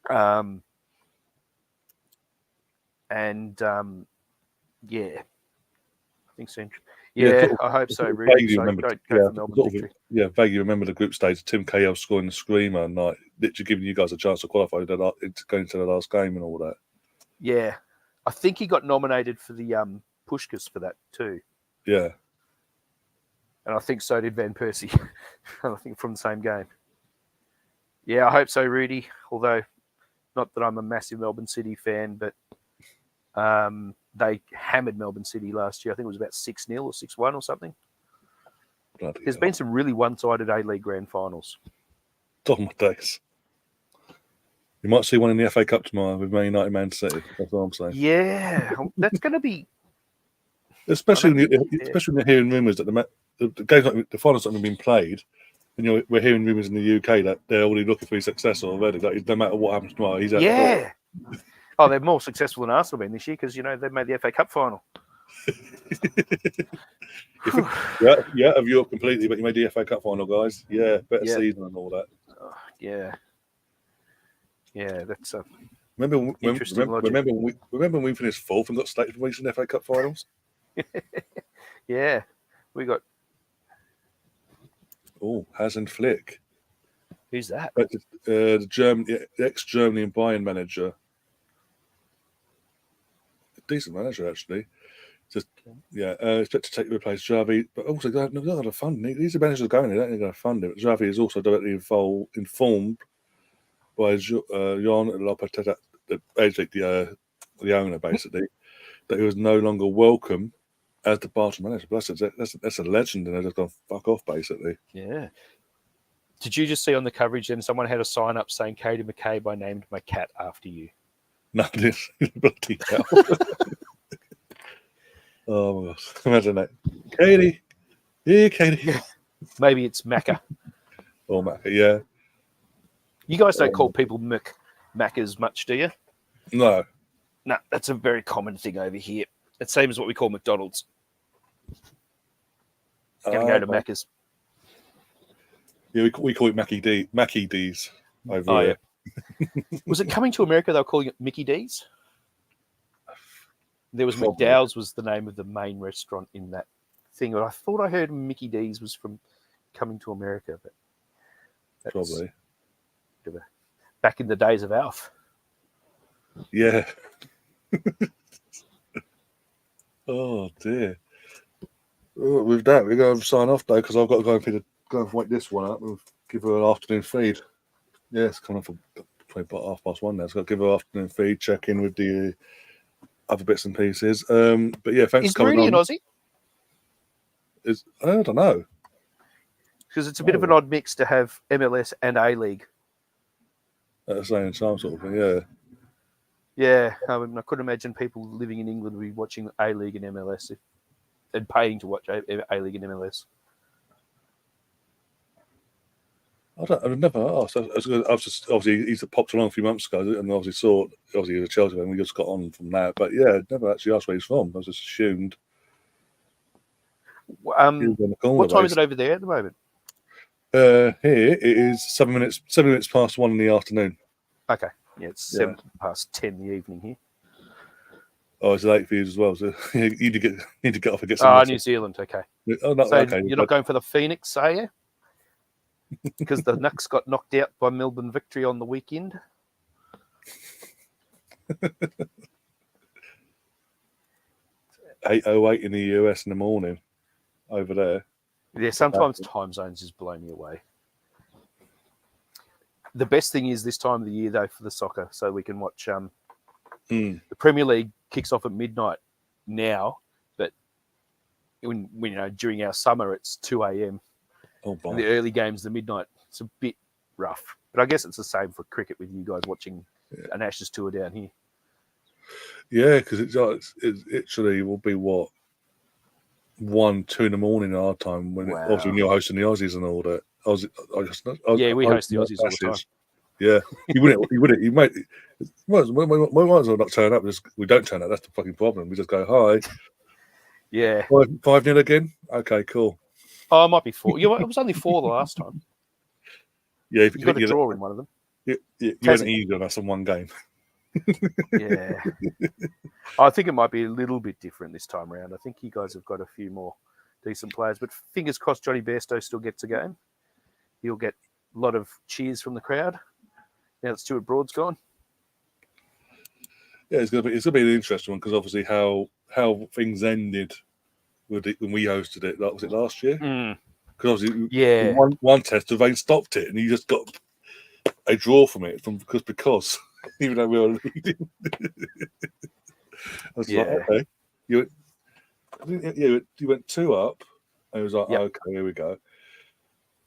Yeah, I think so. Yeah, I hope so. Really, vaguely remember the group stage. Tim Cahill scoring the screamer and literally giving you guys a chance to qualify going to the last game and all that. Yeah, I think he got nominated for the Puskás for that too. Yeah, and I think so did Van Persie. I think from the same game. Yeah, I hope so, Rudy. Although, not that I'm a massive Melbourne City fan, but they hammered Melbourne City last year. I think it was about 6-0 or 6-1 or something. There's been some really one-sided A-League grand finals. Oh my days. You might see one in the FA Cup tomorrow with Man United, Man City. That's what I'm saying. Yeah, that's going to be... Especially when you're hearing rumours that the games, the finals haven't been played, and we're hearing rumours in the UK that they're already looking for his successor already. Like, no matter what happens tomorrow, he's out the door. Oh, they're more successful than Arsenal been this year because, they've made the FA Cup final. Of Europe completely, but you made the FA Cup final, guys. Yeah, better season and all that. Yeah, that's remember interesting. when we finished fourth and got stated for in the FA Cup finals? Yeah, we got. Oh, Hasan Flick. Who's that? The ex-Germany and Bayern manager. Decent manager, actually. Expect to take the replace Xavi, but also not going to fund him. These managers are going there, they're going to fund him. Xavi is also directly informed by Jon Lopetegui, the owner, basically, that he was no longer welcome as the Barca manager. But that's a legend, and they're just going to fuck off, basically. Yeah. Did you just see on the coverage then someone had a sign up saying, Katie McCabe, I named my cat after you? No, this bloody hell. Oh my gosh, imagine that. Katie, yeah, Katie. Maybe it's Macca. Oh, Macca, yeah. You guys don't call people Maccas much, do you? No. No, that's a very common thing over here. It's same as what we call McDonald's. Gonna go to Macca's. Yeah, we call it Mackie D's over here. Yeah. Was it coming to America? They were calling it Mickey D's. There was Probably. McDowell's was the name of the main restaurant in that thing, but I thought I heard Mickey D's was from coming to America, but Probably. Back in the days of Alf. Yeah. Oh dear. Oh, with that, we're going to sign off though because I've got to go and wake this one up and give her an afternoon feed. Yeah, it's coming up for 1:20 now. So I've got to give her an afternoon feed, check in with the other bits and pieces. But yeah, thanks Is for coming Rudy on. an Aussie? I don't know. Because it's a bit of an odd mix to have MLS and A-League. At the same time, sort of thing, yeah. Yeah, I couldn't imagine people living in England would be watching A-League and MLS and paying to watch A-League and MLS. I've never asked. I was just obviously he's popped along a few months ago, and obviously he's a Chelsea fan. We just got on from that, but yeah, never actually asked where he's from. I was just assumed. What time is it over there at the moment? Here it is 7 minutes past 1 in the afternoon. Okay, yeah, it's 7 past 10 in the evening here. Oh, it's late for you as well. So you need to get off and get some. New Zealand. Okay. Oh, no, so okay. You're not going for the Phoenix, are you? Because the Knicks got knocked out by Melbourne Victory on the weekend. 8:08 in the US in the morning over there. Yeah, sometimes time zones just blow me away. The best thing is this time of the year, though, for the soccer, so we can watch. The Premier League kicks off at midnight now, but when during our summer it's 2 a.m. Oh, and the early games, the midnight, it's a bit rough. But I guess it's the same for cricket with you guys watching an Ashes tour down here. Yeah, because it literally will be 1, 2 in the morning our time obviously when you're hosting the Aussies and all that. We host the Aussies all the time. Yeah, you wouldn't. You might as well not turn up. We don't turn up. That's the fucking problem. We just go hi. Yeah. 5-0 again. Okay, cool. Oh, it might be 4. It was only 4 the last time. Yeah, you got a draw in one of them. You went easy on us in one game. Yeah. I think it might be a little bit different this time around. I think you guys have got a few more decent players, but fingers crossed Johnny Bairstow still gets a game. He'll get a lot of cheers from the crowd now that Stuart Broad's gone. Yeah, it's gonna be an interesting one because obviously how things ended with it when we hosted it. Was it last year? Because obviously, one test, Vane stopped it, and you just got a draw from it because even though we were leading. I was like, okay, you went 2 up, and it was like, okay, here we go,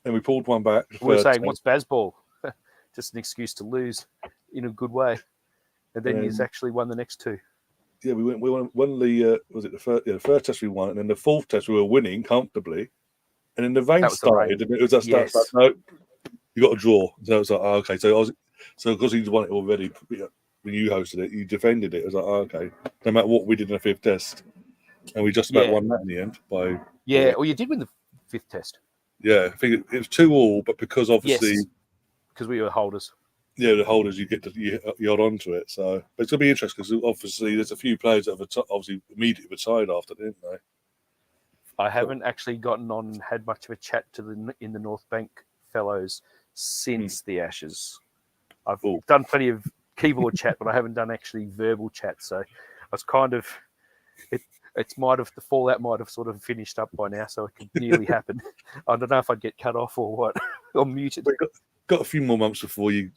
and we pulled one back. We were saying, what's Bazball? Just an excuse to lose in a good way, and then he's actually won the next 2. Yeah, we won the the third test we won, and then the fourth test we were winning comfortably, and then the Vane started. And it was that start. No, you got a draw. So it was like, okay, so because you won it already when you hosted it, you defended it. It was like, okay, no matter what we did in the 5th test, and we just about won that in the end by. Yeah, well, you did win the 5th test. Yeah, I think it was 2-2, but because obviously because we were holders. Yeah, the holders, you hold on to it. So but it's gonna be interesting because obviously there's a few players that have obviously immediately retired after, didn't they? I haven't actually gotten on and had much of a chat in the North Bank fellows since the Ashes. I've done plenty of keyboard chat, but I haven't done actually verbal chat. So I was kind of the fallout might have sort of finished up by now, so it could nearly happen. I don't know if I'd get cut off or what, or muted. Got a few more months before you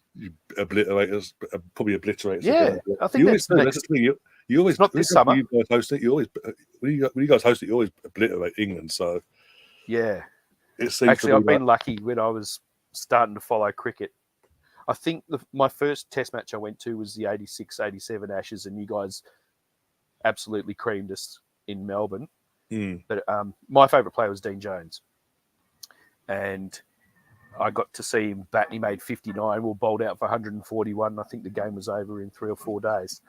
obliterate us. Probably obliterate us. Yeah, again. I think that's next. You always not this summer. You guys host it. You always when you guys host it. You always obliterate England. So yeah, it seems actually I've been lucky when I was starting to follow cricket. I think my first Test match I went to was the 86-87 Ashes, and you guys absolutely creamed us in Melbourne. Mm. But my favourite player was Dean Jones, and I got to see him bat. He made 59. We bowled out for 141. I think the game was over in 3 or 4 days.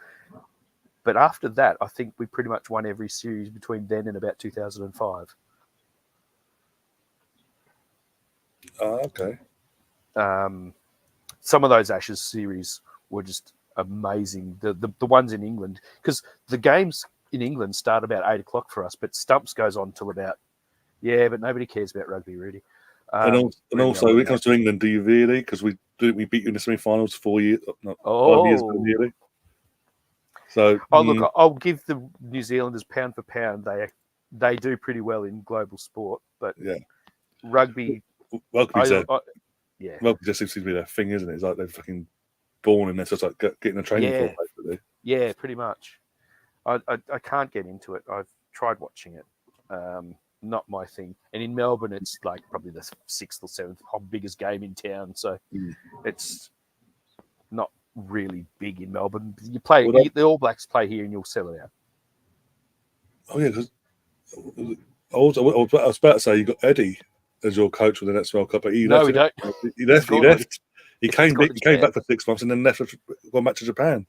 But after that, I think we pretty much won every series between then and about 2005. Okay. Some of those Ashes series were just amazing. The ones in England, because the games in England start about 8 o'clock for us, but Stumps goes on till about, but nobody cares about rugby, really. And also, when it comes to England, do you really? Because we beat you in the semi-finals 5 years ago, nearly. So, look, I'll give the New Zealanders pound for pound. They do pretty well in global sport, but rugby. Rugby just seems to be their thing, isn't it? It's like they're fucking born in this. It's like getting a training for basically. Yeah, pretty much. I can't get into it. I've tried watching it. Not my thing. And in Melbourne, it's like probably the 6th or 7th biggest game in town. So it's not really big in Melbourne. The All Blacks play here and you'll sell it out. Oh, yeah, because I was about to say you got Eddie as your coach for the next World Cup, but he left. We don't. He left. He came back for 6 months and then left, gone back to Japan.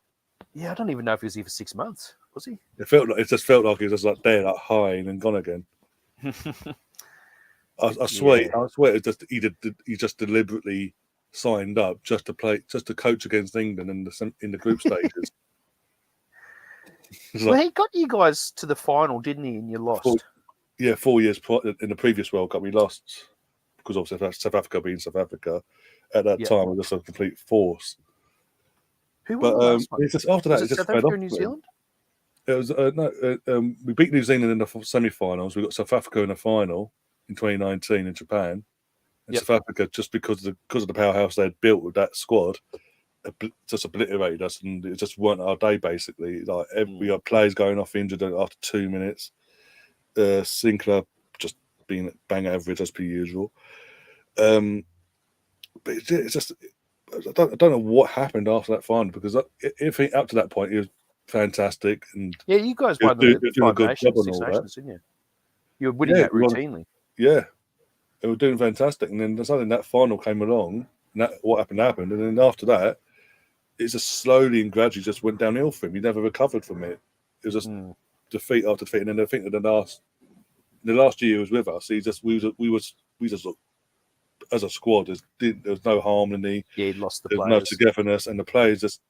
Yeah, I don't even know if he was here for 6 months. Was he? It just felt like he was just like there, like high, and then gone again. I swear, it just he just deliberately signed up just to coach against England in the group stages. Well, he got you guys to the final, didn't he? And you lost. 4 years in the previous World Cup, we lost because obviously South Africa being South Africa at that time was just a complete force. Who won the last one? It's just after that, was it just South Africa and New Zealand? It was we beat New Zealand in the semi-finals. We got South Africa in the final in 2019 in Japan. And South Africa, just because of the powerhouse they had built with that squad, just obliterated us, and it just weren't our day. Basically, like we had players going off injured after 2 minutes. Sinclair just being bang average as per usual. But it's just I don't know what happened after that final, because if up to that point it was fantastic, and you guys won the Five Nations, Six Nations, didn't you? You were winning that routinely. They were doing fantastic, and then suddenly that final came along, and what happened, and then after that, it just slowly and gradually just went downhill for him. He never recovered from it. It was just defeat after defeat, and then I think that the last year he was with us, we just as a squad, there was no harmony. He lost the players. No togetherness, and the players just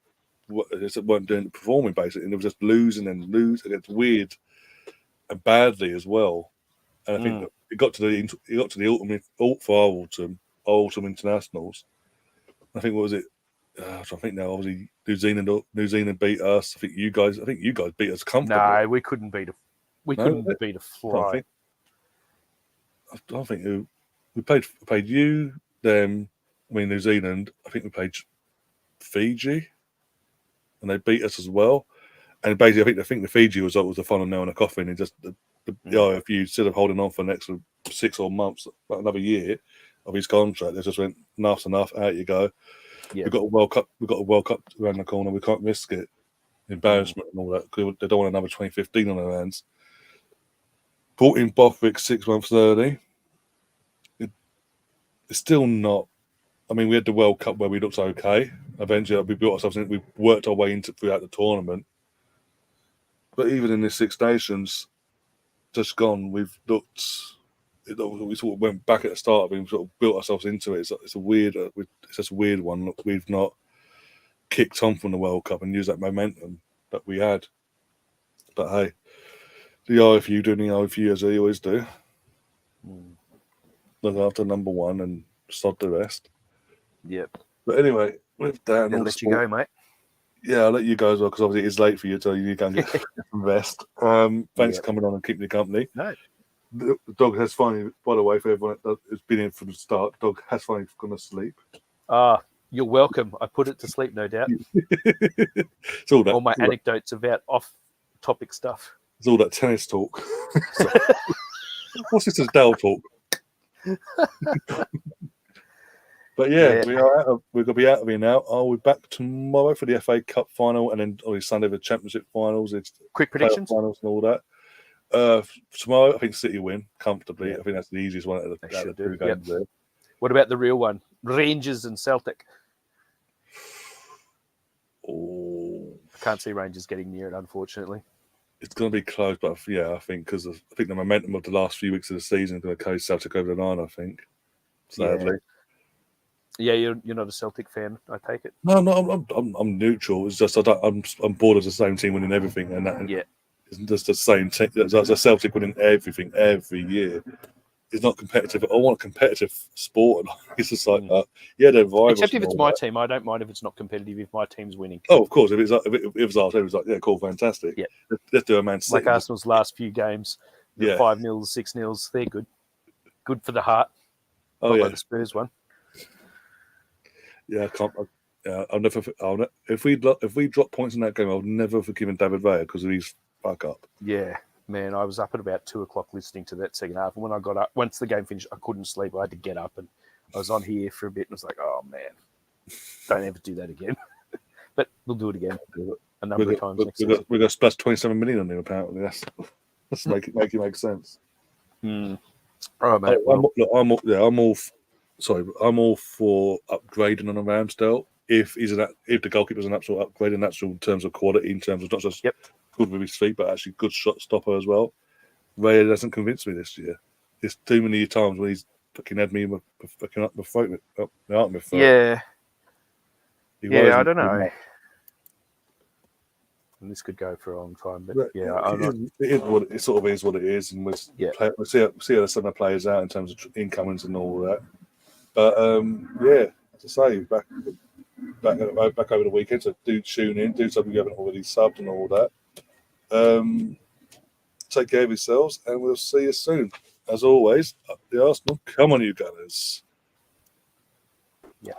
weren't performing basically, and they were just losing against weird and badly as well. And I think that it got to the autumn internationals. I think what was it? I think now obviously New Zealand beat us. I think you guys beat us comfortably. No, we couldn't beat a fly. I don't think we played you, them. I mean New Zealand. I think we played Fiji, and they beat us as well. And basically, I think the Fiji was the final nail in the coffin. And just if you instead of holding on for the next 6 or months, another year of his contract, they just went enough's enough. Out you go. Yeah. We've got a World Cup around the corner. We can't risk it. Embarrassment and all that. They don't want another 2015 on their hands. Brought in Bothwick 6 months early. It's still not. I mean, we had the World Cup where we looked okay. Eventually, we built ourselves in. We worked our way throughout the tournament. But even in the Six Nations, just gone, we've looked. We sort of went back at the start. We sort of built ourselves into it. It's just a weird one. Look, we've not kicked on from the World Cup and used that momentum that we had. But hey, the RFU doing the RFU as they always do. Look after number one and sod the rest. Yep. But anyway, with that, I'll let you go, mate. Yeah, I'll let you go as well, because obviously it's late for you, so you need to go and get some rest. Thanks for coming on and keeping me company. No. The dog has finally, by the way, for everyone that's been in from the start, the dog has finally gone to sleep. You're welcome. I put it to sleep, no doubt. It's all that. All my anecdotes about off-topic stuff. It's all that tennis talk. What's this as Dale talk? But we're going to be out of here now. I'll be back tomorrow for the FA Cup final, and then obviously Sunday for the Championship finals. It's quick predictions, finals, and all that. Tomorrow, I think City win comfortably. Yeah. I think that's the easiest one out of the two games there. What about the real one? Rangers and Celtic. Oh, I can't see Rangers getting near it, unfortunately. it's going to be close, but I think because I think the momentum of the last few weeks of the season is going to carry Celtic over the line. I think, sadly. Yeah, you're not a Celtic fan, I take it. No, I'm neutral. It's just I'm bored of the same team winning everything, and that isn't just the same team. That's a Celtic winning everything every year. It's not competitive. I want a competitive sport. It's just like they're rivals. Except if it's my team, I don't mind if it's not competitive. If my team's winning. Oh, of course. If it was our team, it was like, yeah, cool, fantastic. Yeah, let's do a Man City. Like Arsenal's last few games, 5-0, 6-0. They're good. Good for the heart. Oh not yeah, like the Spurs one. Yeah, I can't. I'll never. If we drop points in that game, I'll never forgive David Raya because of his fuck up. Yeah, man, I was up at about 2:00 listening to that second half, and when I got up, once the game finished, I couldn't sleep. I had to get up, and I was on here for a bit, and I was like, "Oh man, don't ever do that again." But we'll do it again a number of times next season. We're going to splash 27 million on him. Apparently, let's make it make sense. All right, mate. I'm all for upgrading on a Ramsdale if the goalkeeper's an absolute upgrade in actual terms of quality, in terms of not just good with his feet, but actually good shot stopper as well. Raya doesn't convince me this year. There's too many times when he's fucking had me fucking up my throat. Yeah, I don't know. And this could go for a long time, but it sort of is what it is, and we'll see how some of the players out in terms of incomings and all that. But as I say, back over the weekend, so do tune in, do something you haven't already subbed and all that. Take care of yourselves, and we'll see you soon. As always, up the Arsenal. Come on, you Gunners. Yeah.